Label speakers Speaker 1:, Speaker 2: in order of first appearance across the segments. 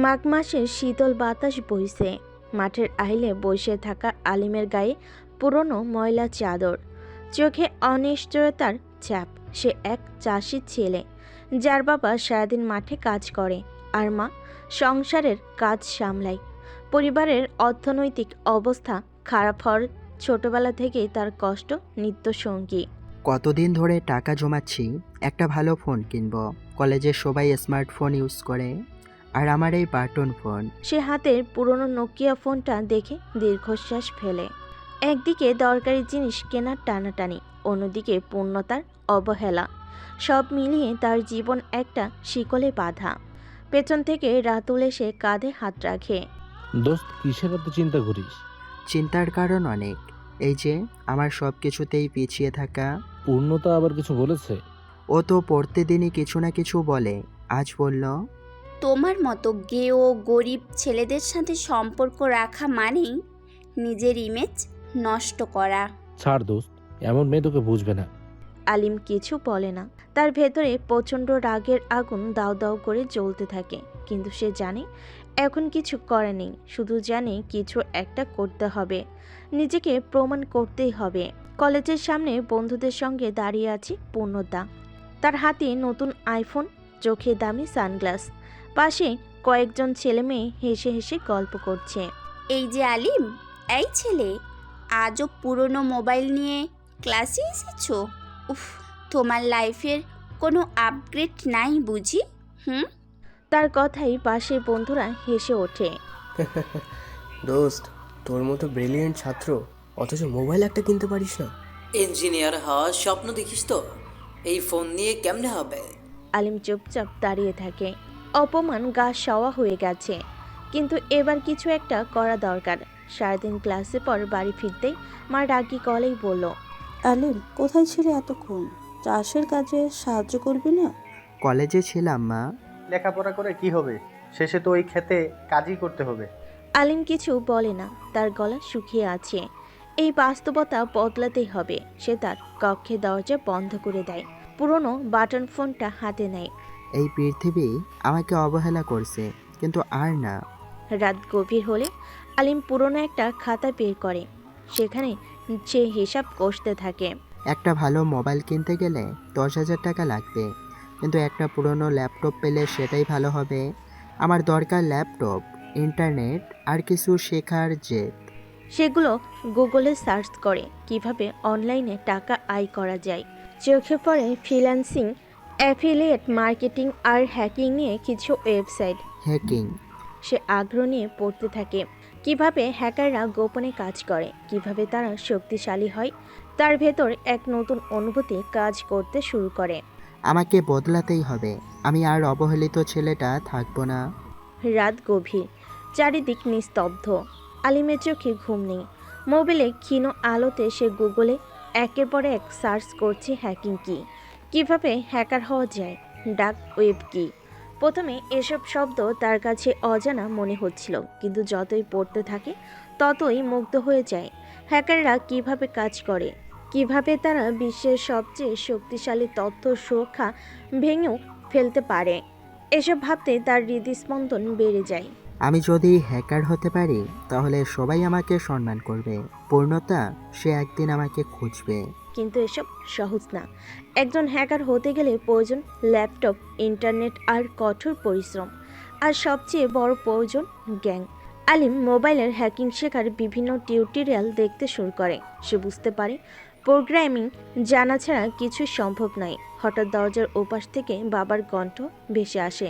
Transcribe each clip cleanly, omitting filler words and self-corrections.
Speaker 1: মাঘ মাসের শীতল বাতাস বইছে। মাঠের আইলে বসে থাকা আলিমের গায়ে পুরনো ময়লা চাদর, চোখে অনিশ্চয়তার ছাপ। সে এক চাষির ছেলে, যার বাবা সারাদিন মাঠে কাজ করে আর মা সংসারের কাজ সামলায়। পরিবারের অর্থনৈতিক অবস্থা খারাপ হওয়ার ছোটবেলা থেকেই তার কষ্ট নিত্যসঙ্গী।
Speaker 2: কতদিন ধরে টাকা জমাচ্ছি, একটা ভালো ফোন কিনবো। কলেজে সবাই স্মার্টফোন ইউজ করে, আর আমার এই বাটন ফোন।
Speaker 1: সে হাতের পুরনো নোকিয়া ফোনটা দেখে দীর্ঘশ্বাস ফেলে। একদিকে দরকারি জিনিস কেনার টানাটানি, অন্যদিকে পূর্ণতার অবহেলা। সব মিলিয়ে তার জীবন একটা শিকলে বাঁধা। পেছন থেকে রাতুল এসে কাঁধে হাত রাখে।
Speaker 3: দোস্ত, কিসের এত চিন্তা করিস?
Speaker 2: চিন্তার কারণ অনেক। এই যে আমার সব কিছুতেই পিছিয়ে থাকা।
Speaker 3: পূর্ণতা আবার কিছু বলেছে?
Speaker 2: ও তো প্রতিদিনই কিছু না কিছু বলে। আজ বলল,
Speaker 4: তোমার মতো গেও গরিব ছেলেদের সাথে সম্পর্ক রাখা মানেই নিজের ইমেজ নষ্ট করা।
Speaker 3: ছাড় দোস্ত, এমন মেয়ে তোকে বুঝবে না।
Speaker 1: আলিম কিছু বলে না। তার ভেতরে প্রচণ্ড রাগের আগুন দাউ দাউ করে জ্বলতে থাকে, কিন্তু সে জানে এখন কিছু করে নেই। শুধু জানে কিছু একটা করতে হবে, নিজেকে প্রমাণ করতেই হবে। কলেজের সামনে বন্ধুদের সঙ্গে দাঁড়িয়ে আছে পূর্ণতা। তার হাতে নতুন আইফোন, চোখে দামি সানগ্লাস। পাশে কয়েকজন ছেলে মেয়ে হেসে হেসে গল্প করছে।
Speaker 4: এই যে আলিম, এই ছেলে, আজও পুরনো মোবাইল নিয়ে ক্লাসে এসেছো? উফ, তোমার লাইফের কোনো আপগ্রেড নাই বুঝি?
Speaker 1: তার কথাই পাশে বন্ধুরা হেসে ওঠে।
Speaker 5: দোস্ত, তোর মতো ব্রিলিয়েন্ট ছাত্র অথচ মোবাইল একটা কিনতে পারিস না।
Speaker 6: ইঞ্জিনিয়ার হওয়ার স্বপ্ন দেখিস তো? এই ফোন নিয়ে কেমনে হবে?
Speaker 1: আলিম চুপচাপ দাঁড়িয়ে থাকে। অপমান গা সওয়া হয়ে গেছে, কিন্তু এবার কিছু একটা করা দরকার। সারাদিন ক্লাসে পর বাড়ি ফিরতেই মা রাগি গলেই বলল,
Speaker 7: আলিম, কোথায় ছিলে এতক্ষণ? চাষের কাজে সাহায্য করবি না?
Speaker 2: কলেজে ছিলাম মা।
Speaker 8: লেখাপড়া করে কি হবে? শেষে তো ওই খেতে কাজই করতে হবে।
Speaker 1: আলিম কিছু বলে না, তার গলা শুকিয়ে আছে। এই বাস্তবতা বদলাতেই হবে। সে তার কক্ষে দরজা বন্ধ করে দেয়, পুরনো বাটন ফোনটা হাতে নেয়।
Speaker 2: এই পৃথিবী আমাকে অবহেলা করছে, কিন্তু আর না।
Speaker 1: রাত গভীর হলে আলিম পুরনো একটা খাতা বের করে। সেখানে সে হিসাব কষতে থাকে।
Speaker 2: একটা ভালো মোবাইল কিনতে গেলে 10,000 টাকা লাগবে, কিন্তু একটা পুরনো ল্যাপটপ পেলে সেটাই ভালো হবে। আমার দরকার ল্যাপটপ, ইন্টারনেট আর কিছু শেখার জেদ।
Speaker 1: সেগুলো গুগলে সার্চ করে কিভাবে অনলাইনে টাকা আয় করা যায়। চোখে পড়ে ফ্রিল্যান্সিং, অ্যাফিলিয়েট মার্কেটিং আর হ্যাকিং নিয়ে কিছু ওয়েবসাইট।
Speaker 2: হ্যাকিং?
Speaker 1: সে আগ্রহ নিয়ে পড়তে থাকে কিভাবে হ্যাকাররা গোপনে কাজ করে, কিভাবে তারা শক্তিশালী হয়। তার ভেতর এক নতুন অনুভূতি কাজ করতে শুরু করে।
Speaker 2: আমাকে বদলাতেই হবে। আমি আর অবহেলিত ছেলেটা থাকবো না।
Speaker 1: রাত গভীর, চারিদিক নিস্তব্ধ। আলিমের চোখে ঘুম নেই। মোবাইলে ক্ষীণ আলোতে সে গুগলে একের পর এক সার্চ করছে হ্যাকিং কি, কিভাবে হ্যাকার হওয়া যায়, ডার্ক ওয়েব কি। প্রথমে এসব শব্দ তার কাছে অজানা মনে হচ্ছিল, কিন্তু যতই পড়তে থাকে ততই মুগ্ধ হয়ে যায়। হ্যাকাররা কিভাবে কাজ করে, কিভাবে তারা বিশ্বের সবচেয়ে শক্তিশালী তথ্য সুরক্ষা ভেঙেও ফেলতে পারে। এসব ভাবতে তার হৃদস্পন্দন বেড়ে যায়।
Speaker 2: আমি যদি হ্যাকার হতে পারি তাহলে সবাই আমাকে সম্মান করবে। পূর্ণতা, সে একদিন আমাকে খুঁজবে।
Speaker 1: কিন্তু এসব সহজ না। একজন হ্যাকার হতে গেলে প্রয়োজন ল্যাপটপ, ইন্টারনেট আর কঠোর পরিশ্রম। আর সবচেয়ে বড় প্রয়োজন জ্ঞান। আলিম মোবাইলের হ্যাকিং শেখার বিভিন্ন টিউটোরিয়াল দেখতে শুরু করে। সে বুঝতে পারে প্রোগ্রামিং জানা ছাড়া কিছু সম্ভব নয়। হঠাৎ দরজার ওপাশ থেকে বাবার কণ্ঠ ভেসে আসে।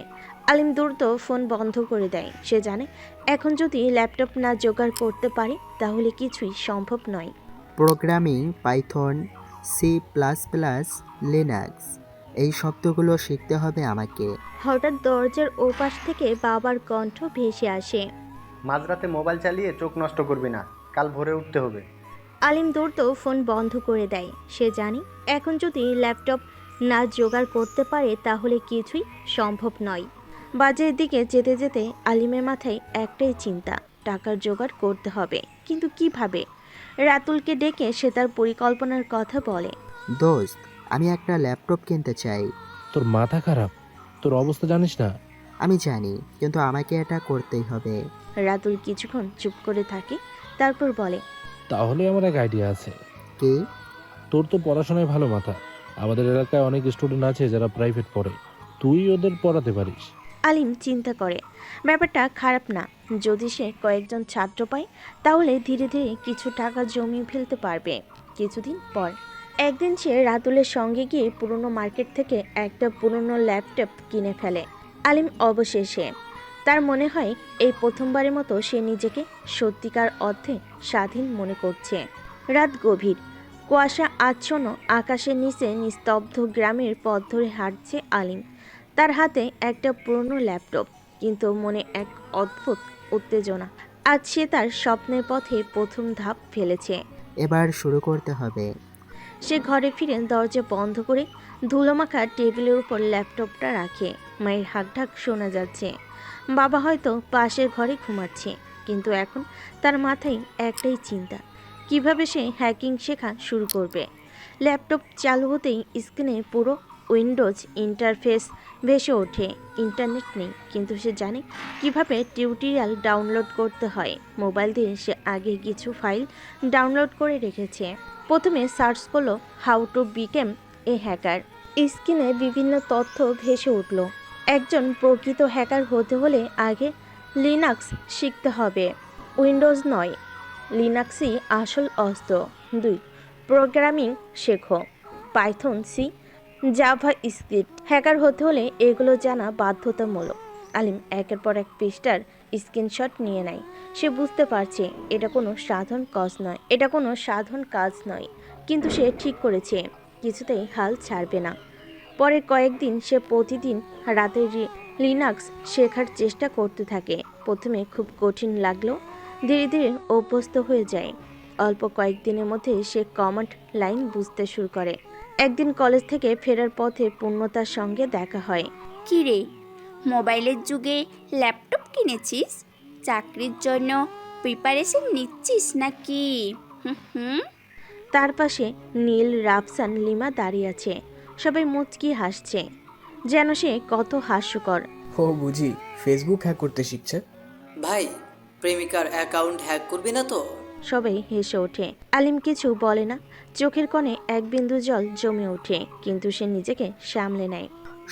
Speaker 1: আলিম দ্রুত ফোন বন্ধ করে দেয়। সে জানে এখন যদি ল্যাপটপ না জোগাড় করতে পারে তাহলে কিছুই সম্ভব নয়।
Speaker 2: প্রোগ্রামিং, পাইথন, C++, লিনাক্স, এই শব্দগুলো শিখতে হবে আমাকে।
Speaker 1: হঠাৎ দরজার ওপাশ থেকে বাবার কণ্ঠ ভেসে আসে।
Speaker 8: মাঝরাতে মোবাইল চালিয়ে চোখ নষ্ট করবি না, কাল ভোরে উঠতে হবে।
Speaker 1: আলিম দ্রুত ফোন বন্ধ করে দেয়। সে জানে এখন যদি ল্যাপটপ না জোগাড় করতে পারে তাহলে কিছুই সম্ভব নয়। বাজারের দিকে যেতে যেতে আলিমের মাথায় একটাই চিন্তা, টাকার জোগাড় করতে হবে, কিন্তু কিভাবে। রাতুলকে ডেকে সে তার পরিকল্পনার কথা বলে।
Speaker 2: দোস্ত, আমি একটা ল্যাপটপ কিনতে চাই।
Speaker 3: তোর মাথা খারাপ? তোর অবস্থা জানিস না?
Speaker 2: আমি জানি, কিন্তু আমাকে এটা করতেই হবে।
Speaker 1: রাতুল কিছুক্ষণ চুপ করে থাকে, তারপর বলে,
Speaker 3: তাহলে আমার এক আইডিয়া আছে।
Speaker 2: কি?
Speaker 3: তোর তো পড়াশোনায় ভালো মাথা। আমাদের এলাকায় অনেক স্টুডেন্ট আছে যারা প্রাইভেট পড়ে, তুই ওদের পড়াতে পারিস।
Speaker 1: আলিম চিন্তা করে, ব্যাপারটা খারাপ না। যদি সে কয়েকজন ছাত্র পায় তাহলে ধীরে ধীরে কিছু টাকা জমিয়ে ফেলতে পারবে। কিছুদিন পর একদিন সে রাতুলের সঙ্গে গিয়ে পুরনো মার্কেট থেকে একটা পুরনো ল্যাপটপ কিনে ফেলে। আলিম অবশেষে, তার মনে হয় এই প্রথমবারের মতো সে নিজেকে সত্যিকার অর্থে স্বাধীন মনে করছে। রাত গভীর, কুয়াশা আচ্ছন্ন আকাশের নিচে নিস্তব্ধ গ্রামের পথ ধরে হাঁটছে আলিম। তার হাতে একটা পুরনো ল্যাপটপ, কিন্তু মনে এক অদ্ভুত উত্তেজনা। আজ সে তার স্বপ্নের পথে প্রথম ধাপ ফেলেছে।
Speaker 2: এবার শুরু করতে হবে।
Speaker 1: সে ঘরে ফিরে দরজা বন্ধ করে ধুলোমাখা টেবিলের উপর ল্যাপটপটা রাখে। মায়ের হাঁকঢাক শোনা যাচ্ছে। বাবা হয়তো পাশের ঘরে ঘুমাচ্ছে, কিন্তু এখন তার মাথায় একটাই চিন্তা, কিভাবে সে হ্যাকিং শেখা শুরু করবে। ল্যাপটপ চালু হতেই স্ক্রিনে পুরো উইন্ডোজ ইন্টারফেস ভেসে ওঠে। ইন্টারনেট নেই, কিন্তু সে জানে কিভাবে টিউটোরিয়াল ডাউনলোড করতে হয়। মোবাইল দিয়ে সে আগে কিছু ফাইল ডাউনলোড করে রেখেছে। প্রথমে সার্চ করলো how to became A hacker. স্ক্রিনে বিভিন্ন তথ্য ভেসে উঠল। একজন প্রকৃত হ্যাকার হতে হলে আগে লিনাক্স শিখতে হবে, উইন্ডোজ নয়। লিনাক্সই আসল অস্ত্র। 2. প্রোগ্রামিং শেখো, Python, C, JavaScript. Hacker হতে হলে এগুলো জানা বাধ্যতামূলক। আলিম একের পর এক পৃষ্ঠার স্ক্রিনশট নিয়ে নেয়। সে বুঝতে পারছে এটা কোনো সাধারণ কাজ নয়, কিন্তু সে ঠিক করেছে কিছুতেই হাল ছাড়বে না। পরের কয়েকদিন সে প্রতিদিন রাতে লিনাক্স শেখার চেষ্টা করতে থাকে। প্রথমে খুব কঠিন লাগলেও ধীরে ধীরে অভ্যস্ত হয়ে যায়। অল্প কয়েকদিনের মধ্যে সে কমান্ড লাইন বুঝতে শুরু করে। একদিন কলেজ থেকে ফেরার পথে পূর্ণতার সঙ্গে দেখা হয়।
Speaker 4: কি রে, মোবাইলের যুগে ল্যাপটপ কিনেছিস? চাকরির জন্য প্রিপারেশন নিচ্ছিস নাকি? হুম।
Speaker 1: তার পাশে নীল, রাফসান, লিমা দাঁড়িয়ে আছে। সবাই মুচকি হাসছে, যেন সে কত হাস্যকর।
Speaker 5: ও বুঝি ফেসবুক হ্যাক করতে শিখছে।
Speaker 6: ভাই, প্রেমিকার অ্যাকাউন্ট হ্যাক করবি না তো?
Speaker 1: সবাই হেসে ওঠে। আলিম কিছু বলে না, চোখের কোণে এক বিন্দু জল জমে ওঠে, কিন্তু সে নিজেকে সামলে নেয়।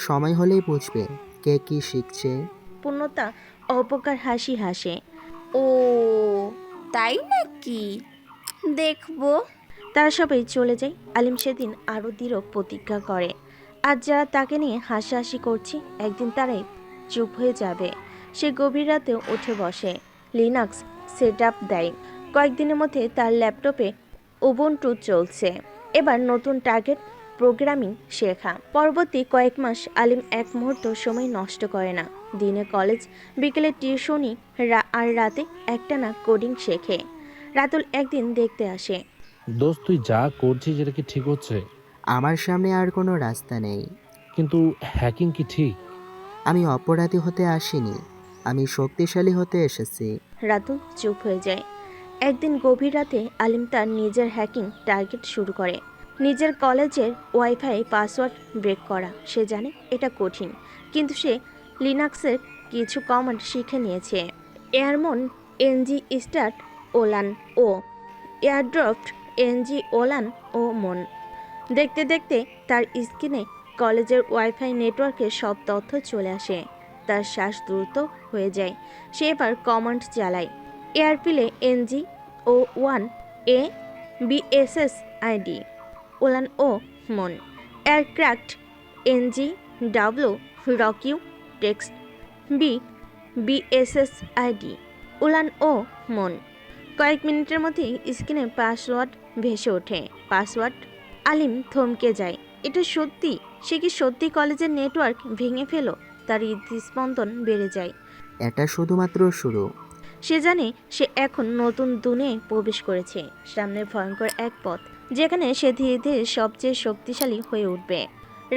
Speaker 2: সময় হলেই বুঝবে কে কি শিখছে।
Speaker 1: পূর্ণতা অপকার হাসি হাসে।
Speaker 4: ও তাই নাকি, দেখবো।
Speaker 1: তারা সবাই চলে যায়। আলিম সেদিন আরও দৃঢ় প্রতিজ্ঞা করে, আজ যারা তাকে নিয়ে হাসাহাসি করছে একদিন তারাই চুপ হয়ে যাবে। সে গভীর রাতে উঠে বসে, লিনাক্স সেট আপ দেয়। কয়েকদিনের মধ্যে তার ল্যাপটপে উবুন্টু চলছে। এবার নতুন টার্গেট প্রোগ্রামিং শেখা। পরবর্তী কয়েক মাস আলিম এক মুহূর্ত সময় নষ্ট করে না। দিনে কলেজ, বিকেলে টিউশনি, আর রাতে একটানা কোডিং শেখে। রাতুল একদিন দেখতে আসে।
Speaker 3: দোস্ত, তুই যা করছিস এটা কি ঠিক হচ্ছে?
Speaker 2: আমার সামনে আর কোনো রাস্তা নেই।
Speaker 3: কিন্তু হ্যাকিং কি ঠিক?
Speaker 2: আমি অপরাধী হতে আসিনি, আমি শক্তিশালী হতে এসেছি।
Speaker 1: রাতুল চুপ হয়ে যায়। একদিন গভীর রাতে আলিম তার নিজের হ্যাকিং টার্গেট শুরু করে। নিজের কলেজের ওয়াইফাই পাসওয়ার্ড ব্রেক করা। সে জানে এটা কঠিন, কিন্তু সে লিনাক্সের কিছু কমান্ড শিখে নিয়েছে। এয়ারমন এনজি স্টার্ট ওলান ও এয়ারড্রফট এনজি ওলান ও মন। দেখতে দেখতে তার স্ক্রিনে কলেজের ওয়াইফাই নেটওয়ার্কের সব তথ্য চলে আসে। তার শ্বাস দ্রুত হয়ে যায়। সে এবার কমান্ড চালায়, এয়ারপিলে এনজি ও 1 এ বিএসএস আইডি ওলান ও মন। এয়ারক্রাফট এনজি ডাব্লু রকিউ টেক্সট বি বিএসএস আইডি উলান ও মন। কয়েক মিনিটের মধ্যেই স্ক্রিনে পাসওয়ার্ড ভেসে ওঠে। পাসওয়ার্ড। আলিম থমকে যায়। এটা সত্যি? সে কি সত্যি কলেজের নেটওয়ার্ক ভেঙে ফেলো? তার হৃদস্পন্দন বেড়ে যায়।
Speaker 2: এটা শুধুমাত্র শুরু।
Speaker 1: সে জানে সে এখন নতুন দুনিয়ায় প্রবেশ করেছে। সামনে ভয়ঙ্কর এক পথ, যেখানে সে ধীরে ধীরে সবচেয়ে শক্তিশালী হয়ে উঠবে।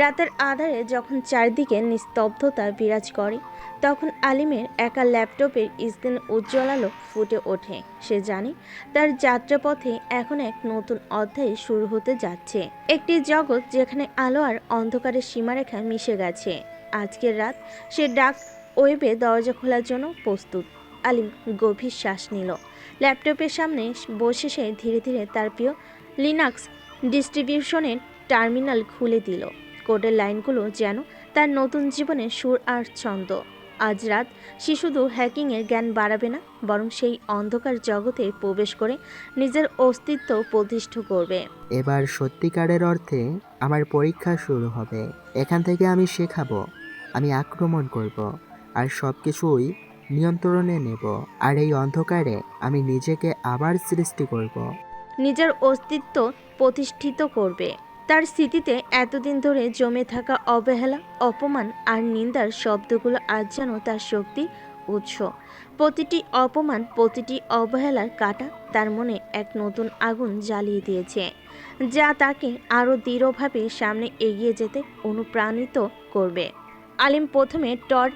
Speaker 1: রাতের আধারে যখন চারদিকে নিস্তব্ধতা বিরাজ করে তখন আলিমের একা ল্যাপটপের স্ক্রিন উজ্জ্বল আলো ফুটে ওঠে। সে জানে তার যাত্রাপথে এখন এক নতুন অধ্যায় শুরু হতে যাচ্ছে, একটি জগৎ যেখানে আলো আর অন্ধকারের সীমারেখা মিশে গেছে। আজকের রাত সে ডার্ক ওয়েবে দরজা খোলার জন্য প্রস্তুত। আলিম গভীর শ্বাস নিল। ল্যাপটপের সামনে বসে সে ধীরে ধীরে তার প্রিয় লিনাক্স ডিস্ট্রিবিউশনের টার্মিনাল খুলে দিল। কোডের লাইনগুলো যেন তার নতুন জীবনের সুর আর ছন্দ। আজ রাত সে শুধু হ্যাকিংয়ের জ্ঞান বাড়াবে না, বরং সেই অন্ধকার জগতে প্রবেশ করে নিজের অস্তিত্ব প্রতিষ্ঠা করবে।
Speaker 2: এবার সত্যিকারের অর্থে আমার পরীক্ষা শুরু হবে। এখান থেকে আমি শেখাবো, আমি আক্রমণ করব, আর সব কিছুই নিয়ন্ত্রণে নেব। আর এই অন্ধকারে আমি নিজেকে আবার সৃষ্টি করব।
Speaker 1: নিজের অস্তিত্ব প্রতিষ্ঠিত করবে। তার স্মৃতিতে এতদিন ধরে জমে থাকা অবহেলা, অপমান আর নিন্দার শব্দগুলো আজ যেন তার শক্তির উৎস। প্রতিটি অপমান, প্রতিটি অবহেলার কাঁটা তার মনে এক নতুন আগুন জ্বালিয়ে দিয়েছে, যা তাকে আরও দৃঢ়ভাবে সামনে এগিয়ে যেতে অনুপ্রাণিত করবে। আলিম প্রথমে টর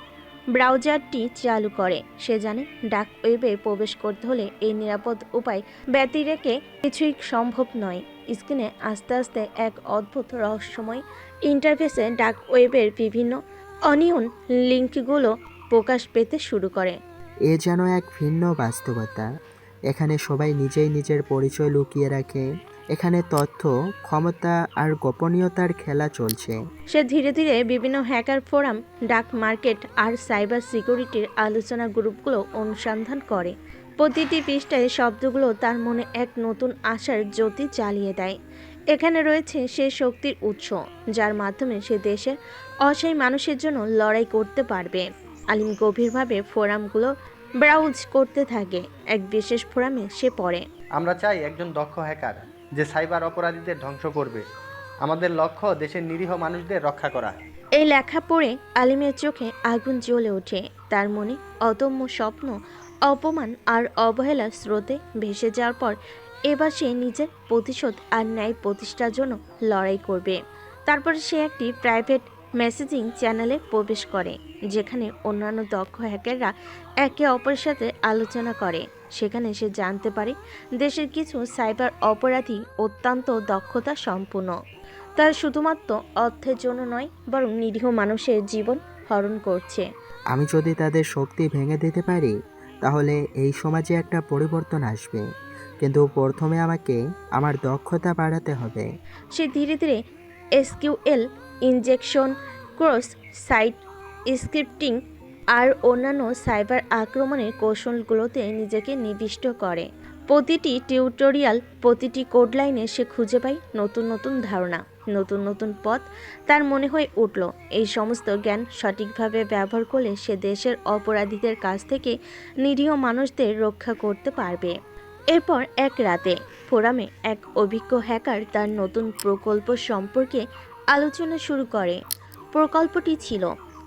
Speaker 1: ব্রাউজারটি চালু করে। সে জানে ডার্ক ওয়েবে প্রবেশ করতে হলে এই নিরাপদ উপায় ব্যতিরেকে কিছুই সম্ভব নয়। স্ক্রিনে আস্তে আস্তে এক অদ্ভুত রহস্যময় ইন্টারফেসে ডার্ক ওয়েবের বিভিন্ন অনিয়ন লিঙ্কগুলো প্রকাশ পেতে শুরু করে।
Speaker 2: এ যেন এক ভিন্ন বাস্তবতা। এখানে সবাই নিজেই নিজের পরিচয় লুকিয়ে রাখে। এখানে তথ্য, ক্ষমতা আর গোপনীয়তার খেলা চলছে।
Speaker 1: সে ধীরে ধীরে বিভিন্ন হ্যাকার ফোরাম, ডার্ক মার্কেট আর সাইবার সিকিউরিটির আলোচনা গ্রুপগুলো অনুসন্ধান করে। প্রতিটি পৃষ্ঠায় শব্দগুলো তার মনে এক নতুন আশার জ্যোতি জ্বালিয়ে দেয়। এখানে রয়েছে সে শক্তির উৎস, যার মাধ্যমে সে দেশের অসহায় মানুষের জন্য লড়াই করতে পারবে। আলিম গভীরভাবে ফোরামগুলো ব্রাউজ করতে থাকে। এক বিশেষ ফোরামে সে পড়ে,
Speaker 8: আমরা চাই একজন দক্ষ হ্যাকার যে সাইবার অপরাধীদের ধ্বংস করবে। আমাদের লক্ষ্য দেশের নিরীহ মানুষদের রক্ষা করা।
Speaker 1: এই লেখা পড়ে আলিমের চোখে আগুন জ্বলে ওঠে। তার মনে অদম্য স্বপ্ন, অপমান আর অবহেলার স্রোতে ভেসে যাওয়ার পর এবার সে নিজের প্রতিশোধ আর ন্যায় প্রতিষ্ঠার জন্য লড়াই করবে। তারপরে সে একটি প্রাইভেট মেসেজিং চ্যানেলে প্রবেশ করে, যেখানে অন্যান্য দক্ষ হ্যাকাররা একে অপরের সাথে আলোচনা করে। সেখানে সে জানতে পারে দেশের কিছু সাইবার অপরাধী অত্যন্ত দক্ষতা সম্পন্ন। তারা শুধুমাত্র অর্থের জন্য নয়, বরং নিরীহ মানুষের জীবন হরণ করছে।
Speaker 2: আমি যদি তাদের শক্তি ভেঙে দিতে পারি, তাহলে এই সমাজে একটা পরিবর্তন আসবে। কিন্তু প্রথমে আমাকে আমার দক্ষতা বাড়াতে হবে।
Speaker 1: সে ধীরে ধীরে SQL injection, cross site scripting আর অন্যান্য সাইবার আক্রমণের কৌশলগুলোতে নিজেকে নিবিষ্ট করে। প্রতিটি টিউটোরিয়াল, প্রতিটি কোড লাইনে সে খুঁজে পায় নতুন নতুন ধারণা, নতুন নতুন পথ। তার মনে হয়ে উঠল এই সমস্ত জ্ঞান সঠিকভাবে ব্যবহার করলে সে দেশের অপরাধীদের কাছ থেকে নিরীহ মানুষদের রক্ষা করতে পারবে। এরপর এক রাতে ফোরামে এক অভিজ্ঞ হ্যাকার তার নতুন প্রকল্প সম্পর্কে আলোচনা শুরু করে। প্রকল্পটি ছিল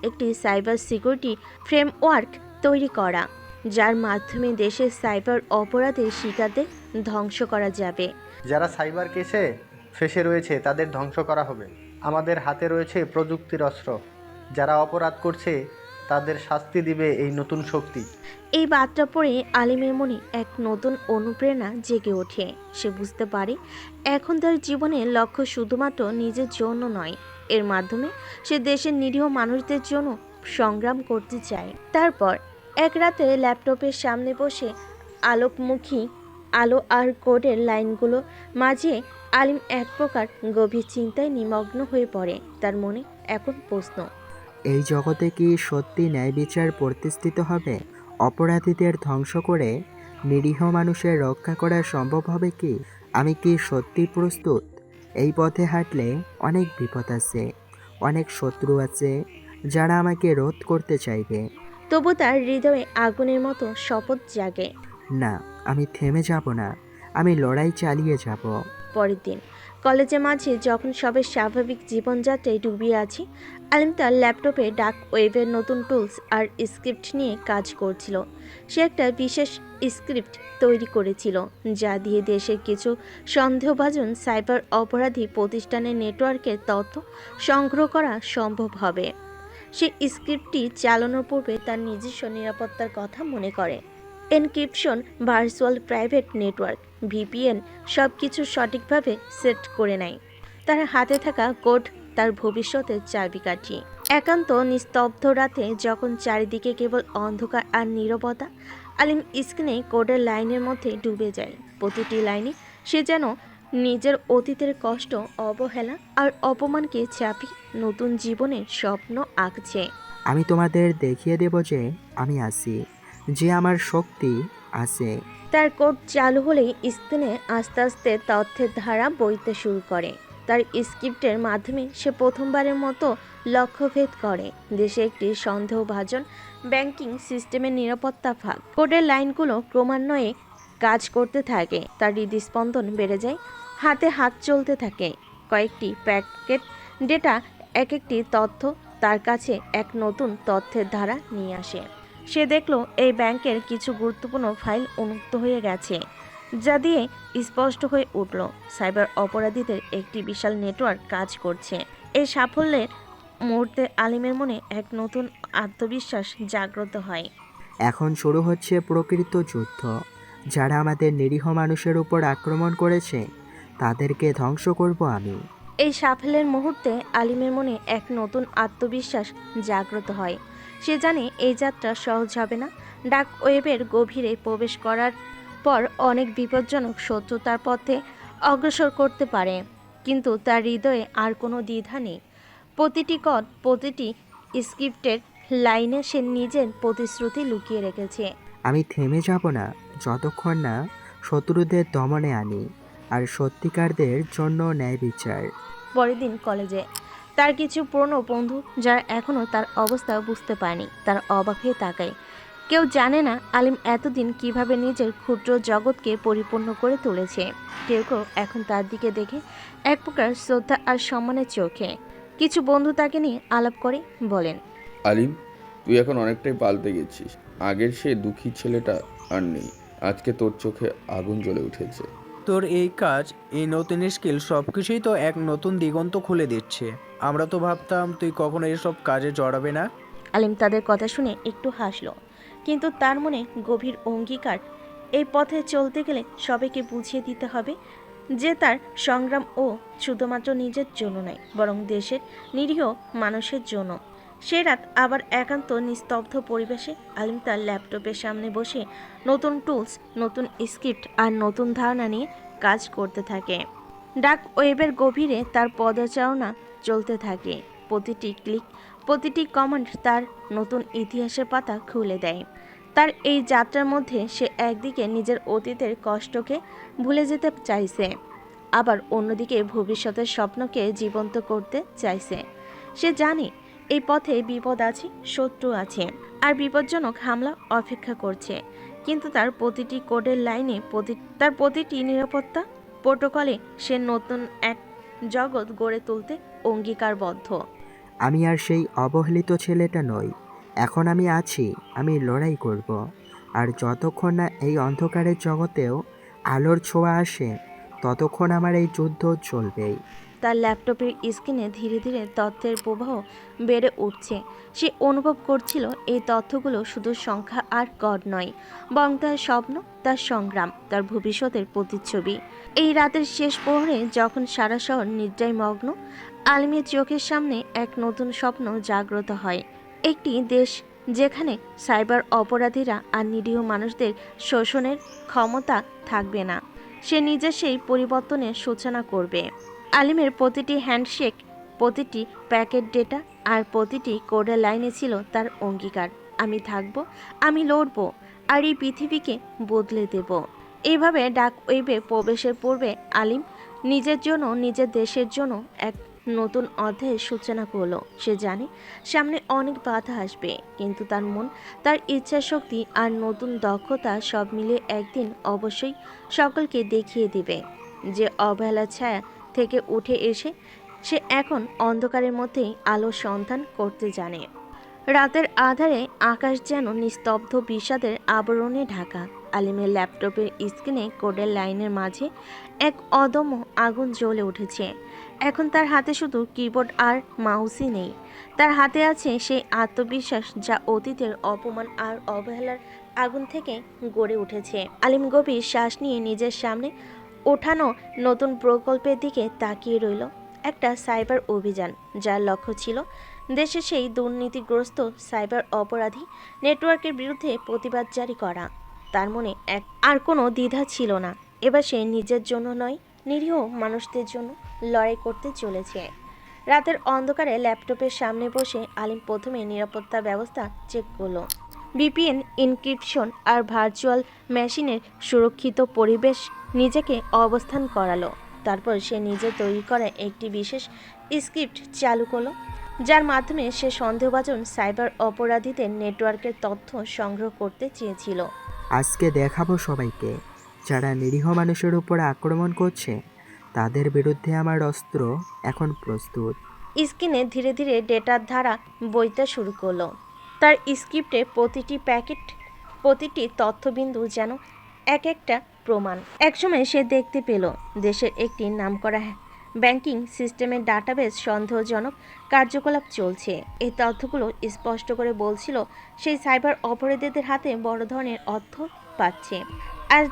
Speaker 1: একটি সাইবার সিকিউরিটি ফ্রেমওয়ার্ক তৈরি করা, যার মাধ্যমে দেশের সাইবার অপরাধের শিকারদের ধ্বংস করা যাবে।
Speaker 8: যারা সাইবার কেসে ফেসে রয়েছে তাদের ধ্বংস করা হবে। আমাদের হাতে রয়েছে প্রযুক্তির অস্ত্র। যারা অপরাধ করছে তাদের শাস্তি দিবে এই নতুন শক্তি।
Speaker 1: এই বার্তা পড়ে আলিমের মনে এক নতুন অনুপ্রেরণা জেগে ওঠে। সে বুঝতে পারে এখন তার জীবনের লক্ষ্য শুধুমাত্র নিজের জন্য নয়, এর মাধ্যমে সে দেশের নিরীহ মানুষদের জন্য সংগ্রাম করতে চায়। তারপর এক রাতে ল্যাপটপের সামনে বসে আলোকমুখী আলো আর কোডের লাইনগুলো মাঝে আলিম এক প্রকার গভীর চিন্তায় নিমগ্ন হয়ে পড়ে। তার মনে এখন প্রশ্ন,
Speaker 2: এই জগতে কি সত্যি ন্যায় বিচার প্রতিষ্ঠিত হবে? অপরাধীদের ধ্বংস করে নিরীহ মানুষের রক্ষা করা সম্ভব হবে কি? আমি কি সত্যি প্রস্তুত? এই পথে হাঁটলে অনেক বিপদ আছে, অনেক শত্রু আছে যারা আমাকে রোধ করতে চাইবে।
Speaker 1: তবু তার হৃদয়ে আগুনের মতো শপথ জাগে।
Speaker 2: না, আমি থেমে যাব না, আমি লড়াই চালিয়ে যাব।
Speaker 1: পরের দিন কলেজের মাঝে যখন সবে স্বাভাবিক জীবনযাত্রায় ডুবিয়ে আছি, আলিম তার ল্যাপটপে ডার্ক ওয়েবের নতুন টুলস আর স্ক্রিপ্ট নিয়ে কাজ করছিল। সে একটা বিশেষ স্ক্রিপ্ট তৈরি করেছিল যা দিয়ে দেশের কিছু সন্দেহভাজন সাইবার অপরাধী প্রতিষ্ঠানের নেটওয়ার্কের তথ্য সংগ্রহ করা সম্ভব হবে। সে স্ক্রিপ্টটি চালানোর পূর্বে তার নিজস্ব নিরাপত্তার কথা মনে করে। Encryption, virtual private network, VPN সব কিছু সঠিকভাবে সেট করে নেয়। তার হাতে থাকা কোড তার ভবিষ্যতের চাবিকাঠি। একান্ত নিস্তব্ধ রাতে যখন চারিদিকে কেবল অন্ধকার আর নীরবতা, আলিম স্ক্রিনে কোডের লাইনের মধ্যে ডুবে যায়। প্রতিটি লাইনে সে যেন নিজের অতীতের কষ্ট, অবহেলা আর অপমানকে চাপিয়ে নতুন জীবনের স্বপ্ন আঁকছে।
Speaker 2: আমি তোমাদের দেখিয়ে দেব যে আমি আছি, যে আমার শক্তি আছে।
Speaker 1: তার কোড চালু হলেই স্ক্রিনে আস্তে আস্তে তথ্যের ধারা বইতে শুরু করে। তার স্ক্রিপ্টের মাধ্যমে সে প্রথমবারের মতো লক্ষ্যভেদ করে দেশে একটি সন্দেহভাজন ব্যাংকিং সিস্টেমের নিরাপত্তা ফাঁক। কোডের লাইনগুলো ক্রমান্বয়ে কাজ করতে থাকে। তার হৃদস্পন্দন বেড়ে যায়, হাতে হাত চলতে থাকে। কয়েকটি প্যাকেট ডেটা, এক একটি তথ্য তার কাছে এক নতুন তথ্যের ধারা নিয়ে আসে। সে দেখল এই ব্যাংকের কিছু গুরুত্বপূর্ণ ফাইল উন্মুক্ত হয়ে গেছে, যা দিয়ে স্পষ্ট হয়ে উঠল সাইবার অপরাধীদের একটি বিশাল নেটওয়ার্ক কাজ করছে। এই সাফল্যের মুহূর্তে আলিমের মনে এক নতুন আত্মবিশ্বাস জাগ্রত হয়।
Speaker 2: এখন শুরু হচ্ছে প্রকৃত যুদ্ধ। যারা আমাদের নিরীহ মানুষের উপর আক্রমণ করেছে তাদেরকে ধ্বংস করব আমি।
Speaker 1: এই সাফল্যের মুহূর্তে আলিমের মনে এক নতুন আত্মবিশ্বাস জাগ্রত হয়। সে জানে এই যাত্রা সহজ হবে না। ডার্ক ওয়েবের গভীরে প্রবেশ করার পর অনেক বিপজ্জনক শত্রু তার পথে অগ্রসর করতে পারে, কিন্তু তার হৃদয়ে আর কোনো দ্বিধা নেই। প্রতিটি কড, প্রতিটি স্ক্রিপ্টের লাইনে সে নিজের প্রতিশ্রুতি লুকিয়ে রেখেছে।
Speaker 2: আমি থেমে যাব না যতক্ষণ না শত্রুদের দমনে আনি আর সত্যিকারদের জন্য ন্যায় বিচার।
Speaker 1: পরের দিন কলেজে তার কিছু পুরনো বন্ধু, যারা এখনও তার অবস্থা বুঝতে পারেনি, তার অবাক হয়ে তাকায়। কেউ জানে না আলিম এতদিন কিভাবে নিজের ক্ষুদ্র জগৎকে পরিপূর্ণ করে তুলেছে। কেউ কেউ এখন তার দিকে দেখে এক প্রকার শ্রদ্ধা আর সম্মানের চোখে। কিছু বন্ধু তাকে নিয়ে আলাপ করে বলেন,
Speaker 9: আলিম, তুই এখন অনেকটাই পাল্টে গেছিস। আগের সে দুঃখী ছেলেটা আর নেই। আজকে তোর চোখে আগুন জ্বলে উঠেছে।
Speaker 10: তোর এই কাজ, এই নতুন স্কিল সব কিছুই তো এক নতুন দিগন্ত খুলে দিচ্ছে। আমরা তো ভাবতাম তুই কখনো এসব কাজে জড়াবে না।
Speaker 1: আলিম তাদের কথা শুনে একটু হাসলো, কিন্তু তার মনে গভীর অঙ্গীকার, এই পথে চলতে গেলে সবাইকে বুঝিয়ে দিতে হবে যে তার সংগ্রাম ও শুধুমাত্র নিজের জন্য নয়, বরং দেশের নিরীহ মানুষের জন্য। সে রাত আবার একান্ত নিস্তব্ধ পরিবেশে আলিম তার ল্যাপটপের সামনে বসে নতুন টুলস, নতুন স্ক্রিপ্ট আর নতুন ধারণা নিয়ে কাজ করতে থাকে। ডার্ক ওয়েবের গভীরে তার পদচারণা চলতে থাকে। প্রতিটি ক্লিক, প্রতিটি কমান্ড তার নতুন ইতিহাসের পাতা খুলে দেয়। তার এই যাত্রার মধ্যে সে একদিকে নিজের অতীতের কষ্টকে ভুলে যেতে চাইছে, আবার অন্যদিকে ভবিষ্যতের স্বপ্নকে জীবন্ত করতে চাইছে। সে জানে এই পথে বিপদ আছে, শত্রু আছে, আর বিপজ্জনক হামলা অপেক্ষা করছে, কিন্তু তার প্রতিটি কোডের লাইনে, তার প্রতিটি নিরাপত্তা প্রোটোকলে সে নতুন এক জগৎ গড়ে তুলতে অঙ্গীকারবদ্ধ।
Speaker 2: আমি আর সেই অবহেলিত ছেলেটা নই। এখন আমি আছি, আমি লড়াই করব। আর যতক্ষণ না এই অন্ধকারের জগতেও আলোর ছোঁয়া আসে, ততক্ষণ আমার এই যুদ্ধ চলবেই।
Speaker 1: তার ল্যাপটপের স্ক্রিনে ধীরে ধীরে তথ্যের প্রবাহ বেড়ে উঠছে। সে অনুভব করছিল এই তথ্যগুলো শুধু সংখ্যা আর গড় নয়, বরং তার স্বপ্ন, তার সংগ্রাম, তার ভবিষ্যতের প্রতিচ্ছবি। এই রাতের শেষ প্রহরে যখন সারা শহর নিদ্রায় মগ্ন, আলিমের চোখের সামনে এক নতুন স্বপ্ন জাগ্রত হয়। একটি দেশ যেখানে সাইবার অপরাধীরা আর নিরীহ মানুষদের শোষণের ক্ষমতা থাকবে না। সে নিজে সেই পরিবর্তনের সূচনা করবে। আলিমের প্রতিটি হ্যান্ডশেক, প্রতিটি প্যাকেট ডেটা আর প্রতিটি কোডের লাইনে ছিল তার অঙ্গীকার, আমি থাকব, আমি লড়ব, আর এই পৃথিবীকে বদলে দেব। এইভাবে ডার্ক ওয়েবে প্রবেশের পূর্বে আলিম নিজের জন্য, নিজের দেশের জন্য এক নতুন অধ্যায়ের সূচনা করলো। সে জানে সামনে অনেক বাধা আসবে, কিন্তু তার মন, তার ইচ্ছা শক্তি আর নতুন দক্ষতা সব মিলে একদিন অবশ্যই সকলকে দেখিয়ে দিবে যে অবহেলার ছায়া থেকে উঠে এসে সে এখন অন্ধকারের মধ্যেই আলোর সন্ধান করতে জানে। রাতের আধারে আকাশ যেন নিস্তব্ধ বিষাদের আবরণে ঢাকা। আলিমের ল্যাপটপের স্ক্রিনে কোডের লাইনের মাঝে এক অদম্য আগুন জ্বলে উঠেছে। এখন তার হাতে শুধু কিবোর্ড আর মাউসই নেই, তার হাতে আছে সেই আত্মবিশ্বাস যা অতীতের অপমান আর অবহেলার আগুন থেকে গড়ে উঠেছে। আলিম গভীর শ্বাস নিয়ে নিজের সামনে ওঠানো নতুন প্রকল্পের দিকে তাকিয়ে রইল। একটা সাইবার অভিযান, যার লক্ষ্য ছিল দেশে সেই দুর্নীতিগ্রস্ত সাইবার অপরাধী নেটওয়ার্কের বিরুদ্ধে প্রতিবাদ জারি করা। তার মনে আর কোনো দ্বিধা ছিল না। এবার সে নিজের জন্য নয়, নিরীহ মানুষদের জন্য লড়াই করতে চলেছে। রাতের অন্ধকারে ল্যাপটপের সামনে বসে আলিম প্রথমে নিরাপত্তা ব্যবস্থা চেক করলো। ভিপিএন, ইনক্রিপশন আর ভার্চুয়াল মেশিনের সুরক্ষিত পরিবেশ নিজেকে অবস্থান করালো। তারপর সে নিজে তৈরি করা একটি বিশেষ স্ক্রিপ্ট চালু করলো, যার মাধ্যমে সে সন্দেহভাজন সাইবার অপরাধীদের নেটওয়ার্কের তথ্য সংগ্রহ করতে চেয়েছিল।
Speaker 2: আজকে দেখাবো সবাইকে, যারা নিরীহ মানুষের উপর আক্রমণ করছে তাদের বিরুদ্ধে আমার অস্ত্র এখন প্রস্তুত।
Speaker 1: স্ক্রিনে ধীরে ধীরে ডেটার ধারা বইতে শুরু করলো। তার স্ক্রিপ্টে প্রতিটি প্যাকেট, প্রতিটি তথ্যবিন্দু যেন এক একটা প্রমাণ। একসময় সে দেখতে পেল দেশের একটি নামকরা ব্যাংকিং সিস্টেমের ডাটাবেস সন্দেহজনক কার্যকলাপ চলছে। এই তথ্যগুলো স্পষ্ট করে বলছিল সেই সাইবার অপরাধীদের হাতে বড় ধরনের অর্থ পাচ্ছে, আর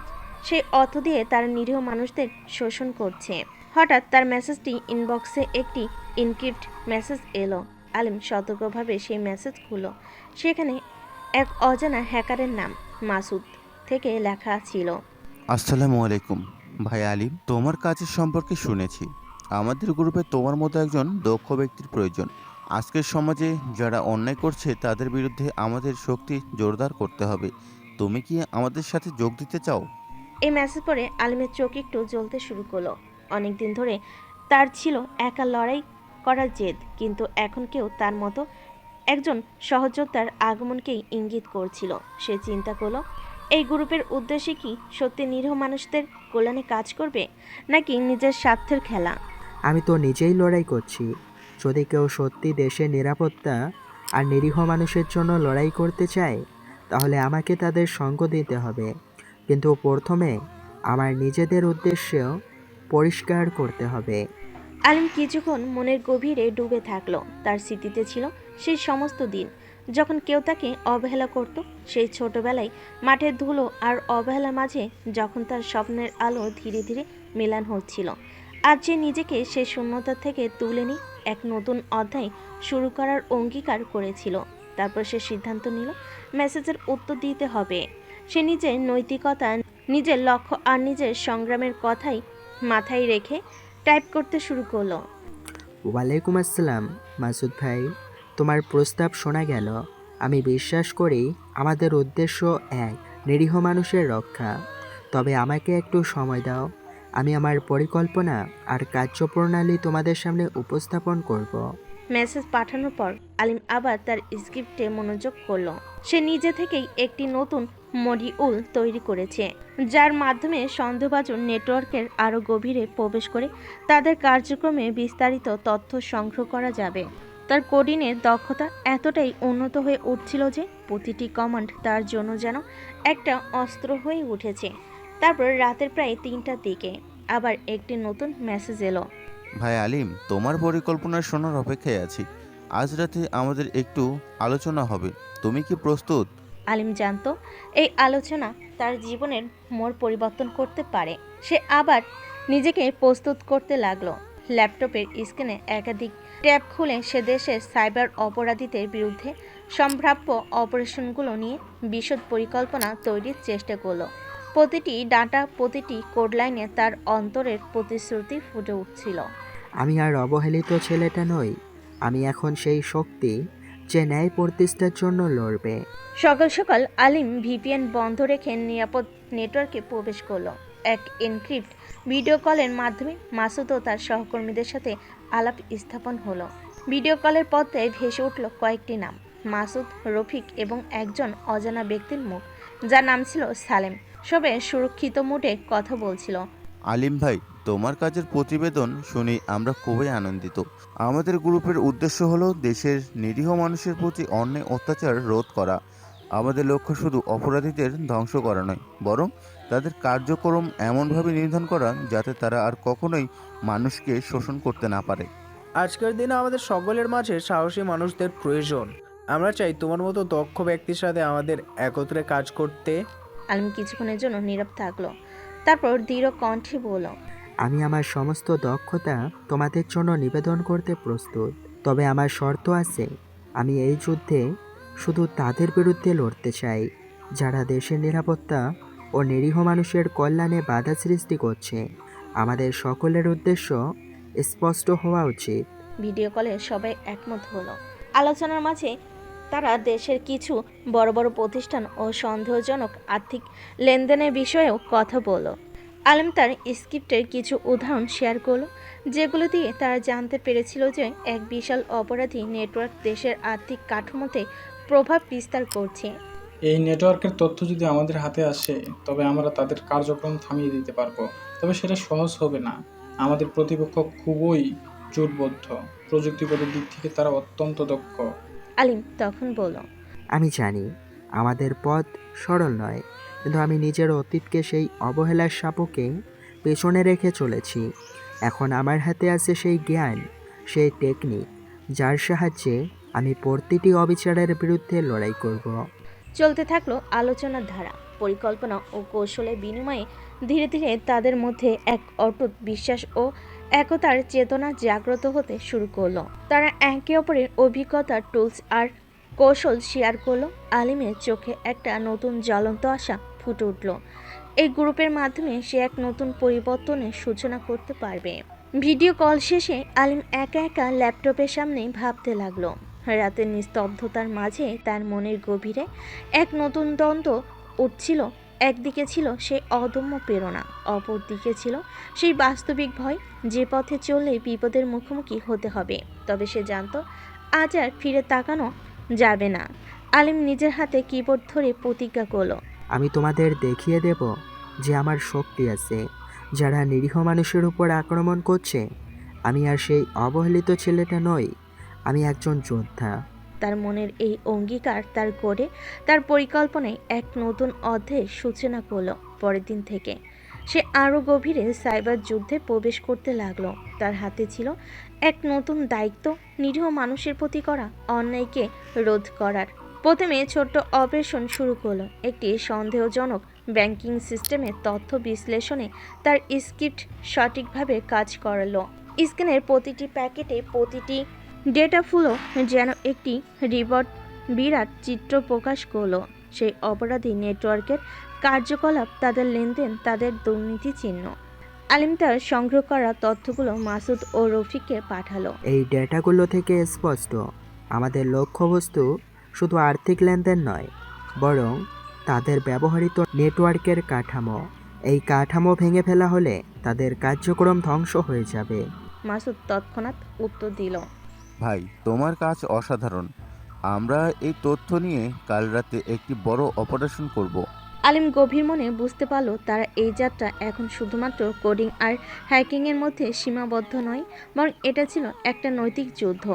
Speaker 1: সেই অর্থ দিয়ে তারা নিরীহ মানুষদের শোষণ করছে। হঠাৎ তার মেসেজটি ইনবক্সে একটি ইনক্রিপ্ট মেসেজ এলো। আলিম সতর্কভাবে সেই মেসেজ খুলল। সেখানে এক অজানা হ্যাকারের নাম মাসুদ থেকে লেখা ছিল,
Speaker 11: আসসালামু আলাইকুম ভাই আলিম, তোমার কাজের সম্পর্কে শুনেছি। আমাদের গ্রুপে তোমার মতো একজন দক্ষ ব্যক্তির প্রয়োজন। আজকের সমাজে যারা অন্যায় করছে তাদের বিরুদ্ধে আমাদের শক্তি জোরদার করতে হবে। তুমি কি আমাদের সাথে যোগ দিতে চাও?
Speaker 1: এই মেসেজ পড়ে আলিমের চোখ একটু জ্বলতে শুরু করলো। অনেকদিন ধরে তার ছিল একা লড়াই করার জেদ, কিন্তু এখন কেউ তার মতো একজন সহযোদ্ধার আগমনকেই ইঙ্গিত করছিল। সে চিন্তা করলো, এই গ্রুপের উদ্দেশ্যে কি সত্যি নিরীহ মানুষদের কল্যাণে কাজ করবে, নাকি নিজের স্বার্থের খেলা?
Speaker 2: আমি তো নিজেই লড়াই করছি। যদি কেউ সত্যি দেশের নিরাপত্তা আর নিরীহ মানুষের জন্য লড়াই করতে চায় তাহলে আমাকে তাদের সঙ্গ দিতে হবে, কিন্তু প্রথমে আমার নিজেদের উদ্দেশ্য পরিষ্কার করতে হবে।
Speaker 1: আলিম কিছুক্ষণ মনের গভীরে ডুবে থাকলো। তার স্মৃতিতে ছিল সেই সমস্ত দিন যখন কেউ তাকে অবহেলা করত, সেই ছোটবেলায় মাঠের ধুলো আর অবহেলার মাঝে যখন তার স্বপ্নের আলো ধীরে ধীরে মিলান হচ্ছিল। আজ যে নিজেকে সেই শূন্যতা থেকে তুলে নিয়ে এক নতুন অধ্যায় শুরু করার অঙ্গীকার করেছিল। তারপর সে সিদ্ধান্ত নিল মেসেজের উত্তর দিতে হবে। সে নিজের নৈতিকতা, নিজের লক্ষ্য আর নিজের সংগ্রামের কথাই মাথায় রেখে টাইপ করতে শুরু করলো।
Speaker 2: ওয়ালাইকুম আসসালাম মাসুদ ভাই, তোমার প্রস্তাব শোনা গেল। আমি বিশ্বাস করি আমাদের উদ্দেশ্য এক, নিরীহ মানুষের রক্ষা। তবে আমাকে একটু সময় দাও, আমি আমার পরিকল্পনা আর কার্যপ্রণালী তোমাদের সামনে উপস্থাপন করব।
Speaker 1: মেসেজ পাঠানোর পর আলিম আবার তার স্ক্রিপ্টে মনোযোগ করলো। সে নিজে থেকেই একটি নতুন মডিউল তৈরি করেছে, যার মাধ্যমে সন্দেহভাজন নেটওয়ার্কের আরও গভীরে প্রবেশ করে তাদের কার্যক্রমে বিস্তারিত তথ্য সংগ্রহ করা যাবে। তার কোডিংয়ের দক্ষতা এতটাই উন্নত হয়ে উঠছিল যে প্রতিটি কমান্ড তার জন্য যেন একটা অস্ত্র হয়ে উঠেছে। তারপর রাতের প্রায় 3টার দিকে আবার একটি নতুন মেসেজ এলো।
Speaker 11: ভাই আলিম, তোমার পরিকল্পনা শোনার অপেক্ষায় আছি। আজ রাতে আমাদের একটু আলোচনা হবে, তুমি কি প্রস্তুত?
Speaker 1: আলিম জানতো এই আলোচনা তার জীবনের মোড় পরিবর্তন করতে পারে। সে আবার নিজেকে প্রস্তুত করতে লাগলো। ল্যাপটপের স্ক্রিনে একাধিক ট্যাব খুলে সে দেশের সাইবার অপরাধীদের বিরুদ্ধে সম্ভাব্য অপারেশনগুলো নিয়ে বিশদ পরিকল্পনা তৈরির চেষ্টা করলো। প্রতিটি ডাটা, প্রতিটি কোড লাইনে তার অন্তরের প্রতিশ্রুতি ফুটে উঠছিল।
Speaker 2: আমি আর অবহেলিত ছেলেটা নই, আমি এখন সেই শক্তি যে ন্যায় প্রতিষ্ঠার জন্য লড়বে।
Speaker 1: সকাল সকাল আলিম ভিপিএন বন্ধ রেখে নিরাপদ নেটওয়ার্কে প্রবেশ করলো। এক এনক্রিপ্ট ভিডিও কলের মাধ্যমে মাসুদ ও তার সহকর্মীদের সাথে আলাপ স্থাপন হলো। ভিডিও কলের পর্দায় ভেসে উঠল কয়েকটি নাম, মাসুদ, রফিক এবং একজন অজানা ব্যক্তির মুখ, যার নাম ছিল সালেম। সবে সুরক্ষিত মুডে কথা বলছিল।
Speaker 11: আলিম ভাই, তোমার কাজের প্রতিবেদন শুনে আমরা খুবই আনন্দিত। আমাদের গ্রুপের উদ্দেশ্য হলো দেশের নিরীহ মানুষের প্রতি অন্যায় অত্যাচার রোধ করা। আমাদের লক্ষ্য শুধু অপরাধীদের ধ্বংস করা নয়, বরং তাদের কার্যক্রম এমনভাবে নির্ধারণ করা যাতে তারা আর কখনোই মানুষকে শোষণ করতে না পারে।
Speaker 10: আজকের দিনে আমাদের সকলের মাঝে সাহসী মানুষদের প্রয়োজন। আমরা চাই তোমার মতো দক্ষ ব্যক্তির সাথে আমাদের একত্রে কাজ করতে।
Speaker 1: আলিম কিছুক্ষণের জন্য নীরব থাকলো, তারপর দৃঢ় কণ্ঠে বলল,
Speaker 2: আমি আমার সমস্ত দক্ষতা তোমাদের জন্য নিবেদন করতে প্রস্তুত, তবে আমার শর্ত আছে। আমি এই যুদ্ধে শুধু তাদের বিরুদ্ধে লড়তে চাই যারা দেশের নিরাপত্তা ও নিরীহ মানুষের কল্যাণে বাধা সৃষ্টি করছে। আমাদের সকলের উদ্দেশ্য স্পষ্ট হওয়া উচিত।
Speaker 1: ভিডিও কলে সবাই একমত হলো। আলোচনার মাঝে তারা দেশের কিছু বড় বড় প্রতিষ্ঠান ও সন্দেহজনক আর্থিক লেনদেনের বিষয়েও কথা বলল। আলিম তার স্ক্রিপ্টের কিছু উদাহরণ শেয়ার করলো, যেগুলো দিয়ে তারা জানতে পেরেছিল যে এক বিশাল অপরাধী নেটওয়ার্ক দেশের আর্থিক কাঠামোতে প্রভাব বিস্তার করছে।
Speaker 12: এই নেটওয়ার্কের তথ্য যদি আমাদের হাতে আসে তবে আমরা তাদের কার্যক্রম থামিয়ে দিতে পারবো। তবে সেটা সহজ হবে না। আমাদের প্রতিপক্ষ খুবই জোটবদ্ধ। প্রযুক্তিগত দিক থেকে তারা অত্যন্ত দক্ষ।
Speaker 1: আলিম তখন বলল,
Speaker 2: আমি জানি আমাদের পথ সরল নয়, কিন্তু আমি নিজের অতীতকে সেই অবহেলার শাপকে পেছনে রেখে চলেছি। এখন আমার হাতে আছে সেই জ্ঞান, সেই টেকনিক, যার সাহায্যে আমি প্রতিটি অবিচারের বিরুদ্ধে লড়াই করব।
Speaker 1: চলতে থাকলো আলোচনার ধারা। পরিকল্পনা ও কৌশলের বিনিময়ে ধীরে ধীরে তাদের মধ্যে এক অটুট বিশ্বাস ও একতার চেতনা জাগ্রত হতে শুরু করলো। তারা একে অপরের অভিজ্ঞতা, টুলস আর কৌশল শেয়ার করলো। আলিমের চোখে একটা নতুন জ্বলন্ত আশা ফুটে উঠল। এই গ্রুপের মাধ্যমে সে এক নতুন পরিবর্তনের সূচনা করতে পারবে। ভিডিও কল শেষে আলিম একা একা ল্যাপটপের সামনে ভাবতে লাগলো। রাতের নিস্তব্ধতার মাঝে তার মনের গভীরে এক নতুন দ্বন্দ্ব উঠছিল। একদিকে ছিল সেই অদম্য প্রেরণা, অপরদিকে ছিল সেই বাস্তবিক ভয়, যে পথে চললে বিপদের মুখোমুখি হতে হবে। তবে সে জানত আজ আর ফিরে তাকানো যাবে না। আলিম নিজের হাতে কিবোর্ড ধরে প্রতিজ্ঞা করল,
Speaker 2: আমি তোমাদের দেখিয়ে দেব যে আমার শক্তি আছে। যারা নিরীহ মানুষের উপর আক্রমণ করছে, আমি আর সেই অবহেলিত ছেলেটা নই, আমি একজন যোদ্ধা।
Speaker 1: তার মনের এই অঙ্গীকার তার করে তার পরিকল্পনায় এক নতুন অধ্যায়ের সূচনা করলো। পরের দিন থেকে সে আরও গভীরে সাইবার যুদ্ধে প্রবেশ করতে লাগলো। তার হাতে ছিল এক নতুন দায়িত্ব, নিরীহ মানুষের প্রতি করা অন্যায়কে রোধ করার। প্রথমে ছোট্ট অপারেশন শুরু করলো। একটি সন্দেহজনক ব্যাংকিং সিস্টেমের তথ্য বিশ্লেষণে তার স্ক্রিপ্ট সঠিকভাবে কাজ করালো। স্ক্যানের প্রতিটি প্যাকেটে প্রতিটি ডেটা ফ্লো যেন একটি বিরাট চিত্র প্রকাশ করলো। সেই অপরাধী নেটওয়ার্কের কার্যকলাপ, তাদের লেনদেন, তাদের দুর্নীতি চিহ্ন। আলিম তার সংগ্রহ করা তথ্যগুলো মাসুদ ও রফিককে পাঠালো।
Speaker 2: এই ডেটাগুলো থেকে স্পষ্ট আমাদের লক্ষ্যবস্তু শুধু আর্থিক লেনদেন নয়, বরং তাদের ব্যবহৃত নেটওয়ার্কের কাঠামো। এই কাঠামো ভেঙে ফেলা হলে তাদের কার্যক্রম ধ্বংস হয়ে যাবে।
Speaker 1: মাসুদ তৎক্ষণাৎ উত্তর দিল,
Speaker 11: ভাই, তোমার কাজ অসাধারণ। আমরা এই তথ্য নিয়ে কাল রাতে একটি বড় অপারেশন করব।
Speaker 1: আলিম গভীর মনে বুঝতে পারল তারা এই যাত্রা এখন শুধুমাত্র কোডিং আর হ্যাকিংয়ের মধ্যে সীমাবদ্ধ নয়, বরং এটা ছিল একটা নৈতিক যুদ্ধ,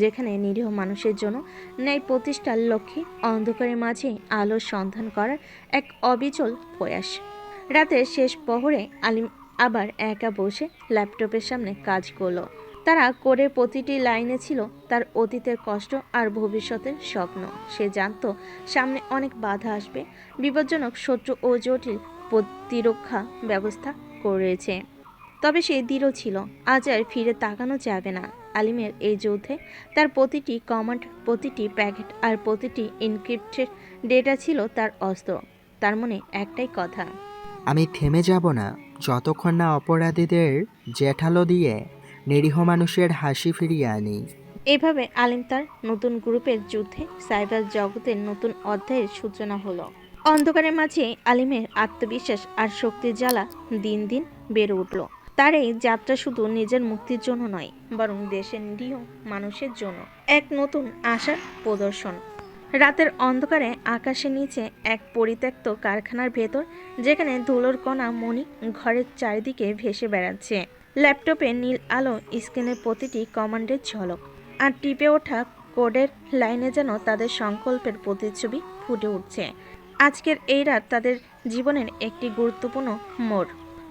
Speaker 1: যেখানে নিরীহ মানুষের জন্য ন্যায় প্রতিষ্ঠার লক্ষ্যে অন্ধকারের মাঝে আলোর সন্ধান করার এক অবিচল প্রয়াস। রাতের শেষ প্রহরে আলিম আবার একা বসে ল্যাপটপের সামনে কাজ করলো। তারা কোডের প্রতিটি লাইনে ছিল তার অতীতের কষ্ট আর ভবিষ্যতের স্বপ্ন। সে জানত সামনে অনেক বাধা আসবে, বিপজ্জনক শত্রু ও জটিল প্রতিরক্ষা ব্যবস্থা করেছে। তবে সে দৃঢ় ছিল, আজ আর ফিরে তাকানো যাবে না। আলিমের এই যুদ্ধে তার প্রতিটি কমান্ড, প্রতিটি প্যাকেট আর প্রতিটি এনক্রিপ্টেড ডেটা ছিল তার অস্ত্র। তার মনে একটাই কথা,
Speaker 2: আমি থেমে যাব না যতক্ষণ না অপরাধীদের জেঠালো দিয়ে নিরীহ মানুষের হাসি ফিরিয়ে আনি।
Speaker 1: এভাবে আলিম তার নতুন গ্রুপের যুদ্ধে সাইবার জগতের নতুন অধ্যায়ের সূচনা হলো। অন্ধকারের মাঝে আলিমের আত্মবিশ্বাস আর শক্তির জ্বালা দিন দিন বেড়ে উঠল। তার এই যাত্রা শুধু নিজের মুক্তির জন্য নয়, বরং দেশের নিরীহ মানুষের জন্য এক নতুন আশার প্রদর্শন। রাতের অন্ধকারে আকাশের নিচে এক পরিত্যক্ত কারখানার ভেতর, যেখানে ধুলোর কণা মণি ঘরের চারিদিকে ভেসে বেড়াচ্ছে। ল্যাপটপে নীল আলো, স্ক্রিনের প্রতিটি কমান্ডের ঝলক, আর টিপে ওঠা কোডের লাইনে যেন তাদের সংকল্পের প্রতিচ্ছবি ফুটে উঠছে। আজকের এই রাত তাদের জীবনের একটি গুরুত্বপূর্ণ মোড়।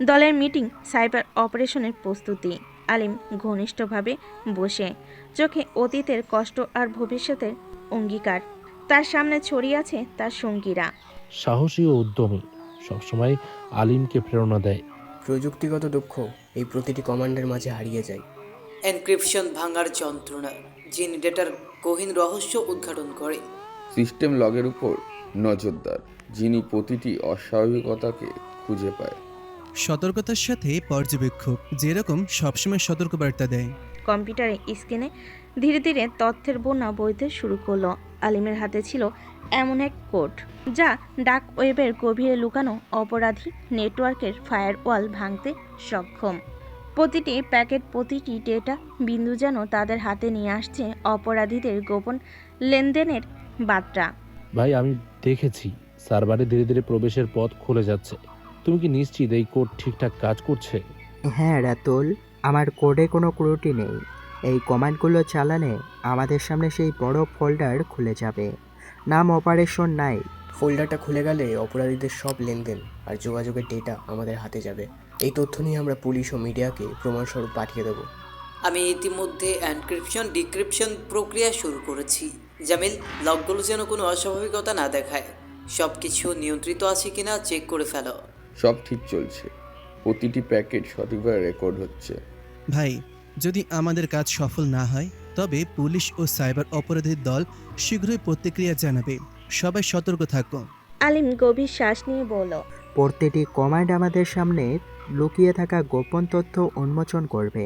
Speaker 1: দলের মিটিং, সাইবার অপারেশনের প্রস্তুতি। আলিম ঘনিষ্ঠভাবে বসে, চোখে অতীতের কষ্ট আর ভবিষ্যতের অঙ্গীকার। তার সামনে ছড়িয়ে আছে তার সঙ্গীরা।
Speaker 3: সাহসী ও উদ্যমী, সবসময় আলিমকে প্রেরণা দেয়।
Speaker 5: প্রযুক্তিগত দক্ষ এই প্রতিটি কমান্ডের মাঝে হারিয়ে যায়।
Speaker 6: এনক্রিপশন ভাঙার যন্ত্রণা, যিনি ডেটার গহীন রহস্য উদ্ঘাটন করে।
Speaker 9: সিস্টেম লগের উপর নজরদার, যিনি প্রতিটি অস্বাভাবিকতাকে খুঁজে পায়।
Speaker 13: সতর্কতার সাথে পর্যবেক্ষক, যেরকম সবসময় সতর্কবার্তা দেয়।
Speaker 1: কম্পিউটারে স্ক্রিনে ধীরে ধীরে তথ্যের বন্যা বইতে শুরু করলো। আলিমের হাতে ছিল এমন এক কোড, যা ডার্ক ওয়েবের গভীরে লুকানো অপরাধী নেটওয়ার্কের ফায়ারওয়াল ভাঙতে সক্ষম। প্রতিটি প্যাকেট, প্রতিটি ডেটা বিন্দু যেন তাদের হাতে নিয়ে আসছে অপরাধীদের গোপন লেনদেনের বার্তা।
Speaker 3: ভাই, আমি দেখেছি সার্ভারে ধীরে ধীরে প্রবেশের পথ খুলে যাচ্ছে। তুমি কি নিশ্চিত এই কোড ঠিকঠাক কাজ করছে?
Speaker 2: হ্যাঁ রাতুল, আমার কোডে কোনো ত্রুটি নেই। এই কমান্ডগুলো চালানে আমাদের সামনে সেই বড় ফোল্ডার খুলে যাবে, নাম অপারেশন নাইট।
Speaker 5: ফোল্ডারটা খুলে গেলে অপরাধীদের সব লেনদেন আর যোগাযোগের ডেটা আমাদের হাতে যাবে। এই তথ্য নিয়ে আমরা পুলিশ ও মিডিয়াকে প্রমাণস্বরূপ পাঠিয়ে দেবো।
Speaker 6: আমি ইতিমধ্যে এনক্রিপশন ডিক্রিপশন প্রক্রিয়া শুরু করেছি। জামিল, লকগুলো যেন কোনো অস্বাভাবিকতা না দেখায়। সব কিছু নিয়ন্ত্রিত আছে কিনা চেক করে ফেলো।
Speaker 9: সব ঠিক চলছে, প্রতিটি প্যাকেট সঠিকভাবে রেকর্ড হচ্ছে।
Speaker 13: ভাই, যদি আমাদের কাজ সফল না হয়, তবে পুলিশ ও সাইবার অপরাধীর দল শীঘ্রই প্রতিক্রিয়া জানাবে। সবাই সতর্ক থাকো।
Speaker 1: আলিম গভীর শ্বাস নিয়ে বলল,
Speaker 2: প্রতিটি কমান্ড আমাদের সামনে লুকিয়ে থাকা গোপন তথ্য উন্মোচন করবে।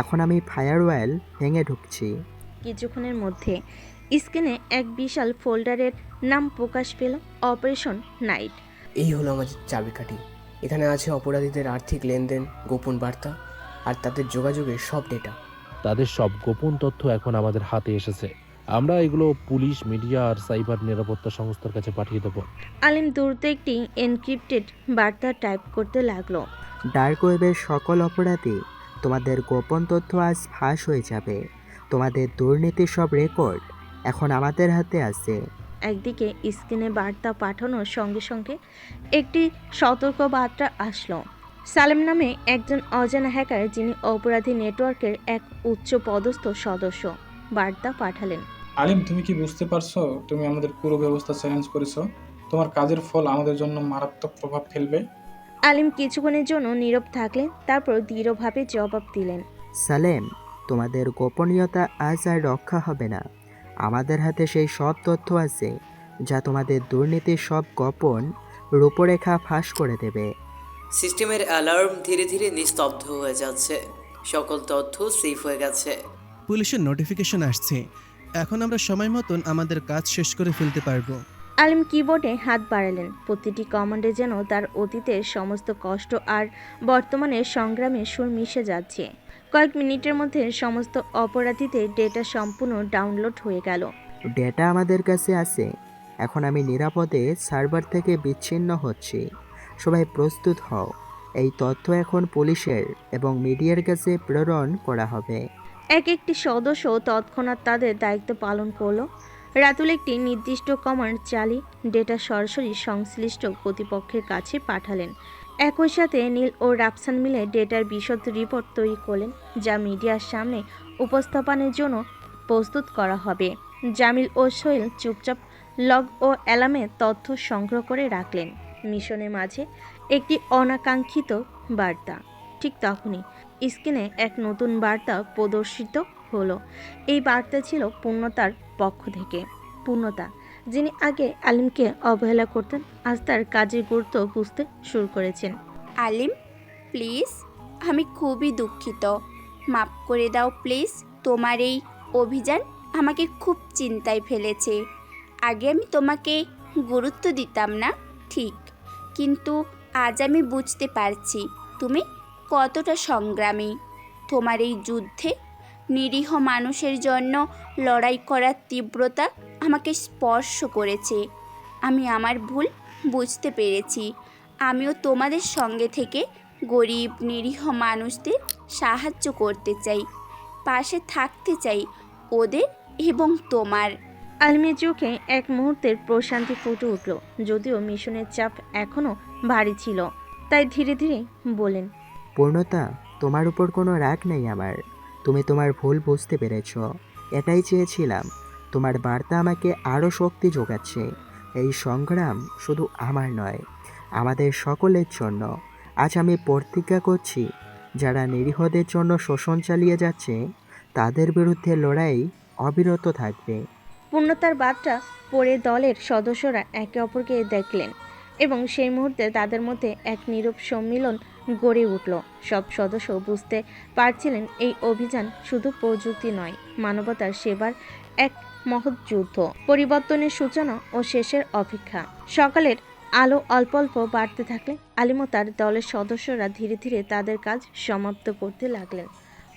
Speaker 2: এখন আমি ফায়ারওয়াল ভেঙে ঢুকছি।
Speaker 1: কিছুক্ষণের মধ্যে স্ক্রিনে এক বিশাল ফোল্ডারের নাম প্রকাশ পেল, অপারেশন নাইট।
Speaker 5: এই হলো আমাদের চাবিকাঠি। এখানে আছে অপরাধীদের আর্থিক লেনদেন, গোপন বার্তা আর তাদের যোগাযোগের সব ডেটা।
Speaker 3: তাদের সব গোপন তথ্য এখন আমাদের হাতে এসেছে। আমরা এগুলো পুলিশ, মিডিয়া আর সাইবার নিরাপত্তা সংস্থার কাছে পাঠিয়ে দেবো।
Speaker 1: আলিম দ্রুত একটি এনক্রিপ্টেড বার্তা টাইপ করতে লাগলো।
Speaker 2: ডার্ক ওয়েবের সকল অপরাধী, তোমাদের গোপন তথ্য আজ ফাঁস হয়ে যাবে। তোমাদের দুর্নীতির সব রেকর্ড এখন আমাদের হাতে আছে।
Speaker 1: একদিকে স্ক্রিনে বার্তা পাঠানোর সঙ্গে সঙ্গে একটি সতর্ক বার্তা আসলো। সালেম নামে একজন অজানা হ্যাকার, যিনি অপরাধী নেটওয়ার্কের এক উচ্চ পদস্থ সদস্য, বার্তা পাঠালেন।
Speaker 12: আলিম, তুমি কি বুঝতে পারছো তুমি আমাদের পুরো ব্যবস্থা চ্যালেঞ্জ করেছো? তোমার কাজের ফল আমাদের জন্য মারাত্মক প্রভাব ফেলবে।
Speaker 1: আলিম কিছুক্ষণের জন্য নীরব থাকলেন, তারপর দৃঢ়ভাবে জবাব দিলেন,
Speaker 2: সালেম, তোমাদের গোপনীয়তা আজ আর রক্ষা হবে না। আমাদের হাতে সেই সব তথ্য আছে যা তোমাদের দুর্নীতির সব গোপন রূপরেখা ফাঁস করে দেবে।
Speaker 6: সিস্টেমের অ্যালার্ম ধীরে ধীরে নিস্তব্ধ হয়ে যাচ্ছে। সকল তথ্য সেভ হয়ে গেছে।
Speaker 13: পুলিশের নোটিফিকেশন আসছে। এখন আমরা সময় মতন আমাদের কাজ শেষ করে ফেলতে পারবো।
Speaker 1: আলিম কিবোর্ডে হাত বাড়ালেন। প্রতিটি কমান্ডে যেন তার অতীতের সমস্ত কষ্ট আর বর্তমানের সংগ্রামের সুর মিশে যাচ্ছে। কয়েক মিনিটের মধ্যে সমস্ত অপরাধীদের ডেটা সম্পূর্ণ ডাউনলোড হয়ে গেল।
Speaker 2: ডেটা আমাদের কাছে আছে। এখন আমি নিরাপদে সার্ভার থেকে বিচ্ছিন্ন হচ্ছি। সবাই প্রস্তুত হও। এই তথ্য এখন পুলিশের এবং মিডিয়ার কাছে প্রেরণ করা হবে।
Speaker 1: এক একটি সদস্য তৎক্ষণাৎ তাদের দায়িত্ব পালন করলো। রাতুল একটি নির্দিষ্ট কমান্ড চালিয়ে ডেটা সরাসরি সংশ্লিষ্ট কর্তৃপক্ষের কাছে পাঠালেন। একই সাথে নীল ও রাফসান মিলে ডেটার বিশদ রিপোর্ট তৈরি করলেন, যা মিডিয়ার সামনে উপস্থাপনের জন্য প্রস্তুত করা হবে। জামিল ও সোহেল চুপচাপ লগ ও অ্যালার্মে তথ্য সংগ্রহ করে রাখলেন। মিশনের মাঝে একটি অনাকাঙ্ক্ষিত বার্তা। ঠিক তখনই স্ক্রিনে এক নতুন বার্তা প্রদর্শিত হলো। এই বার্তা ছিল পূর্ণতার পক্ষ থেকে। পূর্ণতা, যিনি আগে আলিমকে অবহেলা করতেন, আজ তার কাজের গুরুত্ব বুঝতে শুরু করেছেন।
Speaker 4: আলিম, প্লিজ, আমি খুবই দুঃখিত। মাফ করে দাও প্লিজ। তোমার এই অভিযান আমাকে খুব চিন্তায় ফেলেছে। আগে আমি তোমাকে গুরুত্ব দিতাম না, ঠিক, কিন্তু আজ আমি বুঝতে পারছি তুমি কতটা সংগ্রামী। তোমার এই যুদ্ধে নিরীহ মানুষের জন্য লড়াই করার তীব্রতা আমাকে স্পর্শ করেছে। আমি আমার ভুল বুঝতে পেরেছি। আমিও তোমাদের সঙ্গে থেকে গরিব নিরীহ মানুষদের সাহায্য করতে চাই, পাশে থাকতে চাই ওদের এবং তোমার।
Speaker 1: আলিমের চোখে এক মুহূর্তের প্রশান্তি ফুটে উঠল, যদিও মিশনের চাপ এখনও ভারী ছিল। তাই ধীরে ধীরে বলেন,
Speaker 2: পূর্ণতা, তোমার উপর কোনো রাগ নেই আমার। তুমি তোমার ভুল বুঝতে পেরেছ। এটাই চেয়েছিলাম। তোমার বার্তা আমাকে আরও শক্তি যোগাচ্ছে। এই সংগ্রাম শুধু আমার নয়, আমাদের সকলের জন্য। আজ আমি প্রতিজ্ঞা করছি, যারা নিরীহদের জন্য শোষণ চালিয়ে যাচ্ছে তাদের বিরুদ্ধে লড়াই অবিরত থাকবে।
Speaker 1: পূর্ণতার বার্তা পড়ে দলের সদস্যরা একে অপরকে দেখলেন এবং সেই মুহূর্তে তাদের মধ্যে এক নীরব সম্মিলন গড়ে উঠল। সব সদস্য বুঝতে পারছিলেন এই অভিযান শুধু প্রযুক্তি নয়, মানবতার সেবার এক মহৎ যুদ্ধ, পরিবর্তনের সূচনা ও শেষের অপেক্ষা। সকালের আলো অল্প অল্প বাড়তে থাকলে আলিম ও তার দলের সদস্যরা ধীরে ধীরে তাদের কাজ সমাপ্ত করতে লাগলেন।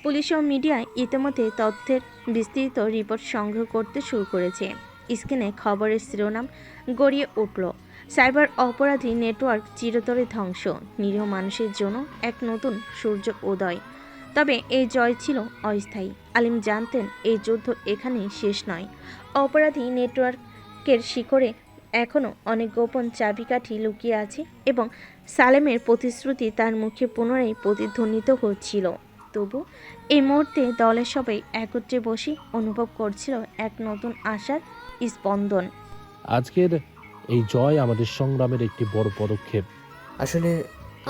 Speaker 1: পুলিশ ও মিডিয়া ইতিমধ্যে তথ্যের বিস্তৃত রিপোর্ট সংগ্রহ করতে শুরু করেছে। স্ক্রিনে খবরের শিরোনাম গড়িয়ে উঠল, সাইবার অপরাধী নেটওয়ার্ক চিরতরে ধ্বংস, নিরীহ মানুষের জন্য এক নতুন সূর্য উদয়। তবে এই জয় ছিল অস্থায়ী। আলিম জানতেন এই যুদ্ধ এখানেই শেষ নয়। অপরাধী নেটওয়ার্কের শিকড়ে এখনও অনেক গোপন চাবিকাঠি লুকিয়ে আছে এবং সালেমের প্রতিশ্রুতি তার মুখে পুনরায় প্রতিধ্বনিত হচ্ছিল। তবু এই মুহূর্তে দলের সবাই একত্রে বসে অনুভব করছিল এক নতুন আশার স্পন্দন।
Speaker 3: আজকের এই জয় আমাদের সংগ্রামের একটি বড় পদক্ষেপ।
Speaker 5: আসলে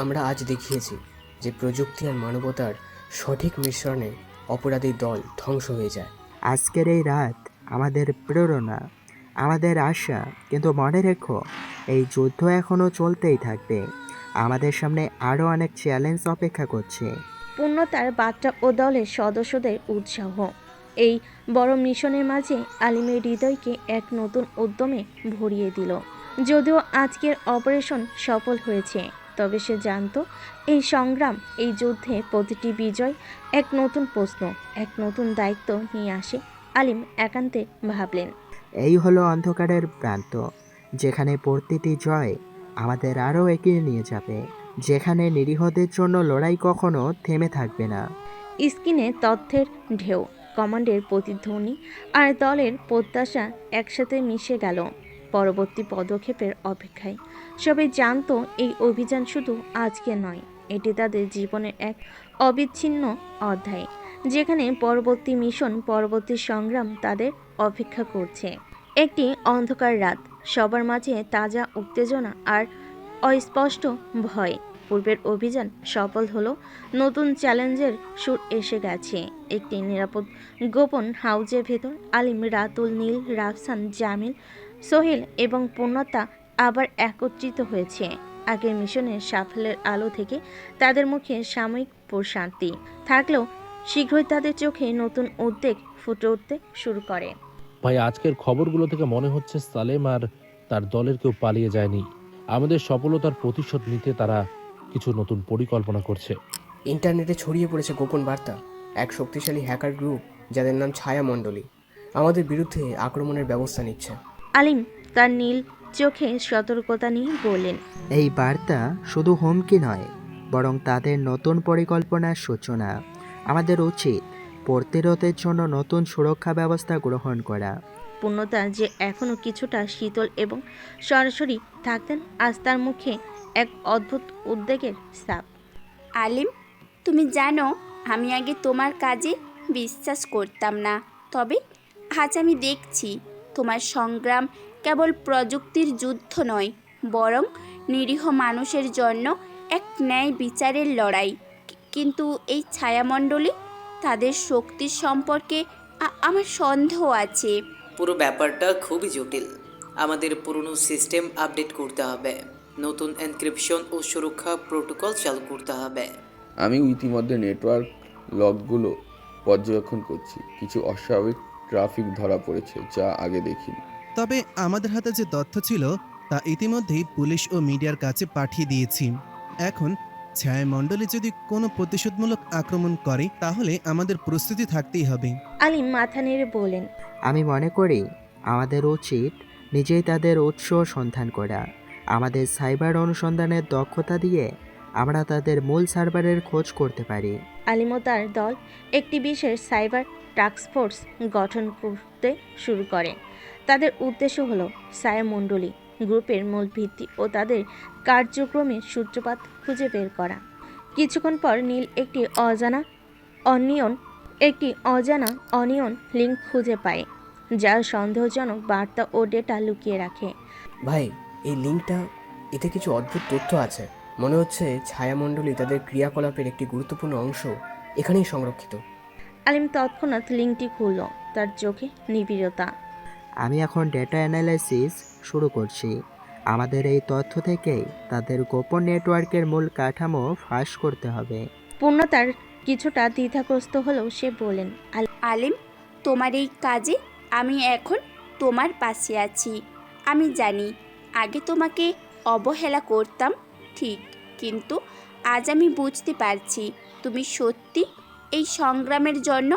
Speaker 5: আমরা আজ দেখিয়েছি যে প্রযুক্তি আর মানবতার সঠিক মিশ্রণে অপরাধী দল ধ্বংস হয়ে যায়।
Speaker 2: আজকের এই রাত আমাদের প্রেরণা, আমাদের আশা। কিন্তু মনে রেখো, এই যুদ্ধ এখনও চলতেই থাকবে। আমাদের সামনে আরও অনেক চ্যালেঞ্জ অপেক্ষা করছে।
Speaker 1: পূর্ণতার বার্তা ও দলের সদস্যদের উৎসাহ এই বড় মিশনের মাঝে আলিমের হৃদয়কে এক নতুন উদ্যমে ভরিয়ে দিল। যদিও আজকের অপারেশন সফল হয়েছে, তবে সে জানত এই সংগ্রাম, এই যুদ্ধে প্রতিটি বিজয় এক নতুন প্রশ্ন, এক নতুন দায়িত্ব নিয়ে আসে। আলিম একান্তে ভাবলেন,
Speaker 2: এই হলো অন্ধকারের প্রান্ত, যেখানে প্রতিটি জয় আমাদের আরও এগিয়ে নিয়ে যাবে, যেখানে নিরীহদের জন্য লড়াই কখনো থেমে থাকবে না।
Speaker 1: স্ক্রিনে তথ্যের ঢেউ, কমান্ডের প্রতিধ্বনি আর দলের প্রত্যাশা একসাথে মিশে গেল পরবর্তী পদক্ষেপের অপেক্ষায়। সবাই জানতো এই অভিযান শুধু আজকে নয়, এটি তাদের জীবনের এক অবিচ্ছিন্ন অধ্যায়, যেখানে পরবর্তী মিশন, পরবর্তী সংগ্রাম তাদের অপেক্ষা করছে। একটি অন্ধকার রাত, সবার মাঝে তাজা উত্তেজনা আর অস্পষ্ট ভয়। পূর্বের অভিযান সফল হলো, নতুন চ্যালেঞ্জের সুর এসে গেছে। একটি নিরাপদ গোপন হাউজের ভেতর আলিম, রাতুল, নীল, রাফসান, জামিল, সোহেল এবং পূর্ণতা আবার একত্রিত হয়েছে। আগের মিশনের সাফল্যের আলো থেকে তাদের মুখে সাময়িক প্রশান্তি থাকলেও শীঘ্রই তাদের চোখে নতুন উদ্বেগ ফুটে উঠতে শুরু করে।
Speaker 3: ভাই, আজকের খবরগুলো থেকে মনে হচ্ছে সালেম আর তার দলের কেউ পালিয়ে যায়নি। আমাদের সফলতার প্রতিশোধ নিতে তারা কিছু নতুন পরিকল্পনা করছে।
Speaker 5: ইন্টারনেটে ছড়িয়ে পড়েছে গোপন বার্তা, এক শক্তিশালী হ্যাকার গ্রুপ যাদের নাম ছায়া মণ্ডলী আমাদের বিরুদ্ধে আক্রমণের ব্যবস্থা নিচ্ছে।
Speaker 1: আলিম তার নীল চোখে সতর্কতা নিয়ে বললেন,
Speaker 2: এই বার্তা শুধু হুমকি নয়, বরং তাদের নতুন পরিকল্পনার সূচনা। আমাদের উচিত প্রতিরোধের জন্য নতুন সুরক্ষা ব্যবস্থা গ্রহণ করা।
Speaker 1: পূর্ণতা যে এখনও কিছুটা শীতল এবং সরাসরি থাকতেন, আজ তার মুখে এক অদ্ভুত উদ্বেগের ছাপ।
Speaker 4: আলিম, তুমি জানো আমি আগে তোমার কাজে বিশ্বাস করতাম না, তবে আজ আমি দেখছি তোমার সংগ্রাম কেবল প্রযুক্তির যুদ্ধ নয়, বরং নিরীহ মানুষের জন্য এক ন্যায় বিচারের লড়াই। কিন্তু এই ছায়ামণ্ডলী, তাদের শক্তির সম্পর্কে আমার সন্দেহ আছে।
Speaker 6: পুরো ব্যাপারটা খুবই জটিল। আমাদের পুরনো সিস্টেম আপডেট করতে হবে, নতুন এনক্রিপশন ও সুরক্ষা প্রোটোকল চালু করতে হবে।
Speaker 9: আমি ইতিমধ্যে নেটওয়ার্ক লগগুলো পর্যবেক্ষণ করছি। কিছু অস্বাভাবিক ট্রাফিক ধরা পড়েছে, যা আগে দেখিনি।
Speaker 13: তবে আমাদের হাতে যে তথ্য ছিল তা ইতিমধ্যেই পুলিশ ও মিডিয়ার কাছে পাঠিয়ে দিয়েছি। এখন ছায়ামণ্ডলী যদি কোনো প্রতিশোধমূলক আক্রমণ করে তাহলে আমাদের প্রস্তুতি থাকতেই হবে।
Speaker 1: আলিম মাথা নেড়ে বললেন,
Speaker 2: আমি মনে করি আমাদের উচিত নিজেই তাদের উৎস সন্ধান করা। আমাদের সাইবার অনুসন্ধানের দক্ষতা দিয়ে আমরা তাদের মূল সার্ভারের খোঁজ করতে পারি।
Speaker 1: আলিম ও তার দল একটি বিশেষ সাইবার টাস্কফোর্স গঠন করতে শুরু করে। তাদের উদ্দেশ্য হলো ছায়ামণ্ডলী গ্রুপের মূল ভিত্তি ও তাদের কার্যক্রমের সূত্রপাত খুঁজে বের করা। কিছুক্ষণ পর নীল একটি অজানা অনিয়ন লিঙ্ক খুঁজে পায়, যার সন্দেহজনক বার্তা ও ডেটা লুকিয়ে রাখে।
Speaker 5: ভাই, এই লিঙ্কটা, এতে কিছু অদ্ভুত তথ্য আছে। মনে হচ্ছে ছায়ামণ্ডলী তাদের ক্রিয়াকলাপের একটি গুরুত্বপূর্ণ অংশ এখানেই সংরক্ষিত।
Speaker 1: আলিম তৎক্ষণাৎ লিঙ্কটি খুলল, তার চোখে নিবিড়তা।
Speaker 2: আমি এখন ডেটা অ্যানালাইসিস শুরু করছি। আমাদের এই তথ্য থেকেই তাদের গোপন নেটওয়ার্কের মূল কাঠামো ফাঁস করতে হবে।
Speaker 1: পূর্ণতার কিছুটা দ্বিধাগ্রস্ত হলেও সে বলেন,
Speaker 4: আলিম, তোমার এই কাজে আমি এখন তোমার পাশে আছি। আমি জানি আগে তোমাকে অবহেলা করতাম, ঠিক, কিন্তু আজ আমি বুঝতে পারছি তুমি সত্যি এই সংগ্রামের জন্য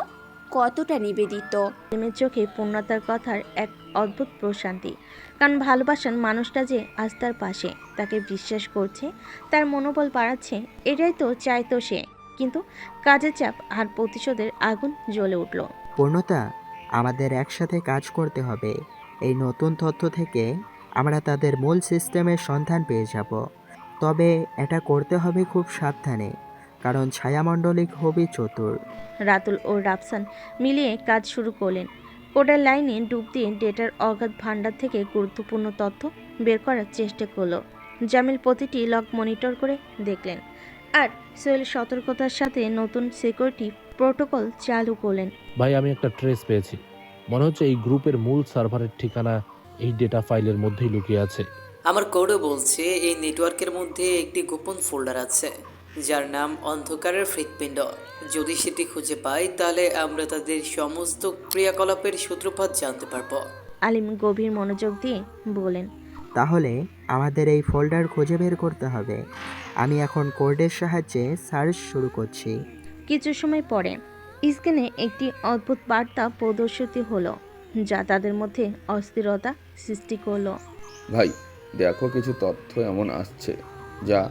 Speaker 4: কতটা নিবেদিত।
Speaker 1: আলিমের চোখে পূর্ণতার কথার এক অদ্ভুত প্রশান্তি, কারণ ভালোবাসার মানুষটা যে আজ তার পাশে, তাকে বিশ্বাস করছে, তার মনোবল বাড়াচ্ছে, এটাই তো চাইতো সে। কিন্তু কাজের চাপ আর প্রতিশোধের আগুন জ্বলে উঠল।
Speaker 2: পূর্ণতা, আমাদের একসাথে কাজ করতে হবে। এই নতুন তথ্য থেকে আমরা তাদের মূল সিস্টেমের সন্ধান পেয়ে যাব। তবে এটা করতে হবে খুব সাবধানে, কারণ ছায়ামণ্ডলী খুবই চতুর।
Speaker 1: রাতুল ও রাফসান মিলিয়ে কাজ শুরু করলেন। কোডের লাইনে ডুব দিয়ে ডেটার অগাধ ভাণ্ডার থেকে গুরুত্বপূর্ণ তথ্য বের করার চেষ্টা করলো। জামিল প্রতিটি লগ মনিটর করে দেখলেন, আর সোহেল সতর্কতার সাথে নতুন সিকিউরিটি প্রোটোকল চালু করলেন।
Speaker 3: ভাই, আমি একটা ট্রেস পেয়েছি। মনে হচ্ছে এই গ্রুপের মূল সার্ভারের ঠিকানা এই ডেটা ফাইলের মধ্যেই লুকিয়ে আছে।
Speaker 6: আমার কোডও বলছে এই নেটওয়ার্কের মধ্যে একটি গোপন ফোল্ডার আছে, যার নাম অন্ধকারের হৃৎপিণ্ড। যদি সেটি খুঁজে পাই তাহলে আমরা তাদের সমস্ত ক্রিয়াকলাপের সূত্রপাত জানতে পারবো।
Speaker 1: আলিম গভীর মনোযোগ দিয়ে বলেন,
Speaker 2: তাহলে আমাদের এই ফোল্ডার খুঁজে বের করতে হবে। আমি এখন কোডের সাহায্যে সার্চ শুরু করছি।
Speaker 1: কিছু সময় পরে স্ক্রিনে একটি অদ্ভুত বার্তা প্রদর্শিত হলো, যা তাদের মধ্যে অস্থিরতা সৃষ্টি করলো।
Speaker 9: ভাই, দেখো, কিছু তথ্য এমন আসছে যা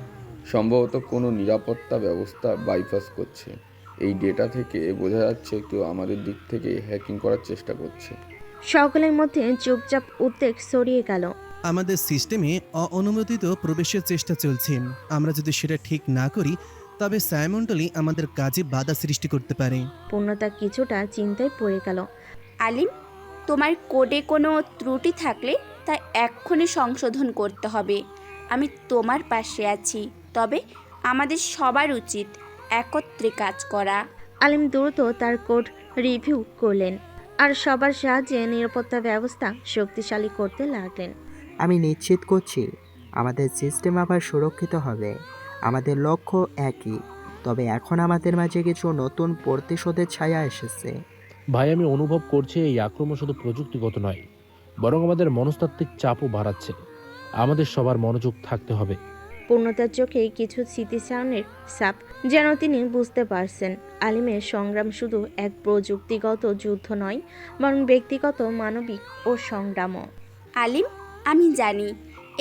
Speaker 9: সম্ভবত কোনো নিরাপত্তা ব্যবস্থা বাইপাস করছে। এই ডেটা থেকে বোঝা যাচ্ছে কেউ আমাদের দিক থেকে হ্যাকিং করার চেষ্টা করছে।
Speaker 1: সকলের মধ্যে চুপচাপ উদ্বেগ ছড়িয়ে গেল।
Speaker 13: আমাদের সিস্টেমে অননুমোদিত প্রবেশের চেষ্টা চলছে। আমরা যদি সেটা ঠিক না করি তবে ছায়ামণ্ডলী আমাদের কাজে বাধা সৃষ্টি করতে পারে।
Speaker 1: পূর্ণতা কিছুটা চিন্তায় পড়ে গেল।
Speaker 4: আলিম, তোমার কোডে কোনো ত্রুটি থাকলে তা এক্ষুনি সংশোধন করতে হবে। আমি তোমার পাশে আছি, তবে আমাদের সবার উচিত একত্রে কাজ করা।
Speaker 1: আলিম দ্রুত তার কোড রিভিউ করলেন আর সবার সাহায্যে নিরাপত্তা ব্যবস্থা শক্তিশালী করতে লাগলেন।
Speaker 2: আমি নিশ্চিত করছি আমাদের সিস্টেম আবার সুরক্ষিত হবে। আমাদের লক্ষ্য একই, তবে এখন আমাদের মাঝে কিছু নতুন প্রতিশোধের ছায়া এসেছে।
Speaker 3: ভাই, আমি অনুভব করছি এই আক্রমণ শুধু প্রযুক্তিগত নয়, বরং আমাদের মনস্তাত্ত্বিক চাপও বাড়াচ্ছে। আমাদের সবার মনোযোগ থাকতে হবে।
Speaker 1: পূর্ণতার চোখে কিছু স্মৃতিচারণের ছাপ, যেন তিনি বুঝতে পারছেন আলিমের সংগ্রাম শুধু এক প্রযুক্তিগত যুদ্ধ নয়, বরং ব্যক্তিগত, মানবিক ও সংগ্রামও।
Speaker 4: আলিম, আমি জানি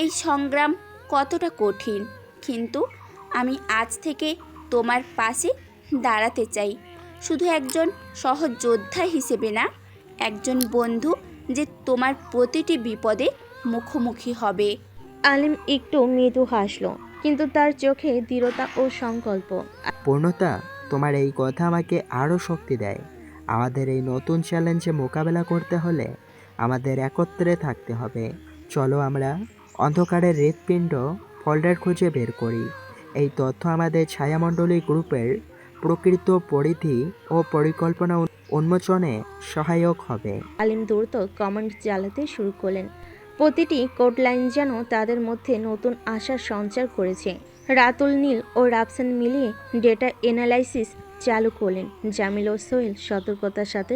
Speaker 4: এই সংগ্রাম কতটা কঠিন, কিন্তু আমি আজ থেকে তোমার পাশে দাঁড়াতে চাই। শুধু একজন সহজ যোদ্ধা হিসেবে না, একজন বন্ধু যে তোমার প্রতিটি বিপদে মুখোমুখি হবে।
Speaker 1: আলিম একটু মৃদু হাসল, কিন্তু তার চোখে দৃঢ়তা ও সংকল্প।
Speaker 2: পূর্ণতা, তোমার এই কথা আমাকে আরও শক্তি দেয়। আমাদের এই নতুন চ্যালেঞ্জে মোকাবেলা করতে হলে আমাদের একত্রে থাকতে হবে। চলো আমরা অন্ধকারের হৃৎপিণ্ড ফোল্ডার খুঁজে বের করি। এই তথ্য আমাদের ছায়ামণ্ডলী গ্রুপের প্রকৃত পরিধি ও পরিকল্পনা উন্মোচনে সহায়ক হবে।
Speaker 1: আলিম দ্রুত কমান্ড চালাতে শুরু করলেন। প্রতিটি কোড লাইন যেন তাদের মধ্যে নতুন আশার সঞ্চার করেছে। রাতুল, নীল ও রাফসান মিলিয়ে ডেটা এনালাইসিস চালু করলেন। জামিল ও সোহেল সতর্কতার সাথে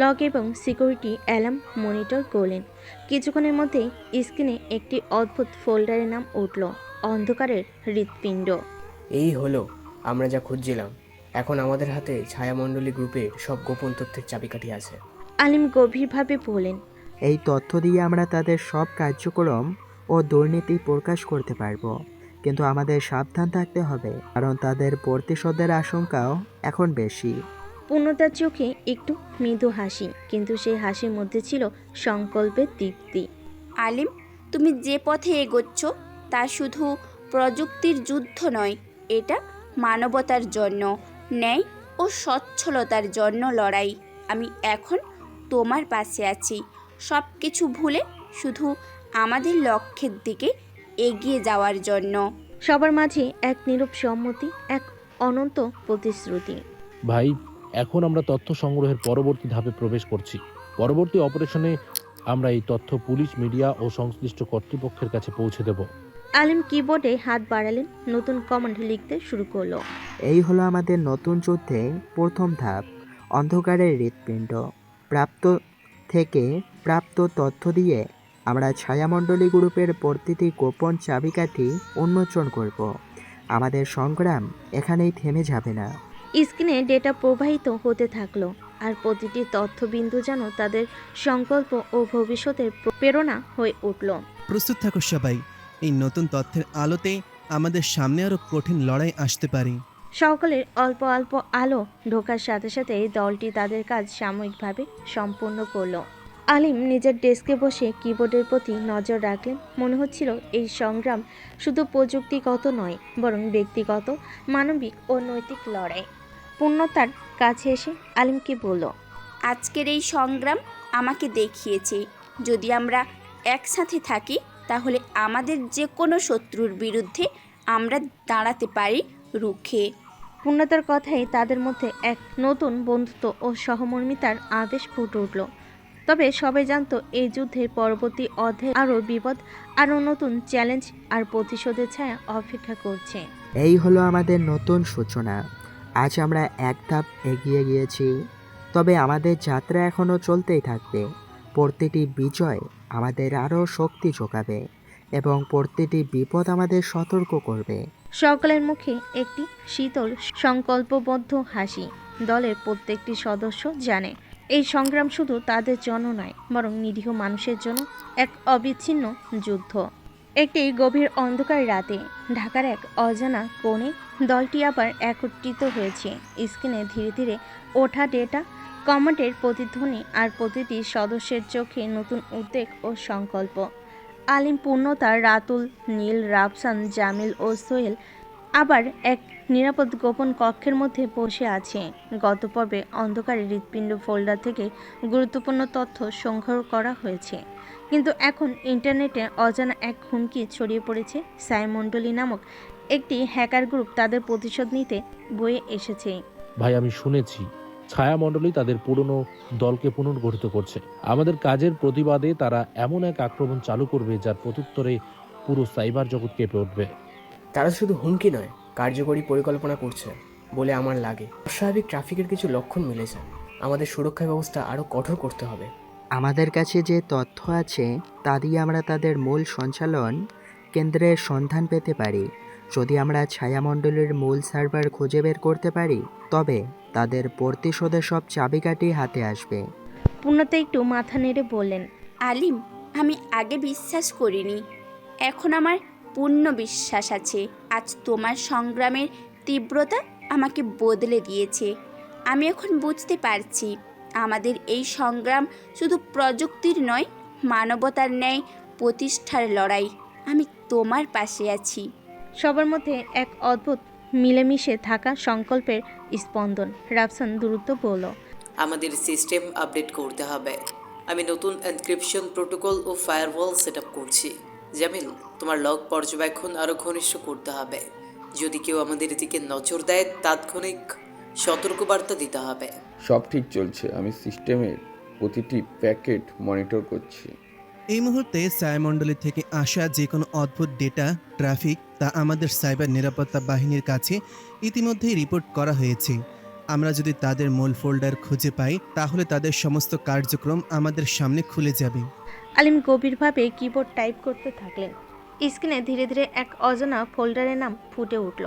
Speaker 1: লগ এবং সিকিউরিটি অ্যালার্ম মনিটর করলেন। কিছুক্ষণের মধ্যেই স্ক্রিনে একটি অদ্ভুত ফোল্ডারের নাম উঠল, অন্ধকারের হৃৎপিণ্ড।
Speaker 5: এই হলো আমরা যা খুঁজছিলাম। এখন আমাদের হাতে ছায়ামণ্ডলী গ্রুপের সব গোপন তথ্যের চাবিকাঠি আছে।
Speaker 1: আলিম গভীরভাবে বললেন,
Speaker 2: এই তথ্য দিয়ে আমরা তাদের সব কার্যক্রম ও দুর্নীতি প্রকাশ করতে পারবো। কিন্তু আমাদের সাবধান থাকতে হবে, কারণ তাদের প্রতিশোধের আশঙ্কাও এখন বেশি।
Speaker 1: পূর্ণতার চোখে একটু মৃদু হাসি, কিন্তু সেই হাসির মধ্যে ছিল সংকল্পের দীপ্তি।
Speaker 4: আলিম, তুমি যে পথে এগোচ্ছ তা শুধু প্রযুক্তির যুদ্ধ নয়, এটা মানবতার জন্য, ন্যায় ও সচ্ছলতার জন্য লড়াই। আমি এখন তোমার পাশে আছি, সব কিছু ভুলে শুধু আমাদের লক্ষ্যের দিকে এগিয়ে যাওয়ার জন্য।
Speaker 1: সবার মাঝে এক নীরব সম্মতি, এক অনন্ত প্রতিশ্রুতি।
Speaker 3: ভাই, এখন আমরা তথ্য সংগ্রহের পরবর্তী ধাপে প্রবেশ করছি। পরবর্তী অপারেশনে আমরা এই তথ্য পুলিশ, মিডিয়া ও সংশ্লিষ্ট কর্তৃপক্ষের কাছে পৌঁছে দেব।
Speaker 1: আলিম কিবোর্ডে হাত বাড়ালেন, নতুন কমান্ড লিখতে শুরু করলো।
Speaker 2: এই হলো আমাদের নতুন যুদ্ধে প্রথম ধাপ। অন্ধকারের হৃৎপিণ্ড প্রাপ্ত তথ্য দিয়ে আমরা ছায়ামণ্ডলী গ্রুপের প্রতিটি গোপন চাবিকাঠি উন্মোচন করব। আমাদের সংগ্রাম এখানেই থেমে যাবে না।
Speaker 1: স্ক্রিনে ডেটা প্রবাহিত হতে থাকলো, আর প্রতিটি তথ্যবিন্দু যেন তাদের সংকল্প ও ভবিষ্যতের প্রেরণা হয়ে উঠল।
Speaker 13: প্রস্তুত থাকো সবাই, এই নতুন তথ্যের আলোতে আমাদের সামনে আরও কঠিন লড়াই আসতে পারে।
Speaker 1: সকলের অল্প অল্প আলো ঢোকার সাথে সাথে দলটি তাদের কাজ সাময়িকভাবে সম্পূর্ণ করলো। আলিম নিজের ডেস্কে বসে কিবোর্ডের প্রতি নজর রাখলেন। মনে হচ্ছিল এই সংগ্রাম শুধু প্রযুক্তিগত নয়, বরং ব্যক্তিগত, মানবিক ও নৈতিক লড়াই। পূর্ণতার কাছে এসে আলিমকে বলল,
Speaker 4: আজকের এই সংগ্রাম আমাকে দেখিয়েছে, যদি আমরা একসাথে থাকি তাহলে আমাদের যে কোনো শত্রুর বিরুদ্ধে আমরা দাঁড়াতে পারি রুখে।
Speaker 1: পূর্ণতার কথাই তাদের মধ্যে এক নতুন বন্ধুত্ব ও সহমর্মিতার আবেশ ফুটে উঠল। তবে সবাই জানতো এই যুদ্ধের পরবর্তী অধ্যায়ে আরও বিপদ, আরও নতুন চ্যালেঞ্জ আর প্রতিশোধের ছায়া অপেক্ষা করছে।
Speaker 2: এই হলো আমাদের নতুন সূচনা। আজ আমরা এক ধাপ এগিয়ে গিয়েছি, তবে আমাদের যাত্রা এখনও চলতেই থাকবে। প্রতিটি বিজয় আমাদের আরও শক্তি যোগাবে এবং প্রতিটি বিপদ আমাদের সতর্ক করবে।
Speaker 1: সকলের মুখে একটি শীতল সংকল্পবদ্ধ হাসি। দলের প্রত্যেকটি সদস্য জানে এই সংগ্রাম শুধু তাদের জন্য নয়, বরং নিরীহ মানুষের জন্য এক অবিচ্ছিন্ন যুদ্ধ। একটি গভীর অন্ধকার রাতে ঢাকার এক অজানা কোণে দলটি আবার একত্রিত হয়েছে। স্ক্রিনে ধীরে ধীরে ওঠা ডেটা, কমান্ডের প্রতিধ্বনি আর প্রতিটি সদস্যের চোখে নতুন উদ্বেগ ও সংকল্প। আলিম, পূর্ণতা, রাতুল, নীল, রাফসান, জামিল ও সোহেল আবার এক নিরাপদ গোপন কক্ষের মধ্যে বসে আছে। গত পর্বে অন্ধকারের হৃৎপিণ্ড ফোল্ডার থেকে গুরুত্বপূর্ণ তথ্য সংগ্রহ করা হয়েছে, কিন্তু এখন ইন্টারনেটে অজানা এক হুমকি ছড়িয়ে পড়েছে। ছায়ামণ্ডলী নামক একটি হ্যাকার গ্রুপ তাদের প্রতিশোধ নিতে বয়ে এসেছে।
Speaker 3: ভাই, আমি শুনেছি ছায়ামণ্ডলী তাদের পুরনো দলকে পুনর্গঠিত করছে। আমাদের কাজের প্রতিবাদে তারা এমন এক আক্রমণ চালু করবে যার প্রত্যুত্তরে পুরো সাইবার জগৎ কেঁপে উঠবে।
Speaker 5: তারা শুধু হুমকি নয়, কার্যকরী পরিকল্পনা করছে বলে আমার লাগে। অস্বাভাবিক ট্রাফিকের কিছু লক্ষণ মিলেছে। আমাদের সুরক্ষা ব্যবস্থা আরও কঠোর করতে হবে।
Speaker 2: আমাদের কাছে যে তথ্য আছে তা দিয়ে আমরা তাদের মূল সঞ্চালন কেন্দ্রের সন্ধান পেতে পারি। যদি আমরা ছায়ামণ্ডলীর মূল সার্ভার খুঁজে বের করতে পারি, তবে তাদের প্রতিশোধের সব চাবিকাঠি হাতে আসবে।
Speaker 1: পূর্ণতা একটু মাথা নেড়ে বললেন,
Speaker 4: আলিম, আমি আগে বিশ্বাস করিনি, এখন আমার পূর্ণ বিশ্বাস আছে। আজ তোমার সংগ্রামের তীব্রতা আমাকে বদলে দিয়েছে। আমি এখন বুঝতে পারছি আমাদের এই সংগ্রাম শুধু প্রযুক্তির নয়, মানবতার ন্যায় প্রতিষ্ঠার লড়াই। আমি তোমার পাশে আছি।
Speaker 1: সবার মধ্যে এক অদ্ভুত মিলেমিশে থাকা সংকল্পের স্পন্দন। রাফসান দ্রুত বলল,
Speaker 6: আমাদের সিস্টেম আপডেট করতে হবে। আমি নতুন এনক্রিপশন প্রোটোকল ও ফায়ারওয়াল সেট আপ করছি। জামিল, তোমার লগ পর্যবেক্ষণ আরও ঘনিষ্ঠ করতে হবে। যদি কেউ আমাদের দিকে নজর দেয়, তাৎক্ষণিক সতর্কবার্তা দিতে হবে।
Speaker 9: সব ঠিক চলছে, আমি সিস্টেমের প্রতিটি প্যাকেট মনিটর করছি।
Speaker 13: এই মুহূর্তে ছায়ামণ্ডলী থেকে আসা যে কোনো অদ্ভুত ডেটা, ট্রাফিক তা আমাদের সাইবার নিরাপত্তা বাহিনীর কাছে ইতিমধ্যেই রিপোর্ট করা হয়েছে। আমরা যদি তাদের মূল ফোল্ডার খুঁজে পাই, তাহলে তাদের সমস্ত কার্যক্রম আমাদের সামনে খুলে যাবে।
Speaker 1: আলিম গভীরভাবে কিবোর্ড টাইপ করতে থাকলেন। স্ক্রিনে ধীরে ধীরে এক অজানা ফোল্ডারের নাম ফুটে উঠল।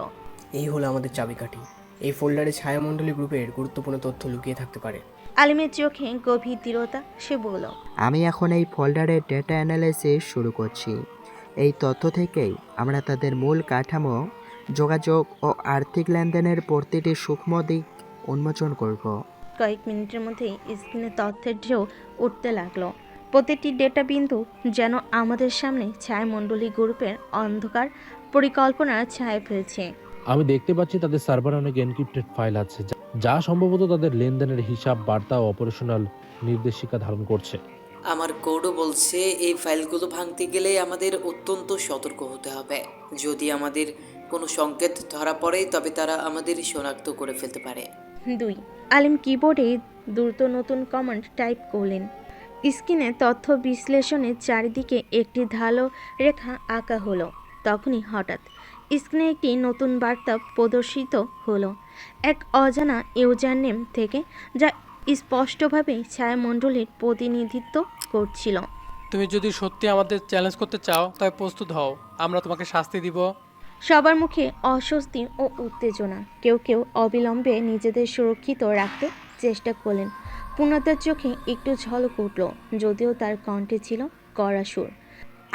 Speaker 5: এই হলো আমাদের চাবিকাঠি। এই ফোল্ডারে ছায়ামণ্ডলী গ্রুপের গুরুত্বপূর্ণ তথ্য লুকিয়ে থাকতে পারে।
Speaker 1: আলিমের চোখে গভীর দৃঢ়তা, সে বলল,
Speaker 2: আমি এখন এই ফোল্ডারের ডেটা অ্যানালাইসিস শুরু করছি। এই তথ্য থেকেই আমরা তাদের মূল কাঠামো, যোগাযোগ ও আর্থিক লেনদেনের প্রতিটি সূক্ষ্ম দিক উন্মোচন করব।
Speaker 1: কয়েক মিনিটের মধ্যেই স্ক্রিনে তথ্যের ঢেউ উঠতে লাগলো। প্রতিটি ডেটা বিন্দু যেন আমাদের সামনে ছায়ামণ্ডলী গ্রুপের অন্ধকার পরিকল্পনার ছায়া ফেলছে।
Speaker 3: আমি দেখতে পাচ্ছি তাদের সার্ভারে অনেক এনক্রিপ্টেড ফাইল আছে, যা সম্ভবত তাদের লেনদেনের হিসাব, বার্তা ও অপারেশনাল নির্দেশিকা ধারণ করছে।
Speaker 6: আমার কোডও বলছে এই ফাইলগুলো ভাঙতে গেলে আমাদের অত্যন্ত সতর্ক হতে হবে। যদি আমাদের কোনো সংকেত ধরা পড়ে তবে তারা আমাদের শনাক্ত করে ফেলতে পারে।
Speaker 1: 2 আলিম কিবোর্ডে দ্রুত নতুন কমান্ড টাইপ করলেন। স্ক্রিনে তথ্য বিশ্লেষণের চারিদিকে একটি ঢালো রেখা আঁকা হলো। তখনই হঠাৎ স্ক্রিনে একটি নতুন বার্তা প্রদর্শিত হলো, এক অজানা ইউজার নেম থেকে, যা স্পষ্টভাবে ছায়ামণ্ডলীর প্রতিনিধিত্ব করছিল।
Speaker 14: তুমি যদি সত্যি আমাদের চ্যালেঞ্জ করতে চাও তবে প্রস্তুত হও, আমরা তোমাকে শাস্তি দিব।
Speaker 1: সবার মুখে অস্বস্তি ও উত্তেজনা। কেউ কেউ অবিলম্বে নিজেদের সুরক্ষিত রাখতে চেষ্টা করলেন। পূর্ণতার চোখে একটু ঝলক উঠল, যদিও তার কণ্ঠে ছিল কড়া সুর।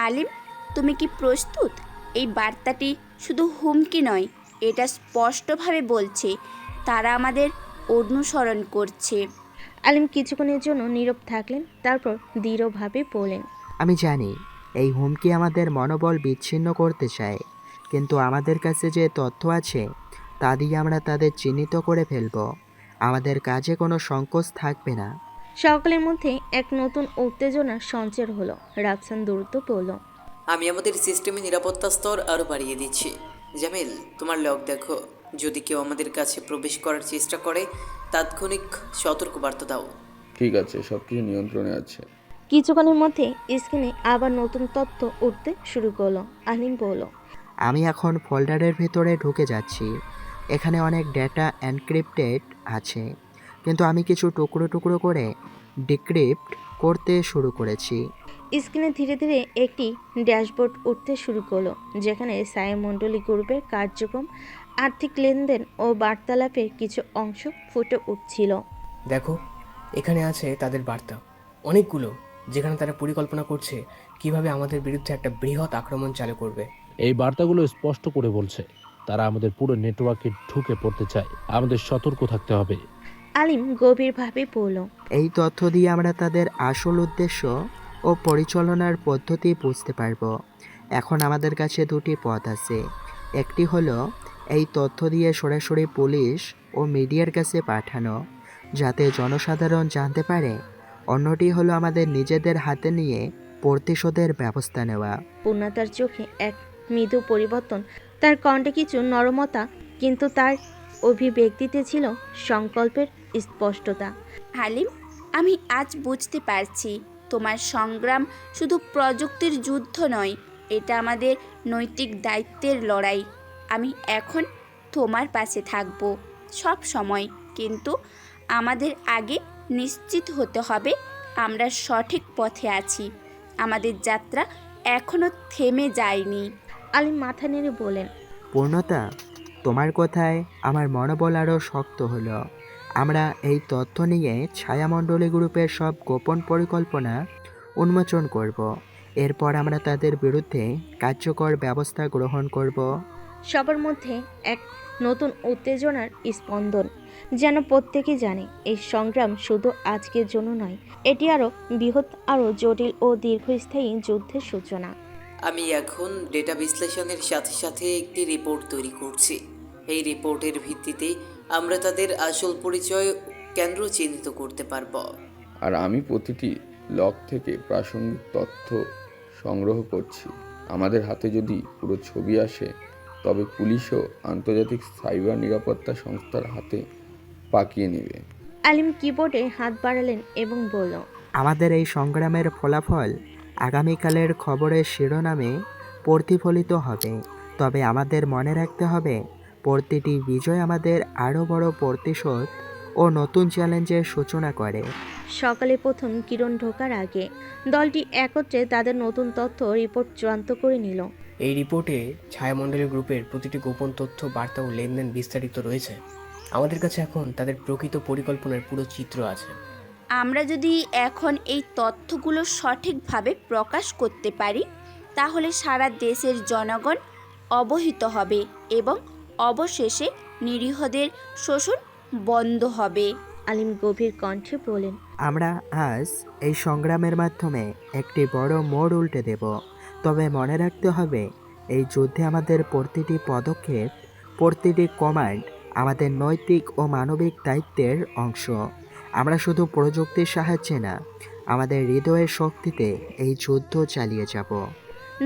Speaker 4: আলিম, তুমি কি প্রস্তুত? এই বার্তাটি শুধু হুমকি নয়, এটা স্পষ্টভাবে বলছে তারা আমাদের অনুসরণ করছে।
Speaker 1: আলিম কিছুক্ষণের জন্য নীরব থাকলেন, তারপর দৃঢ়ভাবে বললেন,
Speaker 2: আমি জানি এই হুমকি আমাদের মনোবল বিচ্ছিন্ন করতে চায়, কিন্তু আমাদের কাছে যে তথ্য আছে তা দিয়ে আমরা তাদের চিহ্নিত করে ফেলব। আমাদের কাজে কোনো সংকোচ থাকবে না।
Speaker 1: সকলের মধ্যে এক নতুন উত্তেজনার সঞ্চার হলো। রাফসান দ্রুত বলল,
Speaker 6: আমি আমাদের সিস্টেমে নিরাপত্তা স্তর আরও বাড়িয়ে দিচ্ছি। জামিল, তোমার লক দেখো। যদি কেউ আমাদের কাছে প্রবেশ করার চেষ্টা করে তাৎক্ষণিক সতর্কবার্তা দাও।
Speaker 9: ঠিক আছে, সব কিছু নিয়ন্ত্রণে আছে।
Speaker 1: কিছুক্ষণের মধ্যে স্ক্রিনে আবার নতুন তথ্য উঠতে শুরু করলো। আলিম বলল,
Speaker 2: আমি এখন ফোল্ডারের ভিতরে ঢুকে যাচ্ছি। এখানে অনেক ডেটা এনক্রিপ্টেড আছে, কিন্তু আমি কিছু টুকরো টুকরো করে ডিক্রিপ্ট করতে শুরু করেছি।
Speaker 1: স্ক্রিনে ধীরে ধীরে একটি ড্যাশবোর্ড উঠতে শুরু করলো, যেখানে ছায়ামণ্ডলী গ্রুপের কার্যক্রম, আর্থিক লেনদেন ও বার্তালাপের কিছু অংশ ফুটে উঠছিল।
Speaker 5: দেখো, এখানে আছে তাদের বার্তা অনেকগুলো, যেখানে তারা পরিকল্পনা করছে কিভাবে আমাদের বিরুদ্ধে একটা বৃহৎ আক্রমণ চালু করবে।
Speaker 3: এই বার্তাগুলো স্পষ্ট করে বলছে তারা আমাদের পুরো নেটওয়ার্কে ঢুকে পড়তে চায়। আমাদের সতর্ক থাকতে হবে।
Speaker 1: আলিম গভীরভাবে বলল,
Speaker 2: এই তথ্য দিয়ে আমরা তাদের আসল উদ্দেশ্য ও পরিচালনার পদ্ধতি বুঝতে পারব। এখন আমাদের কাছে দুটি পথ আছে। একটি হলো এই তথ্য দিয়ে সরাসরি পুলিশ ও মিডিয়ার কাছে পাঠানো, যাতে জনসাধারণ জানতে পারে। অন্যটি হলো আমাদের নিজেদের হাতে নিয়ে প্রতিশোধের ব্যবস্থা নেওয়া।
Speaker 1: পূর্ণতার চোখে এক মৃদু পরিবর্তন, তার কণ্ঠে কিছু নরমতা, কিন্তু তার অভিব্যক্তিতে ছিল সংকল্পের স্পষ্টতা।
Speaker 4: আলিম, আমি আজ বুঝতে পারছি তোমার সংগ্রাম শুধু প্রযুক্তির যুদ্ধ নয়, এটা আমাদের নৈতিক দায়িত্বের লড়াই। আমি এখন তোমার পাশে থাকব সব সময়, কিন্তু আমাদের আগে নিশ্চিত হতে হবে আমরা সঠিক পথে আছি। আমাদের যাত্রা এখনো থেমে যায়নি।
Speaker 1: আলিম মাথা নেড়ে বলেন,
Speaker 2: পূর্ণতা, তোমার কথায় আমার মনোবল আরও শক্ত হলো। আমরা এই তথ্য নিয়ে ছায়ামণ্ডলী গ্রুপের সব গোপন পরিকল্পনা উন্মোচন করব। এরপর আমরা তাদের বিরুদ্ধে কার্যকর ব্যবস্থা গ্রহণ করব।
Speaker 1: সবার মধ্যে এক নতুন উত্তেজনার স্পন্দন, যেন প্রত্যেকে জানে এই সংগ্রাম শুধু আজকের জন্য নয়, এটি আরও বৃহৎ, আরও জটিল ও দীর্ঘস্থায়ী যুদ্ধের সূচনা।
Speaker 6: আমি এখন ডেটা বিশ্লেষণের সাথে সাথে একটি রিপোর্ট তৈরি করছি। এই রিপোর্টের ভিত্তিতে আমরা তাদের আসল পরিচয় কেন্দ্র চিহ্নিত করতে পারব।
Speaker 9: আর আমি প্রতিটি লগ থেকে প্রাসঙ্গিক তথ্য সংগ্রহ করছি। আমাদের হাতে যদি পুরো ছবি আসে তবে পুলিশও আন্তর্জাতিক সাইবার নিরাপত্তা সংস্থার হাতে পাকিয়ে নেবে।
Speaker 1: আলিম কিবোর্ডে হাত বাড়ালেন এবং বলল,
Speaker 2: আমাদের এই সংগ্রামের ফলাফল আগামীকালের খবরের শিরোনামে প্রতিফলিত হবে। তবে আমাদের মনে রাখতে হবে, প্রতিটি বিজয় আমাদের আরও বড় প্রতিশোধ ও নতুন চ্যালেঞ্জের সূচনা করে।
Speaker 1: সকালে প্রথম কিরণ ঢোকার আগে দলটি একত্রে তাদের নতুন তথ্য রিপোর্ট চূড়ান্ত করে নিল।
Speaker 5: এই রিপোর্টে ছায়ামণ্ডলী গ্রুপের প্রতিটি গোপন তথ্য, বার্তা ও লেনদেন বিস্তারিত রয়েছে। আমাদের কাছে এখন তাদের প্রকৃত পরিকল্পনার পুরো চিত্র আছে।
Speaker 4: আমরা যদি এখন এই তথ্যগুলো সঠিকভাবে প্রকাশ করতে পারি তাহলে সারা দেশের জনগণ অবহিত হবে এবং অবশেষে নিরীহদের শোষণ বন্ধ হবে।
Speaker 1: আলিম গভীর কণ্ঠে বলেন,
Speaker 2: আমরা আজ এই সংগ্রামের মাধ্যমে একটি বড় মোড় উল্টে দেব। তবে মনে রাখতে হবে, এই যুদ্ধে আমাদের প্রতিটি পদক্ষেপ, প্রতিটি কমান্ড আমাদের নৈতিক ও মানবিক দায়িত্বের অংশ। আমরা শুধু প্রযুক্তির সাহায্যে না, আমাদের হৃদয়ের শক্তিতে এই যুদ্ধ চালিয়ে যাব।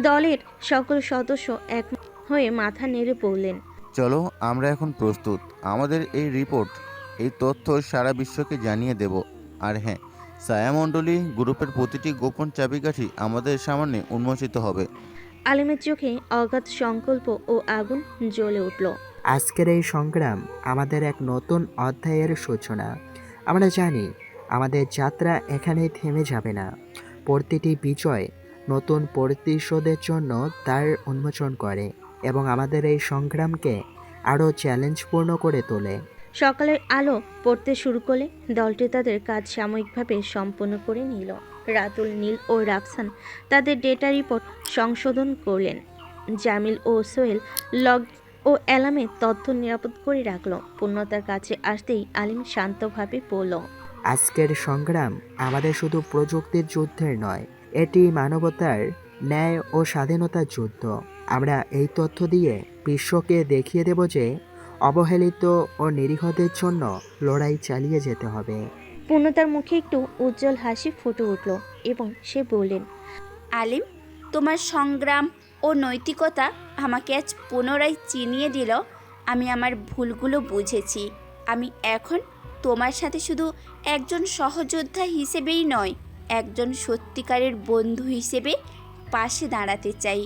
Speaker 1: দলের সকল সদস্য এক হয়ে মাথা নেড়ে বললেন,
Speaker 11: চলো, আমরা এখন প্রস্তুত। আমাদের এই রিপোর্ট, এই তথ্য সারা বিশ্বকে জানিয়ে দেব। আর হ্যাঁ, ছায়ামণ্ডলী গ্রুপের প্রতিটি গোপন চাবিকাঠি আমাদের সামনে উন্মোচিত হবে।
Speaker 1: আলিমের চোখে অগাধ সংকল্প ও আগুন জ্বলে উঠল।
Speaker 2: আজকের এই সংগ্রাম আমাদের এক নতুন অধ্যায়ের সূচনা। আমরা জানি আমাদের যাত্রা এখানেই থেমে যাবে না। প্রতিটি বিজয় নতুন প্রতিশোধের জন্য দ্বার উন্মোচন করে এবং আমাদের এই সংগ্রামকে আরও চ্যালেঞ্জপূর্ণ করে তোলে।
Speaker 1: সকালের আলো পড়তে শুরু করলে দলটি তাদের কাজ সাময়িকভাবে সম্পন্ন করে নিল। রাতুল, নীল ও রাফসান তাদের ডেটা রিপোর্ট সংশোধন করলেন। জামিল ও সোহেল লগ ও অ্যালার্মের তথ্য নিরাপদ করে রাখল। পূর্ণতার কাছে আসতেই আলিম শান্তভাবে বলল,
Speaker 2: আজকের সংগ্রাম আমাদের শুধু প্রযুক্তির যুদ্ধের নয়, এটি মানবতার, ন্যায় ও স্বাধীনতার যুদ্ধ। আমরা এই তথ্য দিয়ে বিশ্বকে দেখিয়ে দেব যে অবহেলিত ও নিরীহদের জন্য লড়াই চালিয়ে যেতে হবে।
Speaker 1: পূর্ণতার মুখে একটু উজ্জ্বল হাসি ফুটে উঠল এবং সে বললেন,
Speaker 4: আলিম, তোমার সংগ্রাম ও নৈতিকতা আমাকে আজ পুনরায় চিনিয়ে দিল। আমি আমার ভুলগুলো বুঝেছি। আমি এখন তোমার সাথে শুধু একজন সহযোদ্ধা হিসেবেই নয়, একজন সত্যিকারের বন্ধু হিসেবে পাশে দাঁড়াতে চাই।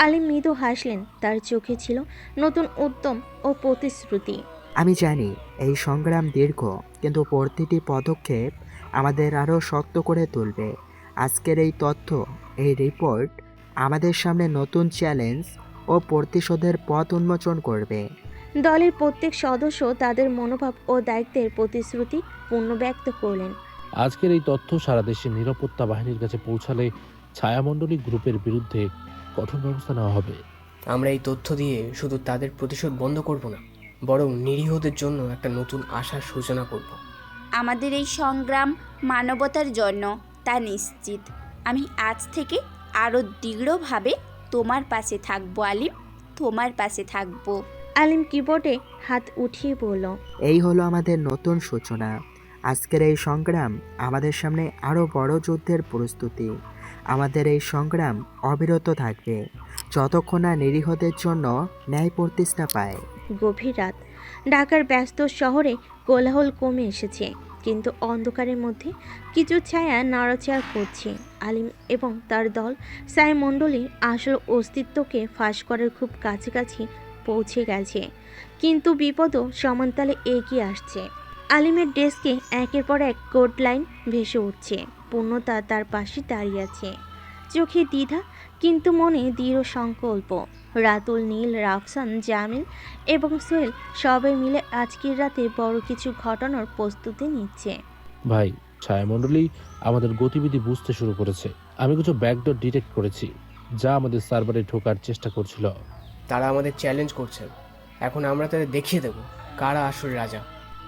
Speaker 1: আলিম মৃদু হাসলেন। তার চোখে ছিল নতুন উদ্যম ও প্রতিশ্রুতি।
Speaker 2: আমি জানি এই সংগ্রাম দীর্ঘ, কিন্তু প্রতিটি পদক্ষেপ আমাদের আরও শক্ত করে তুলবে। আজকের এই তথ্য, এই রিপোর্ট আমাদের সামনে নতুন চ্যালেঞ্জ ও প্রতিশোধের পথ উন্মোচন করবে।
Speaker 1: দলের প্রত্যেক সদস্য তাদের মনোভাব ও দায়িত্বের প্রতিশ্রুতি পূর্ণ ব্যক্ত করলেন।
Speaker 3: আজকের এই তথ্য সারা দেশের নিরাপত্তা বাহিনীর কাছে পৌঁছালে ছায়ামণ্ডলী গ্রুপের বিরুদ্ধে কঠোর ব্যবস্থা নেওয়া হবে।
Speaker 5: আমরা এই তথ্য দিয়ে শুধু তাদের প্রতিশোধ বন্ধ করব না, বরং নিরীহদের জন্য একটা নতুন আশার সূচনা করব।
Speaker 4: আমাদের এই সংগ্রাম মানবতার জন্য, তা নিশ্চিত। আমি আজ থেকে আরও দৃঢ়ভাবে তোমার পাশে থাকবো আলিম, তোমার পাশে থাকবো।
Speaker 1: আলিম কিবোর্ডে হাত উঠিয়ে বলল,
Speaker 2: এই হলো আমাদের নতুন সূচনা। আজকের এই সংগ্রাম আমাদের সামনে আরও বড় যুদ্ধের প্রস্তুতি। আমাদের এই সংগ্রাম অবিরত থাকবে যতক্ষণ না নিরীহদের জন্য ন্যায় প্রতিষ্ঠা পায়।
Speaker 1: গভীর রাত। ঢাকার ব্যস্ত শহরে কোলাহল কমে এসেছে, কিন্তু অন্ধকারের মধ্যে কিছু ছায়া নড়াচড়া করছে। আলিম এবং তার দল ছায়ামণ্ডলীর আসল অস্তিত্বকে ফাঁস করার খুব কাছাকাছি পৌঁছে গেছে, কিন্তু বিপদও সমানতালে এগিয়ে আসছে। আলিমের ডেস্কে একের পর এক কোড লাইন ভেসে উঠছে। পূর্ণতা তার পাশে দাঁড়িয়ে আছে, চোখে দ্বিধা কিন্তু মনে দৃঢ় সংকল্প। রাতুল, নীল, রাফসান, জামিল এবং সোহেল সবাই মিলে আজকের রাতে বড় কিছু ঘটানোর প্রস্তুতি নিচ্ছে।
Speaker 3: ভাই, ছায়ামণ্ডলী আমাদের গতিবিধি বুঝতে শুরু করেছে। আমি কিছু ব্যাকডোর ডিটেক্ট করেছি, যা আমাদের সার্ভারে ঢোকার চেষ্টা করছিল।
Speaker 5: তারা আমাদের চ্যালেঞ্জ করছে। এখন আমরা তাদের দেখিয়ে দেব কারা আসল রাজা।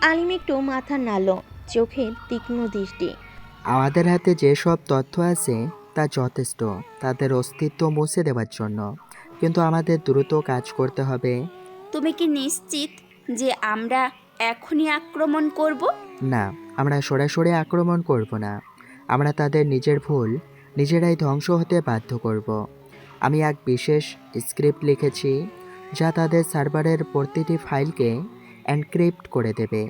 Speaker 1: আলিম একটু মাথা নাড়ল, চোখে তীক্ষ্ণ দৃষ্টি।
Speaker 2: আমাদের হাতে যেসব তথ্য আছে তা যথেষ্ট তাদের অস্তিত্ব মুছে দেওয়ার জন্য, কিন্তু আমাদের দ্রুত কাজ করতে হবে।
Speaker 4: তুমি কি নিশ্চিত যে আমরা এখনই আক্রমণ করব?
Speaker 2: না, আমরা সরাসরি আক্রমণ করব না। আমরা তাদের নিজের ভুল নিজেরাই ধ্বংস হতে বাধ্য করব। আমি এক বিশেষ স্ক্রিপ্ট লিখেছি যা তাদের সার্ভারের প্রতিটি ফাইলকে এনক্রিপ্ট করে দেবে,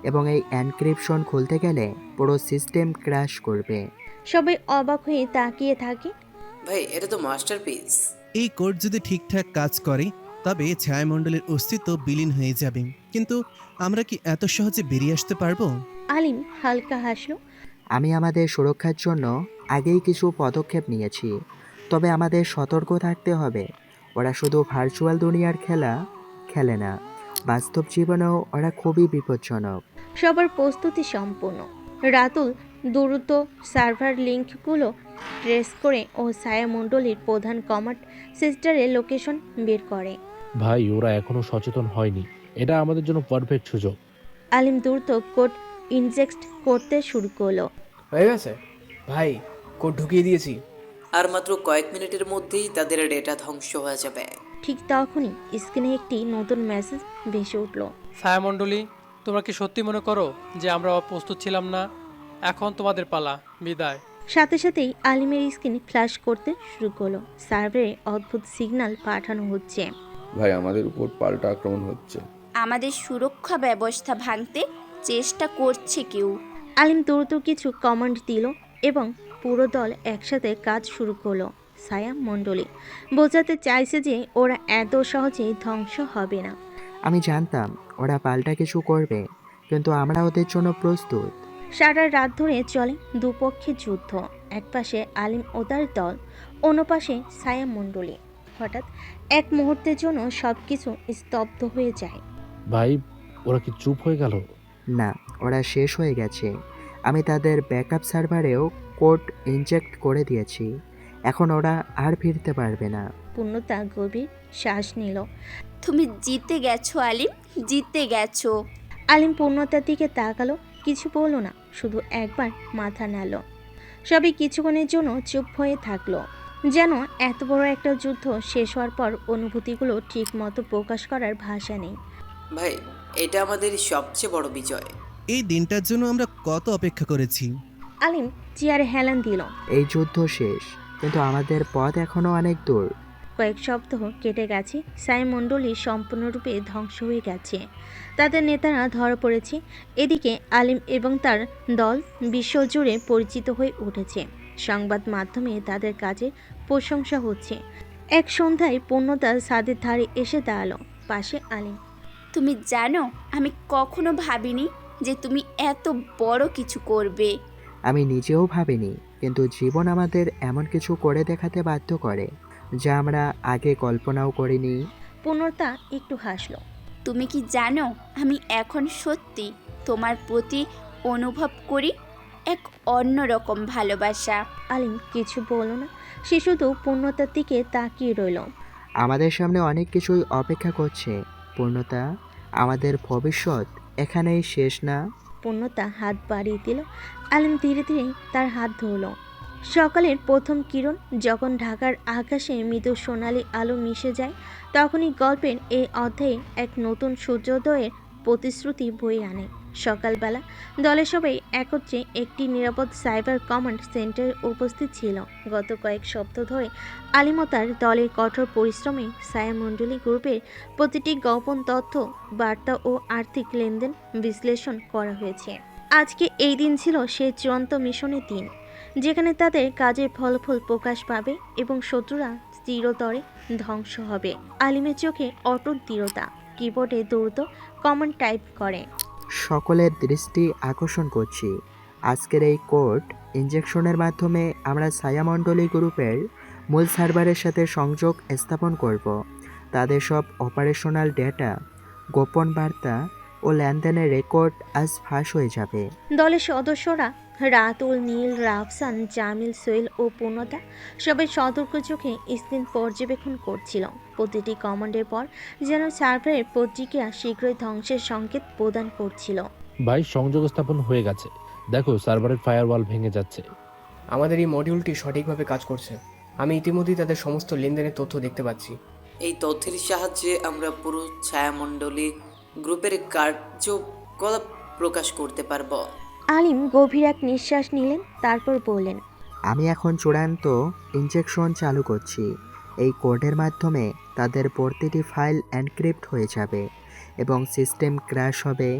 Speaker 2: এবং এই এনক্রিপশন খুলতে গেলে পুরো সিস্টেম ক্র্যাশ করবে।
Speaker 1: সবাই অবাক হয়ে তাকিয়ে থাকে।
Speaker 6: ভাই, এটা তো মাস্টারপিস।
Speaker 13: এই কোড যদি ঠিকঠাক কাজ করে তবে ছায়ামণ্ডলের অস্তিত্ব বিলীন হয়ে যাবে, কিন্তু আমরা কি এত সহজে বেরিয়ে আসতে পারবো?
Speaker 1: আলিম হালকা হাসল।
Speaker 2: আমি আমাদের সুরক্ষার জন্য আগেই কিছু পদক্ষেপ নিয়েছি, তবে আমাদের সতর্ক থাকতে হবে। ওরা শুধু ভার্চুয়াল দুনিয়ার খেলা খেলে না, বাস্তব জীবনেও ওরা খুবই বিপজ্জনক।
Speaker 1: সবার প্রস্তুতি সম্পূর্ণ। রাতুল দ্রুত সার্ভার লিঙ্কগুলো ট্রেস করে ও ছায়া মণ্ডলীর প্রধান কমান্ড সেন্টারের লোকেশন বের করে।
Speaker 3: ভাই ওরা এখনো সচেতন হয়নি, এটা আমাদের জন্য পারফেক্ট সুযোগ।
Speaker 1: আলিম দ্রুত কোড ইনজেক্ট করতে শুরু করলো।
Speaker 5: হয়ে গেছে ভাই, কোড ঢুকিয়ে দিয়েছি।
Speaker 6: আর মাত্র কয়েক মিনিটের মধ্যেই তাদের ডেটা ধ্বংস হয়ে যাবে।
Speaker 1: ঠিক তখনই স্ক্রিনে একটি নতুন মেসেজ ভেসে উঠল।
Speaker 14: ছায়ামণ্ডলী, তোমরা কি সত্যি মনে করো যে আমরা প্রস্তুত ছিলাম না? এখন তোমাদের পালা, বিদায়।
Speaker 1: সাথে সাথেই আলিমের স্ক্রিন ফ্ল্যাশ করতে শুরু করলো। সার্ভারে অদ্ভুত সিগন্যাল পাঠানো হচ্ছে।
Speaker 9: ভাই আমাদের উপর পাল্টা আক্রমণ হচ্ছে।
Speaker 4: আমাদের সুরক্ষা ব্যবস্থা ভাঙতে চেষ্টা করছে কেউ।
Speaker 1: আলিম দ্রুত কিছু কমান্ড দিল এবং পুরো দল একসাথে কাজ শুরু করলো। ছায়া মণ্ডলী বোঝাতে চাইছে যে ওরা এত সহজেই ধ্বংস হবে না।
Speaker 2: আমি জানতাম ওরা পাল্টা কিছু করবে, কিন্তু আমরা ওদের জন্য প্রস্তুত।
Speaker 1: সারা রাত ধরে চলে দুপক্ষের যুদ্ধ। একপাশে আলিম ও তার দল, অন্য পাশে ছায়া মণ্ডলী। হঠাৎ এক মুহূর্তের জন্য সবকিছু স্তব্ধ হয়ে যায়।
Speaker 3: ভাই ওরা কি চুপ হয়ে গেল?
Speaker 2: না, ওরা শেষ হয়ে গেছে। আমি তাদের ব্যাকআপ সার্ভারেও কোড ইনজেক্ট করে দিয়েছি। এখন ওরা আর ফিরতে পারবে না।
Speaker 1: পূর্ণতা গভীর শ্বাস নিল।
Speaker 4: তুমি জিতে গেছো আলিম, জিতে গেছো।
Speaker 1: আলিম পূর্ণতার দিকে তাকালো, কিছু বলল না, শুধু একবার মাথা নাড়ল। সবাই কিছুক্ষণের জন্য চুপ হয়ে থাকলো, যেন এত বড় একটা যুদ্ধ শেষ হওয়ার পর অনুভূতিগুলো ঠিক মতো প্রকাশ করার ভাষা নেই।
Speaker 6: ভাই এটা আমাদের সবচেয়ে বড় বিজয়।
Speaker 13: এই দিনটার জন্য আমরা কত অপেক্ষা করেছি।
Speaker 1: আলিম চেয়ারে হেলান দিল।
Speaker 2: এই যুদ্ধ শেষ, কিন্তু আমাদের পথ এখনো অনেক দূর।
Speaker 1: কয়েক সপ্তাহ কেটে গেছে। ছায়া মণ্ডলী সম্পূর্ণরূপে ধ্বংস হয়ে গেছে। তাদের নেতারা ধরা পড়েছে। এদিকে আলিম এবং তার দল বিশ্বজুড়ে পরিচিত হয়ে উঠেছে। সংবাদ মাধ্যমে তাদের কাজের প্রশংসা হচ্ছে। এক সন্ধ্যায় পূর্ণতা ছাদের ধারে এসে দাঁড়ালো, পাশে আলিম।
Speaker 4: তুমি জানো, আমি কখনো ভাবিনি যে তুমি এত বড় কিছু করবে।
Speaker 2: আমি নিজেও ভাবিনি, কিন্তু জীবন আমাদের এমন কিছু করে দেখাতে বাধ্য করে যা আমরা আগে কল্পনাও করিনি।
Speaker 1: পূর্ণতা একটু হাসলো।
Speaker 4: তুমি কি জানো, আমি এখন সত্যি তোমার প্রতি অনুভব করি এক অন্যরকম ভালোবাসা।
Speaker 1: আলিম কিছু বলল না, সে শুধু পূর্ণতার দিকে তাকিয়ে রইল।
Speaker 2: আমাদের সামনে অনেক কিছুই অপেক্ষা করছে পূর্ণতা। আমাদের ভবিষ্যৎ এখানেই শেষ না।
Speaker 1: পূর্ণতা হাত বাড়িয়ে দিল। আলিম ধীরে ধীরে তার হাত ধরল। সকালের প্রথম কিরণ যখন ঢাকার আকাশে মৃদু সোনালি আলো মিশে যায়, তখনই গল্পের এই অধ্যায়ে এক নতুন সূর্যোদয়ের প্রতিশ্রুতি বয়ে আনে। সকালবেলা দলের সবাই একত্রে একটি নিরাপদ সাইবার কমান্ড সেন্টারে উপস্থিত ছিল। গত কয়েক সপ্তাহ ধরে আলিম ও তার দলের কঠোর পরিশ্রমে ছায়া মণ্ডলী গ্রুপের প্রতিটি গোপন তথ্য, বার্তা ও আর্থিক লেনদেন বিশ্লেষণ করা হয়েছে। আজকে এই দিন ছিল সেই চূড়ান্ত মিশনের দিন, যেখানে তাদের কাজের ফলাফল প্রকাশ পাবে এবং শত্রুরা চিরতরে ধ্বংস হবে। আলিমের চোখে অটুট দৃঢ়তা, কিবোর্ডে দ্রুত কমান্ড টাইপ করে।
Speaker 2: সকলের দৃষ্টি আকর্ষণ করছি, আজকের এই কোড ইনজেকশনের মাধ্যমে আমরা ছায়া মণ্ডলী গ্রুপের মূল সার্ভারের সাথে সংযোগ স্থাপন করব। তাদের সব অপারেশনাল ডেটা, গোপন বার্তা ও লেনদেনের রেকর্ড আজ ফাঁস হয়ে যাবে।
Speaker 1: দলের সদস্যরা রাতুল, নীল, রাফসান, জামিল, সোহেল ও পূর্ণতা সবাই সতর্ক চোখে স্ক্রিন পর্যবেক্ষণ করছিল। প্রতিটি কমান্ডের পর যেন সার্ভারের প্রতিক্রিয়া শীঘ্রই ধ্বংসের সংকেত প্রদান করছিল।
Speaker 3: ভাই সংযোগ স্থাপন হয়ে গেছে, দেখো সার্ভারের ফায়ারওয়াল ভেঙে যাচ্ছে।
Speaker 5: আমাদের এই মডিউলটি সঠিকভাবে কাজ করছে। আমি ইতিমধ্যেই তাদের সমস্ত লেনদেনের তথ্য দেখতে পাচ্ছি।
Speaker 6: এই তথ্যের সাহায্যে আমরা পুরো ছায়ামণ্ডলী গ্রুপের কার্যকলাপ প্রকাশ করতে পারবো।
Speaker 1: আলিম গভীর এক নিঃশ্বাস নিলেন, তারপর বললেন,
Speaker 2: আমি এখন চূড়ান্ত ইনজেকশন চালু করছি। এই কোডের মাধ্যমে তাদের প্রতিটি ফাইল এনক্রিপ্ট হয়ে যাবে এবং সিস্টেম ক্র্যাশ হবে।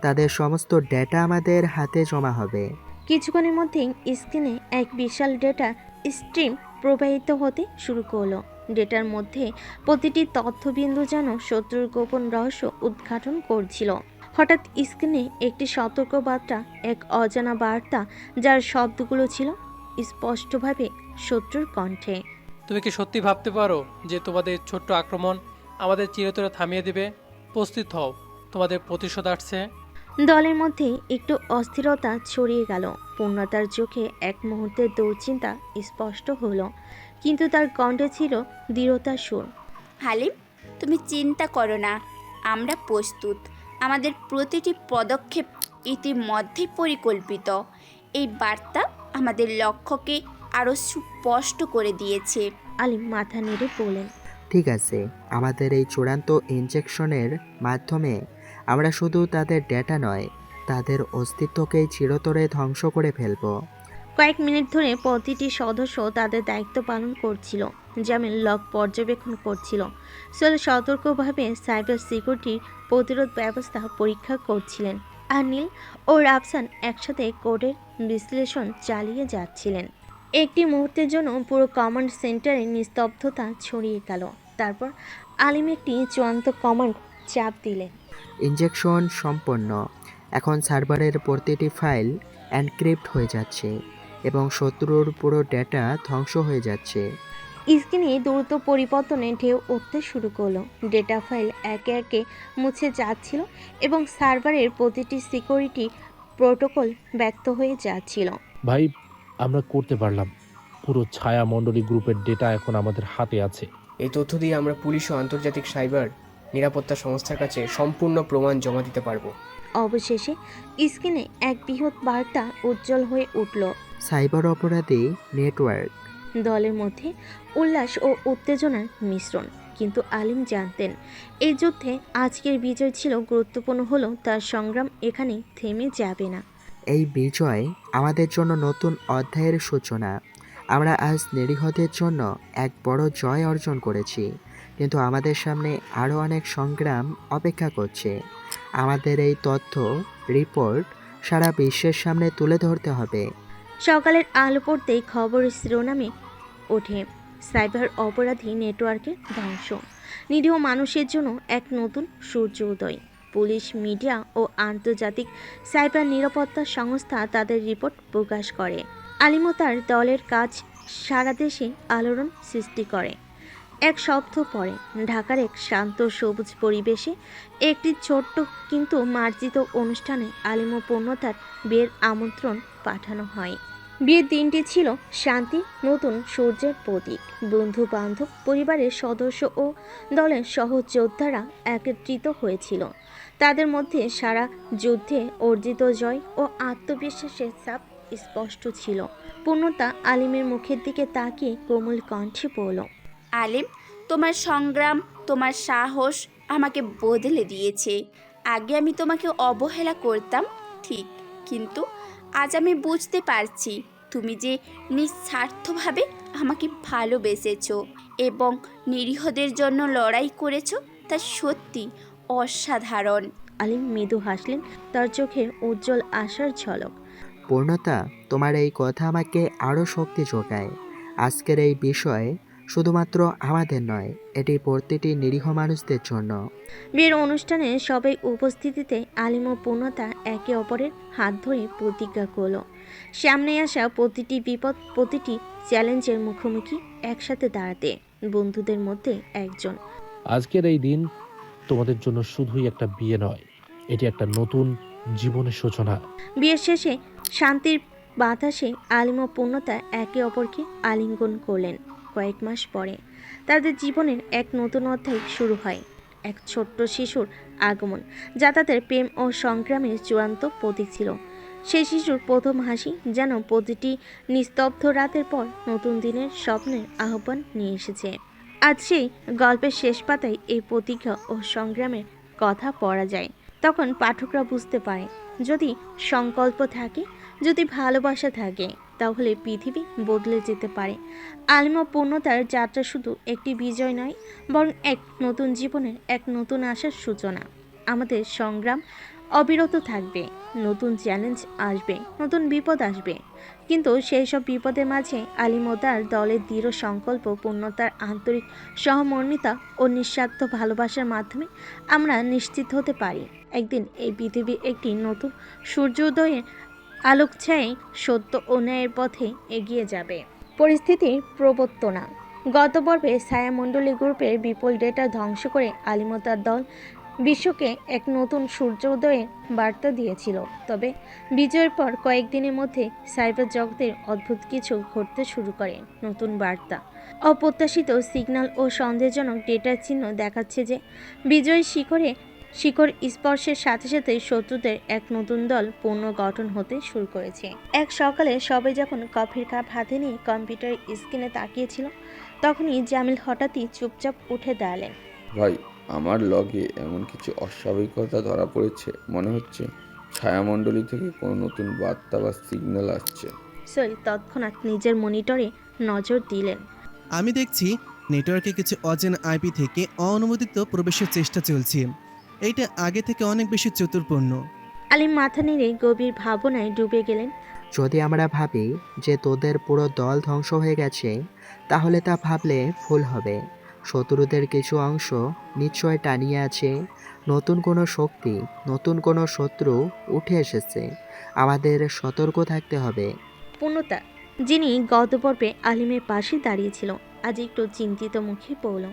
Speaker 2: তাদের সমস্ত ডেটা আমাদের হাতে জমা হবে।
Speaker 1: কিছুক্ষণের মধ্যেই স্ক্রিনে এক বিশাল ডেটা স্ট্রিম প্রবাহিত হতে শুরু করলো। ডেটার মধ্যে প্রতিটি তথ্যবিন্দু যেন শত্রুর গোপন রহস্য উদ্ঘাটন করছিল। হঠাৎ স্ক্রিনে একটি সতর্কবার্তা, এক অজানা বার্তা যার শব্দগুলো ছিল স্পষ্টভাবে শত্রুর কণ্ঠে।
Speaker 14: তুমি কি সত্যি ভাবতে পারো যে তোমাদের ছোট্ট আক্রমণ আমাদের চিরতরে থামিয়ে দেবে? প্রস্তুত হও, তোমাদের প্রতিশোধ আসছে।
Speaker 1: দলের মধ্যে একটু অস্থিরতা ছড়িয়ে গেল। পূর্ণতার চোখে এক মুহূর্তের দুশ্চিন্তা স্পষ্ট হলো, কিন্তু তার কণ্ঠে ছিল দৃঢ়তার সুর।
Speaker 4: হালিম, তুমি চিন্তা করো না, আমরা প্রস্তুত। আমাদের প্রতিটি পদক্ষেপ ইতিমধ্যেই পরিকল্পিত। এই বার্তা আমাদের লক্ষ্যকে আরও সুস্পষ্ট করে দিয়েছে।
Speaker 1: আলিম মাথা নেড়ে বললেন,
Speaker 2: ঠিক আছে, আমাদের এই চূড়ান্ত ইনজেকশনের মাধ্যমে আমরা শুধু তাদের ডেটা নয়, তাদের অস্তিত্বকেই চিরতরে ধ্বংস করে ফেলব।
Speaker 1: কয়েক মিনিট ধরে প্রতিটি সদস্য তাদের দায়িত্ব পালন করছিল। জামিল লক পর্যবেক্ষণ করছিল, সোহেল সতর্কভাবে সাইবার সিকিউরিটির প্রতিরোধ ব্যবস্থা পরীক্ষা করছিলেন, আর নীল ও রাফসান একসাথে কোডের বিশ্লেষণ চালিয়ে যাচ্ছিলেন। একটি মুহূর্তের জন্য পুরো কমান্ড সেন্টারে নিস্তব্ধতা ছড়িয়ে গেল। তারপর আলিম একটি চূড়ান্ত কমান্ড চাপ দিলেন।
Speaker 2: ইনজেকশন সম্পন্ন। এখন সার্ভারের প্রতিটি ফাইল এনক্রিপ্ট হয়ে যাচ্ছে এবং শত্রুর পুরো ডেটা ধ্বংস হয়ে যাচ্ছে।
Speaker 1: স্ক্রিনে দ্রুত পরিবর্তনে ঢেউ উঠতে শুরু করলো। ডেটা ফাইল একে একে মুছে যাচ্ছিল এবং সার্ভারের প্রতিটি সিকিউরিটি প্রোটোকল ব্যর্থ হয়ে যাচ্ছিল।
Speaker 3: ভাই, আমরা করতে পারলাম। পুরো ছায়া মণ্ডলী গ্রুপের ডেটা এখন আমাদের হাতে আছে।
Speaker 5: এই তথ্য দিয়ে আমরা পুলিশ ও আন্তর্জাতিক সাইবার নিরাপত্তা সংস্থার কাছে সম্পূর্ণ প্রমাণ জমা দিতে পারবো।
Speaker 1: অবশেষে স্ক্রিনে এক বৃহৎ বার্তা উজ্জ্বল হয়ে উঠল।
Speaker 2: সাইবার অপরাধী নেটওয়ার্ক।
Speaker 1: দলের মধ্যে উল্লাস ও উত্তেজনার মিশ্রণ, কিন্তু আলিম জানতেন এই যুদ্ধে আজকের বিজয় ছিল গুরুত্বপূর্ণ, হলো তার সংগ্রাম এখানে থেমে যাবে না।
Speaker 2: এই বিজয় আমাদের জন্য নতুন অধ্যায়ের সূচনা। আমরা আজ নিরীহদের জন্য এক বড় জয় অর্জন করেছি, কিন্তু আমাদের সামনে আরও অনেক সংগ্রাম অপেক্ষা করছে। আমাদের এই তথ্য রিপোর্ট সারা বিশ্বের সামনে তুলে ধরতে হবে।
Speaker 1: সকালের আলো পড়তেই খবর শিরোনামে ওঠে সাইবার অপরাধী নেটওয়ার্কের ধ্বংস, নিরীহ মানুষের জন্য এক নতুন সূর্য উদয়। পুলিশ, মিডিয়া ও আন্তর্জাতিক সাইবার নিরাপত্তা সংস্থা তাদের রিপোর্ট প্রকাশ করে। আলিম ও তার দলের কাজ সারা দেশে আলোড়ন সৃষ্টি করে। এক সপ্তাহ পরে ঢাকার এক শান্ত সবুজ পরিবেশে একটি ছোট্ট কিন্তু মার্জিত অনুষ্ঠানে আলিম ও পূর্ণতার বিয়ের আমন্ত্রণ পাঠানো হয়। বিয়ের দিনটি ছিল শান্তি, নতুন সূর্যের প্রতীক। বন্ধু বান্ধব, পরিবারের সদস্য ও দলের সহযোদ্ধারা একত্রিত হয়েছিল। তাদের মধ্যে সারা যুদ্ধে অর্জিত জয় ও আত্মবিশ্বাসের ছাপ স্পষ্ট ছিল। পূর্ণতা আলিমের মুখের দিকে তাকিয়ে কোমল কণ্ঠে বলল,
Speaker 4: আলিম, তোমার সংগ্রাম, তোমার সাহস আমাকে বদলে দিয়েছে। আগে আমি তোমাকে অবহেলা করতাম, ঠিক, কিন্তু আজ আমি বুঝতে পারছি তুমি যে নিঃস্বার্থভাবে আমাকে ভালোবেসেছো এবং নিরীহদের জন্য লড়াই করেছো, তা সত্যি অসাধারণ।
Speaker 1: আলিম মৃদু হাসলেন, তার চোখে উজ্জ্বল আশার ঝলক।
Speaker 2: পূর্ণতা, তোমার এই কথা আমাকে আরও শক্তি যোগায়। আজকের এই বিষয় শুধুমাত্র আমাদের নয়, এটি প্রতিটি নিরীহ মানুষদের জন্য।
Speaker 1: বিয়ের অনুষ্ঠানে সবাই উপস্থিতিতে আলিম ও পূর্ণতা একে অপরের হাত ধরে প্রতিজ্ঞা করল সামনে আসা প্রতিটি বিপদ, প্রতিটি চ্যালেঞ্জের মুখোমুখি একসাথে দাঁড়াতে, বন্ধুদের মধ্যে একজন।
Speaker 3: আজকের এই দিন তোমাদের জন্য শুধুই একটা বিয়ে নয়, এটি একটা নতুন জীবনের সূচনা।
Speaker 1: বিয়ের শেষে শান্তির বাতাসে আলিম ও পূর্ণতা একে অপরকে আলিঙ্গন করলেন। কয়েক মাস পরে তাদের জীবনের এক নতুন অধ্যায় শুরু হয়। এক ছোট্ট শিশুর আগমন, যা তাদের প্রেম ও সংগ্রামের চূড়ান্ত প্রতীক ছিল। সেই শিশুর প্রথম হাসি যেন প্রতিটি নিস্তব্ধ রাতের পর নতুন দিনের স্বপ্নের আহ্বান নিয়ে এসেছে। আজ সেই গল্পের শেষ পাতায় এই প্রতিজ্ঞা ও সংগ্রামের কথা পড়া যায়। তখন পাঠকরা বুঝতে পারে, যদি সংকল্প থাকে, যদি ভালোবাসা থাকে, তাহলে পৃথিবী বদলে যেতে পারে। আলিম ও পূর্ণতার যাত্রা শুধু একটি বিজয় নয়, বরং এক নতুন জীবনের এক নতুন আশার সূচনা। আমাদের সংগ্রাম অবিরত থাকবে, নতুন চ্যালেঞ্জ আসবে, নতুন বিপদ আসবে, কিন্তু সেই সব বিপদের মাঝে আলিম ও তার দলের দৃঢ় সংকল্প, পূর্ণতার আন্তরিক সহমর্মিতা ও নিঃস্বার্থ ভালোবাসার মাধ্যমে আমরা নিশ্চিত হতে পারি, একদিন এই পৃথিবী একটি নতুন সূর্যোদয়ের আলোক ছায়ে সত্য ও ন্যায়ের পথে এগিয়ে যাবে। পরিস্থিতির প্রবর্তনা। গত পর্বে ছায়ামণ্ডলী গ্রুপের বিপুল ডেটা ধ্বংস করে আলিমতার দল বিশ্বকে এক নতুন সূর্যোদয়ের বার্তা দিয়েছিল। তবে বিজয়ের পর কয়েকদিনের মধ্যে সাইবার জগতের অদ্ভুত কিছু ঘটতে শুরু করে। নতুন বার্তা, অপ্রত্যাশিত সিগন্যাল ও সন্দেহজনক ডেটার চিহ্ন দেখাচ্ছে যে বিজয় শিখর স্পর্শের সাথে সাথে শত্রুদের এক নতুন দল পুনর্গঠন হতে শুরু করেছে। এক সকালে সবাই যখন কফির কাপ হাতে নিয়ে কম্পিউটার স্ক্রিনে তাকিয়েছিল, তখনই জামিল হঠাৎই চুপচাপ উঠে দাঁড়ালেন।
Speaker 9: ভাই, আমার লগে এমন কিছু অস্বাভাবিকতা ধরা পড়েছে। মনে হচ্ছে ছায়ামণ্ডলী থেকে কোনো নতুন বার্তা বা সিগন্যাল আসছে।
Speaker 1: সই তৎক্ষণাৎ নিজের মনিটরে নজর দিলেন।
Speaker 13: আমি দেখছি নেটওয়ার্কে কিছু অচেনা আইপি থেকে অননুমোদিত প্রবেশের চেষ্টা চলছে। এইটা আগে থেকে অনেক বেশি চতুর্পূর্ণ।
Speaker 1: আলিম মাথা নেড়ে গভীর ভাবনায় ডুবে গেলেন।
Speaker 2: যদি আমরা ভাবি যে তোদের পুরো দল ধ্বংস হয়ে গেছে, তাহলে তা ভাবলে ভুল হবে। শত্রুদের কিছু অংশ নিশ্চয় টানিয়ে আছে। নতুন কোনো শক্তি, নতুন কোনো শত্রু উঠে এসেছে। আমাদের সতর্ক থাকতে হবে।
Speaker 1: পূর্ণতা, যিনি গত পর্বে আলিমের পাশে দাঁড়িয়েছিল, আজ একটু চিন্তিত মুখে পড়ল।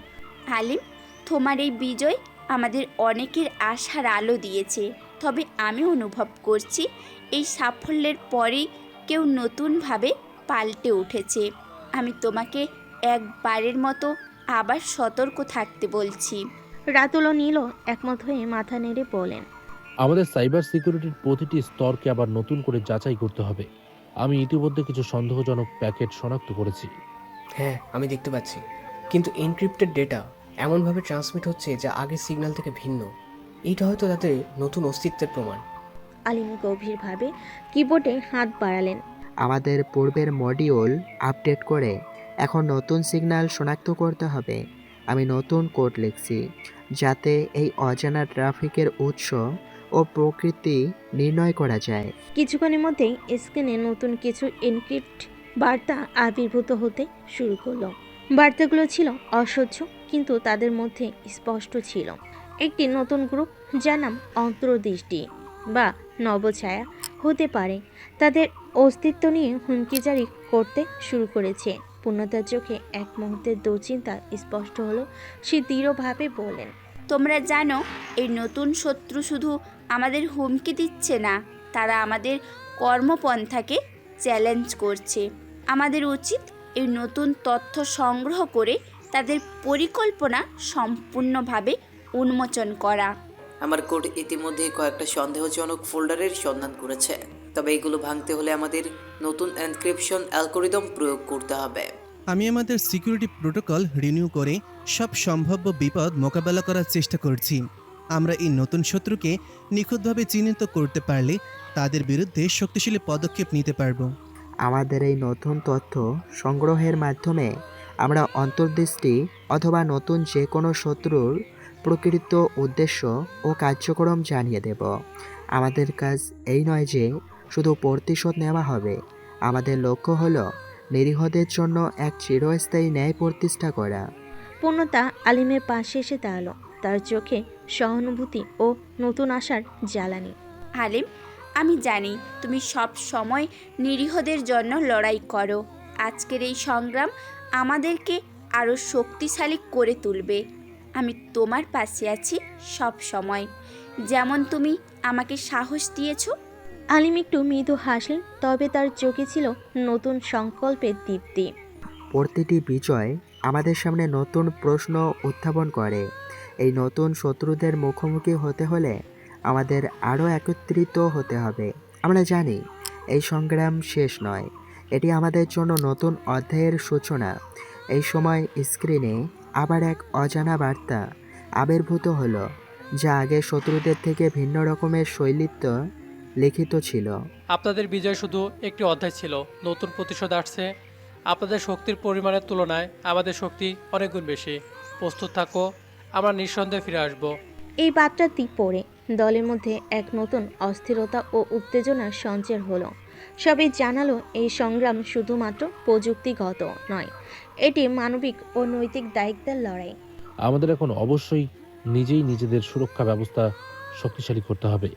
Speaker 4: আলিম, তোমার এই বিজয় আমাদের অনেকের আশার আলো দিয়েছে। তবে আমি অনুভব করছি এই সাফল্যের পরেই কেউ নতুনভাবে পাল্টে উঠেছে। আমি তোমাকে একবারের মতো আবার সতর্ক থাকতে বলছি।
Speaker 1: রাতুল ও নীল একমত হয়ে মাথা নেড়ে বলেন।
Speaker 3: আমাদের সাইবার সিকিউরিটির প্রতিটি স্তরকে আবার নতুন করে যাচাই করতে হবে। আমি ইতিমধ্যে কিছু সন্দেহজনক প্যাকেট শনাক্ত করেছি।
Speaker 5: হ্যাঁ, আমি দেখতে পাচ্ছি। কিন্তু এনক্রিপ্টেড ডেটা এমনভাবে ট্রান্সমিট হচ্ছে যা আগের সিগন্যাল থেকে ভিন্ন। এইটা হয়তো তাদের নতুন অস্তিত্বের প্রমাণ।
Speaker 1: আলিম গভীরভাবে কিবোর্ডে হাত বাড়ালেন।
Speaker 2: আমাদের পূর্বের মডিউল আপডেট করে এখন নতুন সিগন্যাল শনাক্ত করতে হবে। আমি নতুন কোড লিখছি, যাতে এই অজানা ট্রাফিকের উৎস ও প্রকৃতি নির্ণয় করা যায়।
Speaker 1: কিছুক্ষণের মধ্যেই স্ক্রিনে নতুন কিছু এনক্রিপ্ট বার্তা আবির্ভূত হতে শুরু করলো। বার্তাগুলো ছিল অসহ্য, কিন্তু তাদের মধ্যে স্পষ্ট ছিল একটি নতুন গ্রুপ, যার নাম অন্তর্দৃষ্টি বা নবছায়া হতে পারে, তাদের অস্তিত্ব নিয়ে হুমকি জারি করতে শুরু করেছে। পূর্ণতার চোখে এক মুহূর্তের দুশ্চিন্তা স্পষ্ট হলো। সে দৃঢ়ভাবে বলেন,
Speaker 4: তোমরা জানো, এই নতুন শত্রু শুধু আমাদের হুমকি দিচ্ছে না, তারা আমাদের কর্মপন্থাকে চ্যালেঞ্জ করছে। আমাদের উচিত এই নতুন তথ্য সংগ্রহ করে তাদের পরিকল্পনা সম্পূর্ণভাবে উন্মোচন করা।
Speaker 6: আমার কোড ইতিমধ্যে কয়েকটা সন্দেহজনক ফোল্ডারের সন্ধান করেছে। তবে এগুলো ভাঙতে হলে আমাদের নতুন এনক্রিপশন অ্যালগরিদম প্রয়োগ করতে হবে।
Speaker 13: আমি আমাদের সিকিউরিটি প্রোটোকল রিনিউ করে সব সম্ভাব্য বিপদ মোকাবেলা করার চেষ্টা করছি। আমরা এই নতুন শত্রুকে নিখুঁতভাবে চিহ্নিত করতে পারলে তাদের বিরুদ্ধে শক্তিশালী পদক্ষেপ নিতে পারব।
Speaker 2: আমাদের এই নতুন তথ্য সংগ্রহের মাধ্যমে আমরা অন্তর্দৃষ্টি অথবা নতুন যে কোনো শত্রুর প্রকৃত উদ্দেশ্য ও কার্যক্রম জানিয়ে দেব। আমাদের কাজ এই নয় যে শুধু প্রতিশোধ নেওয়া হবে। আমাদের লক্ষ্য হলো নিরীহদের জন্য এক চিরস্থায়ী ন্যায় প্রতিষ্ঠা করা।
Speaker 1: পূর্ণতা আলিমের পাশে এসে দাঁড়ালো, তার চোখে সহানুভূতি ও নতুন আশার জ্বালানি।
Speaker 4: আলিম, আমি জানি তুমি সব সময় নিরীহদের জন্য লড়াই করো। আজকের এই সংগ্রাম আমাদেরকে আরও শক্তিশালী করে তুলবে। আমি তোমার পাশে আছি সব সময়, যেমন তুমি আমাকে সাহস দিয়েছো।
Speaker 1: আলিম একটু মৃদু হাসলেন, তবে তার চোখে ছিল নতুন সংকল্পের দীপ্তি।
Speaker 2: প্রতিটি বিজয় আমাদের সামনে নতুন প্রশ্ন উত্থাপন করে। এই নতুন শত্রুদের মুখোমুখি হতে হলে আমাদের আরও একত্রিত হতে হবে। আমরা জানি এই সংগ্রাম শেষ নয়, এটি আমাদের জন্য নতুন অধ্যায়ের সূচনা। এই সময় স্ক্রিনে আবার এক অজানা বার্তা আবির্ভূত হলো, যা আগে শত্রুদের থেকে ভিন্ন রকমের শৈলীতে লিখিত ছিল।
Speaker 14: আপনাদের বিজয় শুধু একটি অধ্যায় ছিল, নতুন প্রতিশোধ আসছে। আপনাদের শক্তির পরিমাণের তুলনায় আমাদের শক্তি অনেক গুণ বেশি। প্রস্তুত থাকো, আমরা নিঃসন্দেহে ফিরে আসব।
Speaker 1: এই বার্তাটি পড়ে দলের মধ্যে এক নতুন অস্থিরতা ও উত্তেজনার সঞ্চার হলো। সবাই জানালো এই সংগ্রাম শুধুমাত্র প্রযুক্তিগত নয়, এটি মানবিক ও নৈতিক দায়িত্বের লড়াই।
Speaker 3: আমাদের এখন অবশ্যই নিজেই নিজেদের সুরক্ষা ব্যবস্থা শক্তিশালী করতে হবে।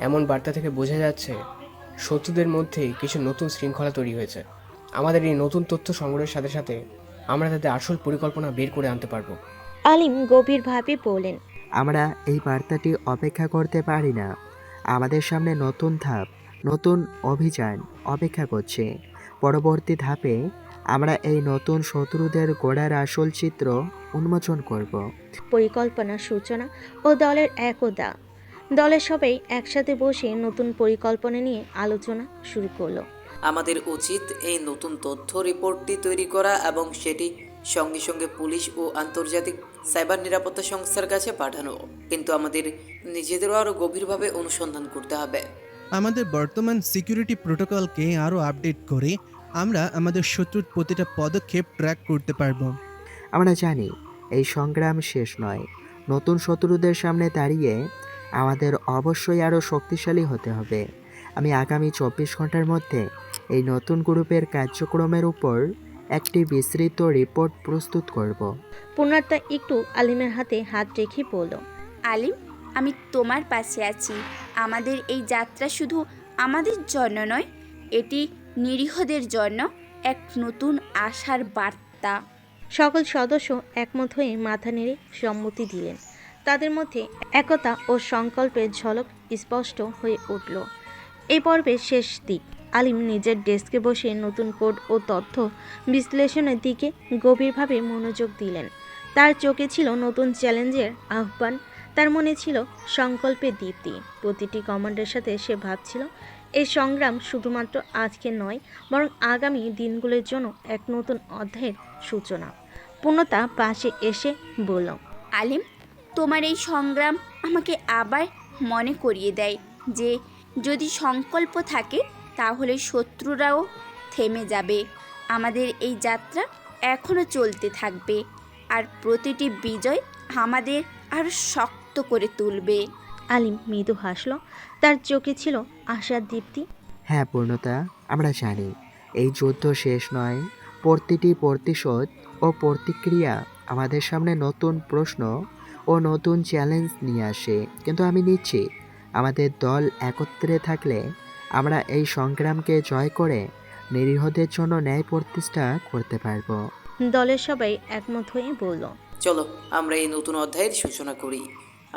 Speaker 5: এমন বার্তা থেকে বোঝা যাচ্ছে শত্রুদের মধ্যে কিছু নতুন শৃঙ্খলা তৈরি হয়েছে। আমাদের এই নতুন তথ্য সংগ্রহের সাথে সাথে আমরা তাদের আসল পরিকল্পনা বের করে আনতে পারবো।
Speaker 1: আলিম গভীরভাবে বললেন।
Speaker 2: আমরা এই বার্তাটি অপেক্ষা করতে পারি না। আমাদের সামনে নতুন ধাপ, নতুন অভিযান অপেক্ষা করছে। পরবর্তী ধাপে আমরা এই নতুন শত্রুদের গোড়ার আসল চিত্র উন্মোচন করব।
Speaker 1: পরিকল্পনার সূচনা ও দলের একদা। দলের সবাই একসাথে বসে নতুন পরিকল্পনা নিয়ে আলোচনা শুরু করলো।
Speaker 6: আমাদের উচিত এই নতুন তথ্য রিপোর্টটি তৈরি করা এবং সেটি সঙ্গে সঙ্গে পুলিশ ও আন্তর্জাতিক সাইবার নিরাপত্তা সংস্থার কাছে পাঠানো। কিন্তু আমাদের নিজেদেরও আরও গভীরভাবে অনুসন্ধান করতে হবে।
Speaker 13: আমাদের বর্তমান সিকিউরিটি প্রোটোকলকে আরও আপডেট করে আমরা আমাদের শত্রুর প্রতিটা পদক্ষেপ ট্র্যাক করতে পারবো।
Speaker 2: আমরা জানি এই সংগ্রাম শেষ নয়। নতুন শত্রুদের সামনে দাঁড়িয়ে আমাদের অবশ্যই আরও শক্তিশালী হতে হবে। আমি আগামী 24 ঘন্টার মধ্যে এই নতুন গ্রুপের কার্যক্রমের উপর একটি বিস্তৃত রিপোর্ট প্রস্তুত করব।
Speaker 1: পূর্ণাত্মা একটু আলিমের হাতে হাত রেখে বলল।
Speaker 4: আলিম, আমি তোমার পাশে আছি। আমাদের এই যাত্রা শুধু আমাদের জন্য নয়, এটি নিরীহদের জন্য এক নতুন আশার বার্তা।
Speaker 1: সকল সদস্য একমত হয়ে মাথা নেড়ে সম্মতি দিলেন। তাদের মধ্যে একতা ও সংকল্পের ঝলক স্পষ্ট হয়ে উঠল। এই পর্বের শেষ দিক। আলিম নিজের ডেস্কে বসে নতুন কোড ও তথ্য বিশ্লেষণের দিকে গভীরভাবে মনোযোগ দিলেন। তার চোখে ছিল নতুন চ্যালেঞ্জের আহ্বান, তার মনে ছিল সংকল্পের দীপ্তি। প্রতিটি কমান্ডের সাথে সে ভাবছিল এই সংগ্রাম শুধুমাত্র আজকে নয়, বরং আগামী দিনগুলোর জন্য এক নতুন অধ্যায়ের সূচনা। পূর্ণতা পাশে এসে বলল।
Speaker 4: আলিম, তোমার এই সংগ্রাম আমাকে আবার মনে করিয়ে দেয় যে যদি সংকল্প থাকে তাহলে শত্রুরাও থেমে যাবে। আমাদের এই যাত্রা এখনও চলতে থাকবে, আর প্রতিটি বিজয় আমাদের আরও শক্ত করে তুলবে।
Speaker 1: আলিম মৃদু হাসল, তার চোখে ছিল আশার দীপ্তি।
Speaker 2: হ্যাঁ পূর্ণতা, আমরা জানি এই যুদ্ধ শেষ নয়। প্রতিটি প্রতিশোধ ও প্রতিক্রিয়া আমাদের সামনে নতুন প্রশ্ন ও নতুন চ্যালেঞ্জ নিয়ে আসে। কিন্তু আমি নিশ্চিত আমাদের দল একত্রে থাকলে আমরা এই সংগ্রামকে জয় করে নিরীহদের জন্য ন্যায় প্রতিষ্ঠা করতে পারবো।
Speaker 1: দলের সবাই একমত হয়ে বলল।
Speaker 6: চলো আমরা এই নতুন অধ্যায়ের সূচনা করি।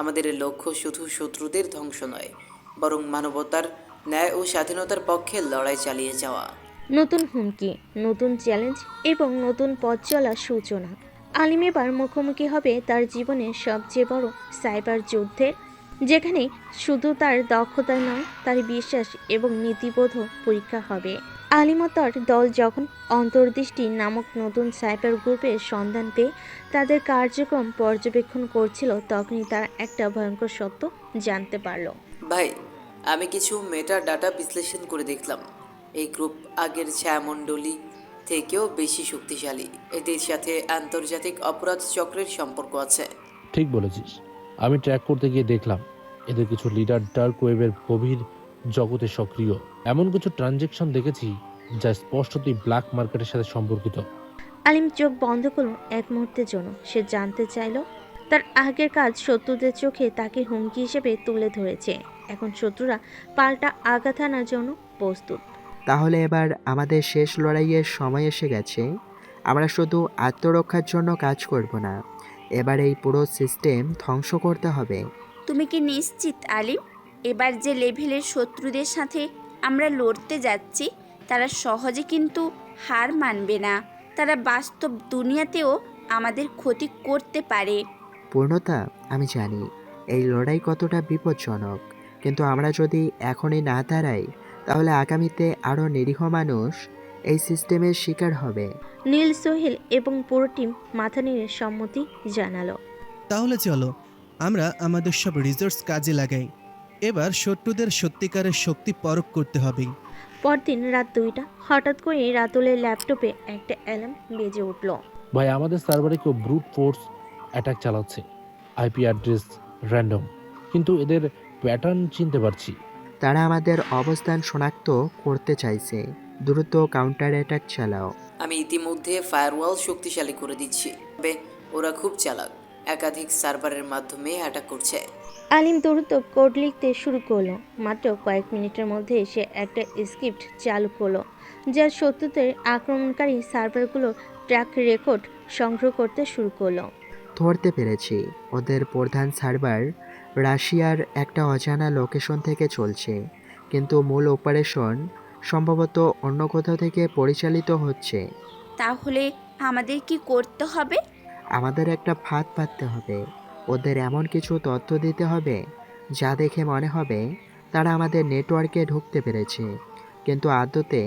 Speaker 6: আমাদের লক্ষ্য শুধু শত্রুদের ধ্বংস নয়, বরং মানবতার ন্যায় ও স্বাধীনতার পক্ষে লড়াই চালিয়ে যাওয়া।
Speaker 1: নতুন হুমকি, নতুন চ্যালেঞ্জ এবং নতুন পথ চলার সূচনা। আলিম এবার মুখোমুখি হবে তার জীবনের সবচেয়ে বড় সাইবার যুদ্ধের, যেখানে শুধু তার দক্ষতা নয়, তার বিশ্বাস এবং নীতিবোধ পরীক্ষা হবে। আলিম ও তার দল যখন অন্তর্দৃষ্টি নামক নতুন সাইবার গ্রুপের সন্ধান পেয়ে তাদের কার্যক্রম পর্যবেক্ষণ করছিল, তখনই তারা একটা ভয়ঙ্কর সত্য জানতে পারল।
Speaker 6: ভাই, আমি কিছু মেটা ডাটা বিশ্লেষণ করে দেখলাম। এই গ্রুপ আগের ছায়ামণ্ডলী থেকেও বেশি শক্তিশালী। এদের সাথে আন্তর্জাতিক অপরাধ চক্রের সম্পর্ক আছে।
Speaker 3: ঠিক বলেছিস। আমি ট্র্যাক করতে গিয়ে দেখলাম এদের কিছু লিডার ডার্ক ওয়েবের গভীর জগতে সক্রিয়। এমন কিছু ট্রানজ্যাকশন দেখেছি যা স্পষ্টতই ব্ল্যাক মার্কেটের সাথে সম্পর্কিত।
Speaker 1: আলিম চোখ বন্ধ করল এক মুহূর্তের জন্য। সে জানতে চাইল তার আগের কাজ শত্রুদের চোখে তাকে হুমকি হিসেবে তুলে ধরেছে। এখন শত্রুরা পাল্টা আঘাত আনার জন্য প্রস্তুত।
Speaker 2: তাহলে এবার আমাদের শেষ লড়াইয়ের সময় এসে গেছে। আমরা শুধু আত্মরক্ষার জন্য কাজ করব না, এবার এই পুরো সিস্টেম ধ্বংস করতে হবে।
Speaker 4: তুমি কি নিশ্চিত আলিম, এবার যে লেভেলের শত্রুদের সাথে আমরা লড়তে যাচ্ছি তারা সহজে কিন্তু হার মানবে না? তারা বাস্তব দুনিয়াতেও আমাদের ক্ষতি করতে পারে।
Speaker 2: পূর্ণতা, আমি জানি এই লড়াই কতটা বিপজ্জনক, কিন্তু আমরা যদি এখনই না দাঁড়াই তাহলে আগামীতে আরও নিরীহ মানুষ এই সিস্টেমের শিকার হবে।
Speaker 1: নীল, সোহেল এবং পুরো টিম মাথা নেড়ে সম্মতি জানালো।
Speaker 13: তাহলে চলো আমরা আমাদের সব রিসোর্স কাজে লাগাই। এবার শত্রুদের সত্যিকারের শক্তি পরখ করতে হবে।
Speaker 1: পরদিন রাত 2টা হঠাৎ করে রাতুলের ল্যাপটপে একটা অ্যালার্ম বেজে উঠল।
Speaker 3: ভাই, আমাদের সার্ভারে কেউ ব্রুট ফোর্স অ্যাটাক চালাচ্ছে। আইপি অ্যাড্রেস র্যান্ডম, কিন্তু এদের প্যাটার্ন চিনতে পারছি।
Speaker 2: তারা আমাদের অবস্থান শনাক্ত করতে চাইছে। দ্রুত কাউন্টার অ্যাটাক চালাও।
Speaker 6: আমি ইতিমধ্যে ফায়ারওয়াল শক্তিশালী করে দিচ্ছি, তবে ওরা খুব চালাক, একাধিক সার্ভারের মাধ্যমে অ্যাটাক করছে।
Speaker 1: আলিম দ্রুত কোড লিখতে শুরু করলো। মাত্র কয়েক মিনিটের মধ্যে সে একটা স্ক্রিপ্ট চালু করলো, যা শত্রুদের আক্রমণকারী সার্ভারগুলোর ট্র্যাক রেকর্ড সংগ্রহ করতে শুরু করলো।
Speaker 2: ধরতে পেরেছি, ওদের প্রধান সার্ভার রাশিয়ার একটা অজানা লোকেশন থেকে চলছে, কিন্তু মূল অপারেশন সম্ভবত অন্য কোথাও থেকে পরিচালিত হচ্ছে।
Speaker 4: তাহলে আমাদের কি করতে হবে?
Speaker 2: আমাদের একটা ফাঁদ পাততে হবে, ওদের এমন কিছু তথ্য দিতে হবে যা দেখে মনে হবে তারা আমাদের নেটওয়ার্কে ঢুকতে পেরেছে, কিন্তু আদতে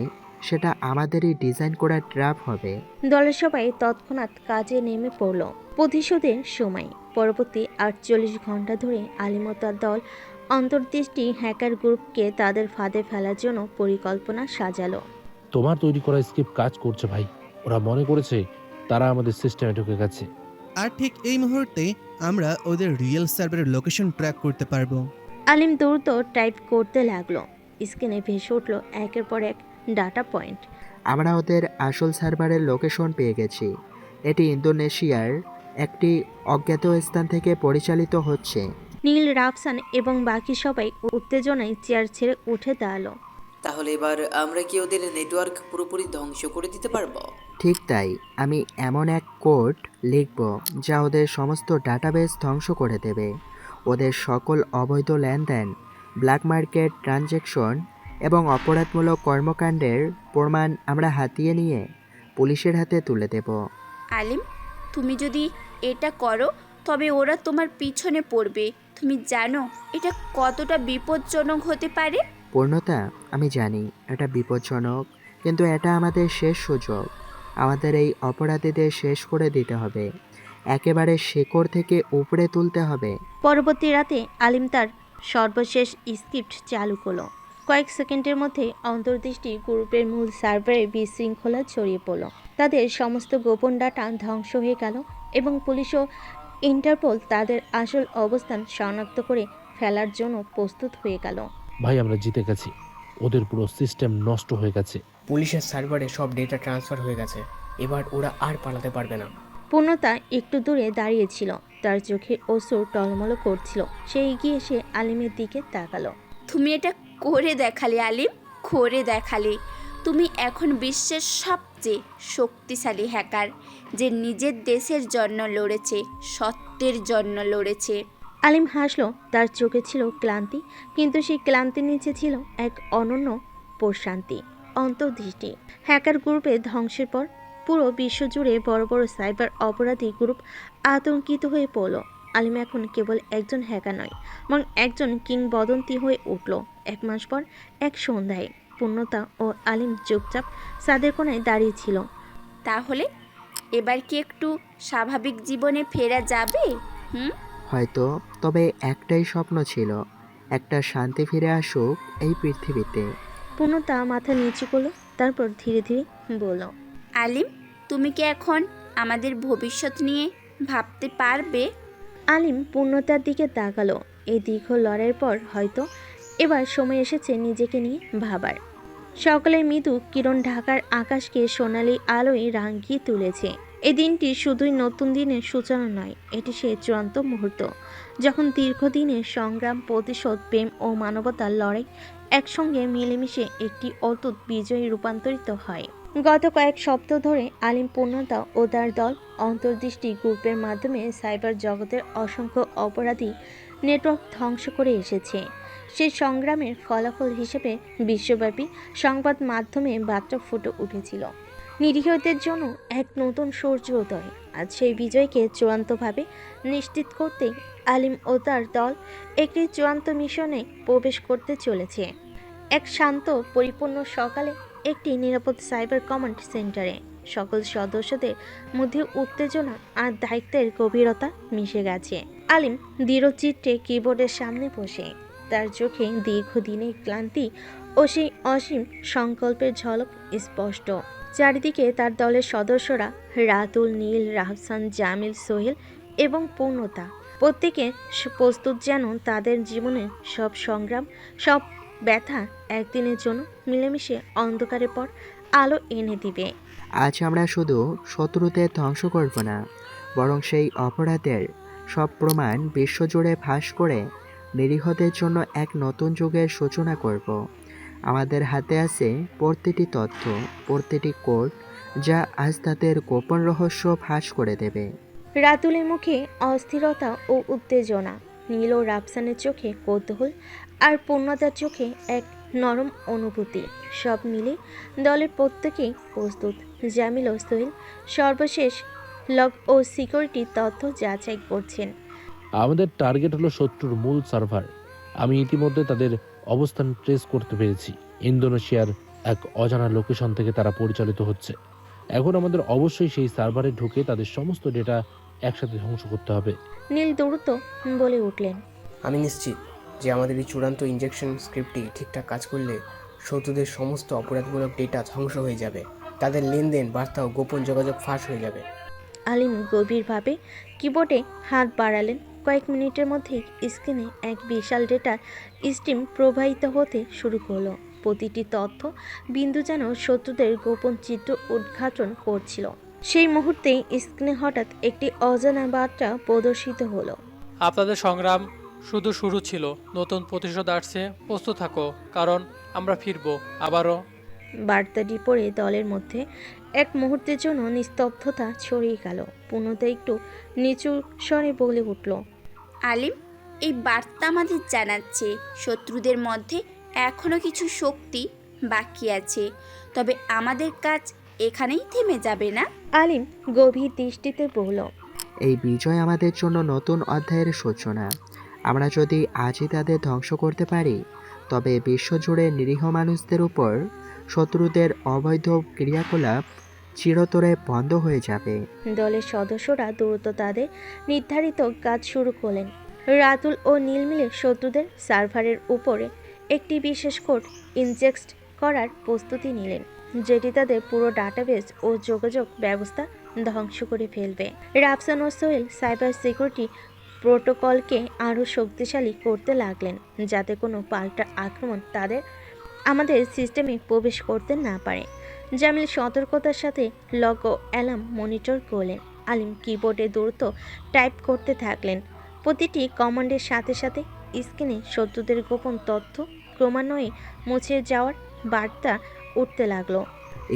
Speaker 2: সেটা আমাদেরই ডিজাইন করা ট্র্যাপ হবে।
Speaker 1: দলের সবাই তৎক্ষণাৎ কাজে নেমে পড়ল। প্রতিশোধের সময় পরবর্তী 48 ঘন্টা ধরে আলিম ও তার দল অন্তর্দৃষ্টি হ্যাকার গ্রুপকে তাদের ফাঁদে ফেলার জন্য পরিকল্পনা সাজালো।
Speaker 3: তোমার তৈরি করা স্ক্রিপ্ট কাজ করছে ভাই। ওরা মনে করেছে তারা আমাদের সিস্টেমে ঢুকে গেছে।
Speaker 13: আর ঠিক এই মুহূর্তে আমরা ওদের রিয়েল সার্ভারের লোকেশন ট্র্যাক করতে পারবো।
Speaker 1: আলিম দ্রুত টাইপ করতে লাগলো। স্ক্রিনে ভেসে উঠল একের পর এক ডাটা পয়েন্ট।
Speaker 2: আমরা ওদের আসল সার্ভারের লোকেশন পেয়ে গেছি। এটি ইন্দোনেশিয়ার একটি অজ্ঞাত স্থান থেকে পরিচালিত হচ্ছে।
Speaker 1: নীল, রাফসান এবং বাকি সবাই উত্তেজনায় চেয়ার ছেড়ে উঠে দাঁড়ালো।
Speaker 6: তাহলে এবার আমরা কি ওদের নেটওয়ার্ক পুরোপুরি ধ্বংস করে দিতে পারবো?
Speaker 2: ঠিক তাই, আমি এমন এক কোড লিখব যা ওদের সমস্ত ডাটাবেস ধ্বংস করে দেবে। ওদের সকল অবৈধ লেনদেন, ব্ল্যাক মার্কেট ট্রানজ্যাকশন এবং অপরাধমূলক কর্মকাণ্ডের প্রমাণ আমরা হাতিয়ে নিয়ে পুলিশের হাতে তুলে দেব।
Speaker 4: আলিম, তুমি যদি এটা করো তবে ওরা তোমার পিছনে পড়বে। তুমি জানো এটা কতটা বিপজ্জনক হতে পারে?
Speaker 2: পূর্ণতা, আমি জানি এটা বিপজ্জনক, কিন্তু এটা আমাদের শেষ সুযোগ। আমাদের এই অপরাধীদের শেষ করে দিতে হবে, একেবারে শেকড় থেকে উপড়ে তুলতে হবে।
Speaker 1: পরবর্তী রাতে আলিম তার সর্বশেষ স্ক্রিপ্ট চালু করলো। কয়েক সেকেন্ডের মধ্যে অন্তর্দৃষ্টি গ্রুপের মূল সার্ভারে বিশৃঙ্খলা ছড়িয়ে পড়ল। তাদের সমস্ত গোপন ডাটা ধ্বংস হয়ে গেল এবং পুলিশ ও ইন্টারপোল তাদের আসল অবস্থান শনাক্ত করে ফেলার জন্য প্রস্তুত হয়ে গেল।
Speaker 3: ভাই আমরা জিতে গেছি, ওদের পুরো সিস্টেম নষ্ট হয়ে গেছে।
Speaker 5: পুলিশের সার্ভারে সব ডেটা ট্রান্সফার হয়ে গেছে, এবার ওরা আর পালাতে পারবে না।
Speaker 1: পূর্ণতা একটু দূরে দাঁড়িয়েছিল, তার চোখে অশ্রু টলমল করছিল। সে এগিয়ে এসে আলিমের দিকে তাকালো।
Speaker 4: তুমি এটা করে দেখালে আলিম, করে দেখালে। তুমি এখন বিশ্বের সবচেয়ে শক্তিশালী হ্যাকার, যে নিজের দেশের জন্য লড়েছে, সত্যের জন্য লড়েছে।
Speaker 1: আলিম হাসলো, তার চোখে ছিল ক্লান্তি, কিন্তু সেই ক্লান্তির নিচে ছিল এক অনন্য প্রশান্তি। অন্তর্দৃষ্টি হ্যাকার গ্রুপে ধ্বংসের পর পুরো বিশ্বজুড়ে বড় বড় সাইবার অপরাধী গ্রুপ আতঙ্কিত হয়ে পড়ল। আলিম এখন কেবল একজন হ্যাকার নয়, বরং একজন কিংবদন্তি হয়ে উঠল। 1 মাস পর এক সন্ধ্যায় পূর্ণতা ও আলিম চুপচাপ ছাদের কোণায় দাঁড়িয়েছিল।
Speaker 4: তাহলে এবার কি একটু স্বাভাবিক জীবনে ফেরা যাবে?
Speaker 2: হয়তো, তবে একটাই স্বপ্ন ছিল, একটা শান্তি ফিরে আসুক এই পৃথিবীতে।
Speaker 1: পূর্ণতা মাথা নিচু করলো, তারপর ধীরে ধীরে বলল,
Speaker 4: আলিম, তুমি কি এখন আমাদের ভবিষ্যৎ নিয়ে ভাবতে পারবে?
Speaker 1: আলিম পূর্ণতার দিকে তাকালো। এই দীর্ঘ লড়াইয়ের পর হয়তো এবার সময় এসেছে নিজেকে নিয়ে ভাবার। সকালের মৃদু কিরণ ঢাকার আকাশকে সোনালি আলোয় রাঙিয়ে তুলেছে। এই দিনটি শুধুই নতুন দিনের সূচনা নয়, এটি সে চূড়ান্ত মুহূর্ত, যখন দীর্ঘদিনের সংগ্রাম, প্রতিশোধ, প্রেম ও মানবতার লড়াই একসঙ্গে মিলেমিশে একটি অদ্ভুত বিজয়ে রূপান্তরিত হয়। গত কয়েক সপ্তাহ ধরে আলিম, পূর্ণতা ও তার দল অন্তর্দৃষ্টি গ্রুপের মাধ্যমে সাইবার জগতের অসংখ্য অপরাধী নেটওয়ার্ক ধ্বংস করে এসেছে। সেই সংগ্রামের ফলাফল হিসেবে বিশ্বব্যাপী সংবাদ মাধ্যমে বার্তা ফুটে উঠেছিল নিরীহদের জন্য এক নতুন সূর্যোদয়। আজ সেই বিজয়কে চূড়ান্তভাবে নিশ্চিত করতে আলিম ও তার দল একটি চূড়ান্ত মিশনে প্রবেশ করতে চলেছে। এক শান্ত পরিপূর্ণ সকালে একটি নিরাপদ সাইবার কমান্ড সেন্টারে সকল সদস্যদের মধ্যে উত্তেজনা আর দায়িত্বের গভীরতা মিশে গেছে। আলিম দৃঢ়চিত্তে কিবোর্ডের সামনে বসে, তার চোখে দীর্ঘদিনের ক্লান্তি ও সেই অসীম সংকল্পের ঝলক স্পষ্ট। চারিদিকে তার দলের সদস্যরা রাতুল, নীল, রাহসান, জামিল, সোহেল এবং পূর্ণতা, প্রত্যেকে প্রস্তুত যেন তাদের জীবনের সব সংগ্রাম, সব ব্যথা একদিনের জন্য মিলেমিশে অন্ধকারের পর আলো এনে দিবে।
Speaker 2: আজ আমরা শুধু শত্রুদের ধ্বংস করব না, বরং সেই অপরাধের সব প্রমাণ বিশ্বজুড়ে ফাঁস করে নিরীহদের জন্য এক নতুন যুগের সূচনা করব। আমাদের হাতে আছে প্রতিটি তথ্য, প্রতিটি কোড যা আজ তাদের গোপন রহস্য ফাঁস করে দেবে।
Speaker 1: রাতুলের মুখে অস্থিরতা ও উত্তেজনা, নীল ও রাফসানের চোখে কৌতূহল, আর পূর্ণতার চোখে এক নরম অনুভূতি। সব মিলে দলের প্রত্যেকেই প্রস্তুত। জামিল ও সোহেল সর্বশেষ লগ ও সিকিউরিটি তথ্য যাচাই করছেন।
Speaker 3: আমাদের টার্গেট হলো শত্রুর মূল সার্ভার। আমি ইতিমধ্যে তাদের অবস্থান ট্রেস করতে পেরেছি। ইন্দোনেশিয়ার এক অজানা লোকেশন থেকে তারা পরিচালিত হচ্ছে। এখন আমাদের অবশ্যই সেই সার্ভারে ঢুকে তাদের সমস্ত ডেটা একসাথে ধ্বংস করতে হবে।
Speaker 1: নীল দ্রুত বলে উঠলেন,
Speaker 5: আমি নিশ্চিত যে আমাদের এই চূড়ান্ত ইনজেকশন স্ক্রিপ্টটি ঠিকঠাক কাজ করলে শত্রুদের সমস্ত অপরাধমূলক ডেটা ধ্বংস হয়ে যাবে। তাদের লেনদেন, বার্তা ও গোপন যোগাযোগ ফাঁস হয়ে যাবে।
Speaker 1: আলিম গভীরভাবে কিবোর্ডে হাত বাড়ালেন। কয়েক মিনিটের মধ্যেই স্ক্রিনে এক বিশাল ডেটা স্ট্রিম প্রবাহিত হতে শুরু করলো। প্রতিটি তথ্য বিন্দু যেন শত্রুদের গোপন চিত্র উদ্ঘাটন করছিল। সেই মুহূর্তেই স্ক্রিনে হঠাৎ একটি অজানা বার্তা প্রদর্শিত হলো।
Speaker 14: আপনাদের সংগ্রাম শুধু শুরু ছিল, নতুন প্রতিশোধ আসছে, প্রস্তুত থাকো, কারণ আমরা ফিরবো আবারও।
Speaker 1: বার্তাটি পড়ে দলের মধ্যে এক মুহূর্তের জন্য নিস্তব্ধতা ছড়িয়ে গেল। পূর্ণতা একটু নিচু স্বরে বলে উঠল,
Speaker 4: আলিম, এই বার্তা আমাদের জানাচ্ছে শত্রুদের মধ্যে এখনও কিছু শক্তি বাকি আছে, তবে আমাদের কাজ এখানেই থেমে যাবে না।
Speaker 1: আলিম গভীর দৃষ্টিতে বলল,
Speaker 2: এই বিজয় আমাদের জন্য নতুন অধ্যায়ের সূচনা। আমরা যদি আজই তাদের ধ্বংস করতে পারি, তবে বিশ্বজুড়ে নিরীহ মানুষদের উপর শত্রুদের অবৈধ ক্রিয়াকলাপ চিরতরে বন্ধ হয়ে যাবে।
Speaker 1: দলের সদস্যরা দ্রুত তাদের নির্ধারিত কাজ শুরু করলেন। রাতুল ও নীল মিলে শত্রুদের সার্ভারের উপরে একটি বিশেষ কোড ইনজেক্ট করার প্রস্তুতি নিলেন, যেটি তাদের পুরো ডাটাবেস ও যোগাযোগ ব্যবস্থা ধ্বংস করে ফেলবে। রাফসান ও সোহেল সাইবার সিকিউরিটি প্রোটোকলকে আরও শক্তিশালী করতে লাগলেন, যাতে কোনো পাল্টা আক্রমণ আমাদের সিস্টেমে প্রবেশ করতে না পারে। জামিল সতর্কতার সাথে লগ ও অ্যালার্ম মনিটর করলেন। আলিম কিবোর্ডে দ্রুত টাইপ করতে থাকলেন। প্রতিটি কমান্ডের সাথে সাথে স্ক্রিনে শত্রুদের গোপন তথ্য ক্রমান্বয়ে মুছে যাওয়ার বার্তা উঠতে লাগলো।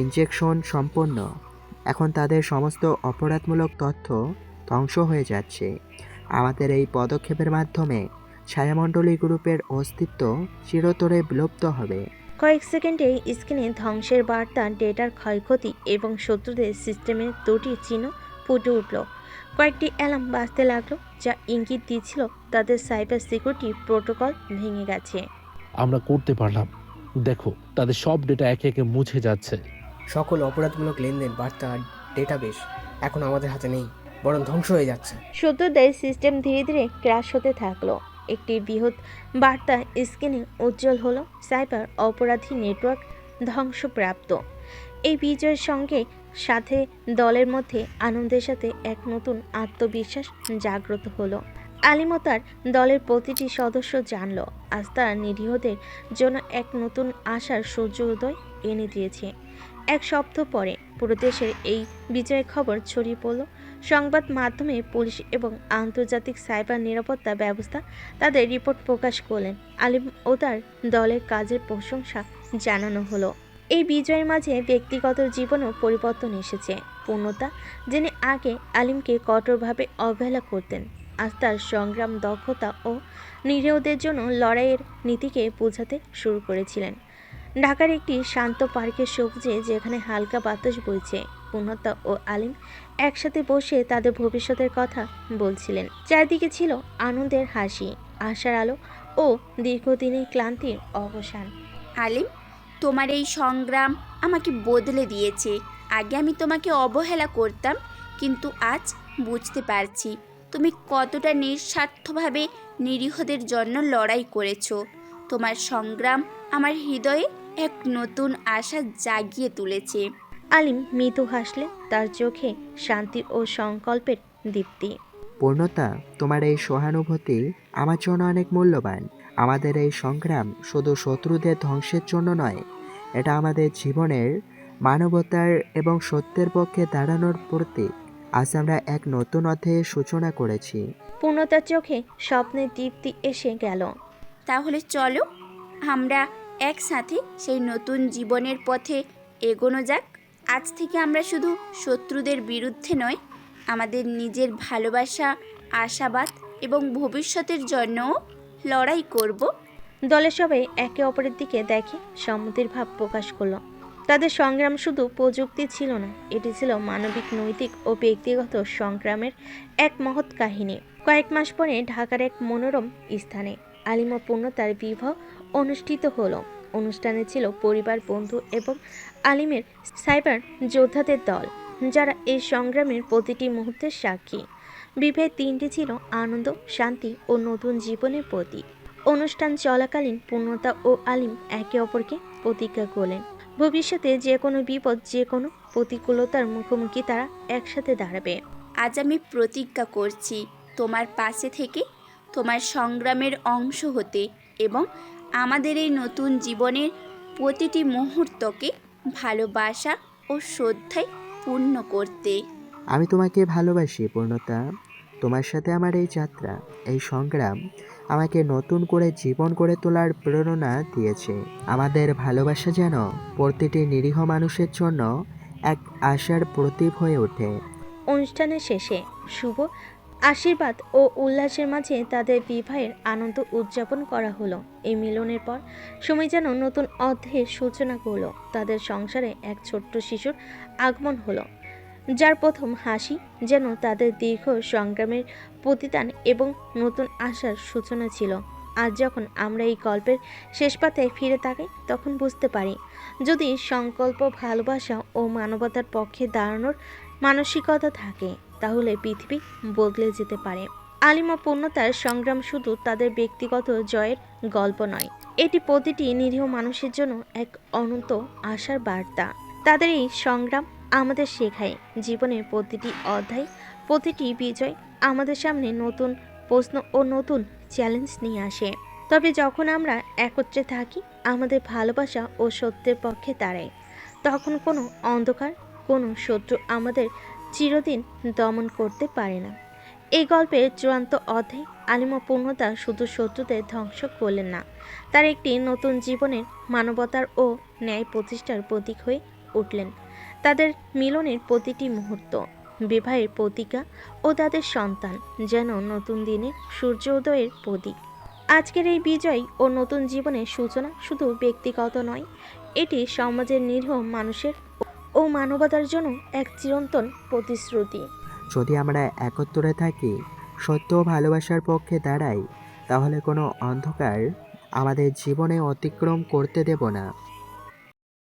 Speaker 2: ইনজেকশন সম্পন্ন। এখন তাদের সমস্ত অপরাধমূলক তথ্য ধ্বংস হয়ে যাচ্ছে। আমাদের এই পদক্ষেপের মাধ্যমে ছায়ামণ্ডলী গ্রুপের অস্তিত্ব চিরতরে বিলুপ্ত হবে।
Speaker 1: কয়েক সেকেন্ডে স্ক্রিনে ধ্বংসের বার্তা, ডেটার ক্ষয়ক্ষতি এবং শত্রুদের সিস্টেমের দুটি চিহ্ন ফুটে উঠল। কয়েকটি অ্যালার্ম বাজতে লাগলো, যা ইঙ্গিত দিচ্ছিল তাদের সাইবার সিকিউরিটি প্রোটোকল ভেঙে গেছে।
Speaker 3: আমরা করতে পারলাম। দেখো, তাদের সব ডেটা একে একে মুছে যাচ্ছে।
Speaker 5: সকল অপরাধমূলক লেনদেন, বার্তা আর ডেটাবেস এখন আমাদের হাতে নেই, বরং ধ্বংস হয়ে যাচ্ছে।
Speaker 1: শত্রুদের সিস্টেম ধীরে ধীরে ক্র্যাশ হতে থাকলো। একটি বৃহৎ বার্তা স্ক্রিনে উজ্জ্বল হলো, সাইবার অপরাধী নেটওয়ার্ক ধ্বংসপ্রাপ্ত। এই বিজয়ের সঙ্গে সাথে দলের মধ্যে আনন্দের সাথে এক নতুন আত্মবিশ্বাস জাগ্রত হলো। আলিম ও তার দলের প্রতিটি সদস্য জানল, আজ তারা নিরীহদের জন্য এক নতুন আশার সূর্য উদয় এনে দিয়েছে। এক সপ্তাহ পরে পুরো দেশের এই বিজয়ের খবর ছড়িয়ে পড়ল। সংবাদ মাধ্যমে পুলিশ এবং আন্তর্জাতিক সাইবার নিরাপত্তা ব্যবস্থা তাদের রিপোর্ট প্রকাশ করলেন। আলিম ও তার দলের কাজের প্রশংসা জানানো হলো। এই বিজয়ের মাঝে ব্যক্তিগত জীবনেও পরিবর্তন এসেছে। পূর্ণতা, যিনি আগে আলিমকে কঠোরভাবে অবহেলা করতেন, আজ তার সংগ্রাম, দক্ষতা ও নিরীহদের জন্য লড়াইয়ের নীতিকে বোঝাতে শুরু করেছিলেন। ঢাকার একটি শান্ত পার্কের সবুজে, যেখানে হালকা বাতাস বইছে, পূর্ণতা ও আলিম একসাথে বসে তাদের ভবিষ্যতের কথা বলছিলেন। চারদিকে ছিল আনন্দের হাসি, আশার আলো ও দীর্ঘদিনের ক্লান্তির অবসান।
Speaker 4: আলিম, তোমার এই সংগ্রাম আমাকে বদলে দিয়েছে। আগে আমি তোমাকে অবহেলা করতাম, কিন্তু আজ বুঝতে পারছি তুমি কতটা নিঃস্বার্থভাবে নিরীহদের জন্য লড়াই করেছো। তোমার সংগ্রাম আমার হৃদয়ে এক নতুন আশা জাগিয়ে তুলেছে।
Speaker 1: আলিম মৃদু হাসলে, তার চোখে শান্তি ও সংকল্পের দীপ্তি।
Speaker 2: পূর্ণতা, তোমার এই সহানুভূতি আমার জন্য অনেক মূল্যবান। আমাদের এই সংগ্রাম শুধু শত্রুদের ধ্বংসের জন্য নয়, এটা আমাদের জীবনের, মানবতার এবং সত্যের পক্ষে দাঁড়ানোর প্রতীক। আজ আমরা এক নতুন অধ্যায়ের সূচনা করেছি।
Speaker 1: পূর্ণতার চোখে স্বপ্নের দীপ্তি এসে গেল।
Speaker 4: তাহলে চলো আমরা একসাথে সেই নতুন জীবনের পথে এগোনো যাক। আজ থেকে আমরা শুধু শত্রুদের বিরুদ্ধে নয়, আমাদের নিজের ভালোবাসা, আশাবাদ এবং ভবিষ্যতের জন্যও লড়াই করব।
Speaker 1: দলের সবাই একে অপরের দিকে দেখে সম্মতির ভাব প্রকাশ করলো। তাদের সংগ্রাম শুধু প্রযুক্তি ছিল না, এটি ছিল মানবিক, নৈতিক ও ব্যক্তিগত সংগ্রামের এক মহৎ কাহিনী। কয়েক মাস পরে ঢাকার এক মনোরম স্থানে আলিম ও পূর্ণতার বিবাহ অনুষ্ঠিত হলো। অনুষ্ঠানে ছিল পরিবার, বন্ধু এবং আলিমের সাইবার যোদ্ধাদের দল, যারা এই সংগ্রামের প্রতিটি মুহূর্তের সাক্ষী। বিবাহের দিনটি ছিল আনন্দ, শান্তি ও নতুন জীবনের প্রতীক। অনুষ্ঠান চলাকালীন পূর্ণতা ও আলিম একে অপরকে প্রতিজ্ঞা করলেন, ভবিষ্যতে যে কোনো বিপদ, যে কোনো প্রতিকূলতার মুখোমুখি তারা একসাথে দাঁড়াবে।
Speaker 4: আজ আমি প্রতিজ্ঞা করছি তোমার পাশে থেকে, তোমার সংগ্রামের অংশ হতে এবং আমাদের এই নতুন জীবনের প্রতিটি মুহূর্তকে ভালোবাসা ও শ্রদ্ধায় পূর্ণ করতে।
Speaker 2: আমি তোমাকে ভালোবাসি পূর্ণতা। তোমার সাথে আমার এই যাত্রা, এই সংগ্রাম আমাকে নতুন করে জীবন গড়ে তোলার প্রেরণা দিয়েছে। আমাদের ভালোবাসা যেন প্রতিটি নিরীহ মানুষের জন্য এক আশার প্রতীক হয়ে ওঠে।
Speaker 1: অনুষ্ঠানের শেষে শুভ আশীর্বাদ ও উল্লাসের মাঝে তাদের বিবাহের আনন্দ উদযাপন করা হলো। এই মিলনের পর সময় যেন নতুন অধ্যায়ের সূচনা করলো। তাদের সংসারে এক ছোট্ট শিশুর আগমন হলো, যার প্রথম হাসি যেন তাদের দীর্ঘ সংগ্রামের প্রতিদান এবং নতুন আশার সূচনা ছিল। আজ যখন আমরা এই গল্পের শেষ পাতায় ফিরে তাকাই, তখন বুঝতে পারি, যদি সংকল্প, ভালোবাসা ও মানবতার পক্ষে দাঁড়ানোর মানসিকতা থাকে, তাহলে পৃথিবী বদলে যেতে পারে। আলিম ও পূর্ণতার সংগ্রাম শুধু তাদের ব্যক্তিগত জয়ের গল্প নয়, এটি প্রতিটি নিরীহ মানুষের জন্য এক অনন্ত আশার বার্তা। তাদের এই সংগ্রাম আমাদের শেখায়, জীবনের প্রতিটি অধ্যায়, প্রতিটি বিজয় আমাদের সামনে নতুন প্রশ্ন ও নতুন চ্যালেঞ্জ নিয়ে আসে। তবে যখন আমরা একত্রে থাকি, আমাদের ভালোবাসা ও সত্যের পক্ষে দাঁড়াই, তখন কোনো অন্ধকার, কোনো শত্রু আমাদের চিরদিন দমন করতে পারে না। এই গল্পের চূড়ান্ত অধ্যায়, আলিম ও পূর্ণতা শুধু শত্রুদের ধ্বংস করলেন না, তার একটি নতুন জীবনের, মানবতার ও ন্যায় প্রতিষ্ঠার প্রতীক হয়ে উঠলেন। তাদের মিলনের প্রতিটি মুহূর্ত, বিবাহের প্রতিজ্ঞা ও তাদের সন্তান যেন নতুন দিনের সূর্য উদয়ের প্রতীক। আজকের এই বিজয় ও নতুন জীবনের সূচনা শুধু ব্যক্তিগত নয়, এটি সমাজের নিরীহ মানুষের ও মানবতার জন্য এক চিরন্তন প্রতিশ্রুতি।
Speaker 2: যদি আমরা একত্রে থাকি, সত্য ও ভালোবাসার পক্ষে দাঁড়াই, তাহলে কোনো অন্ধকার আমাদের জীবনে অতিক্রম করতে দেব না।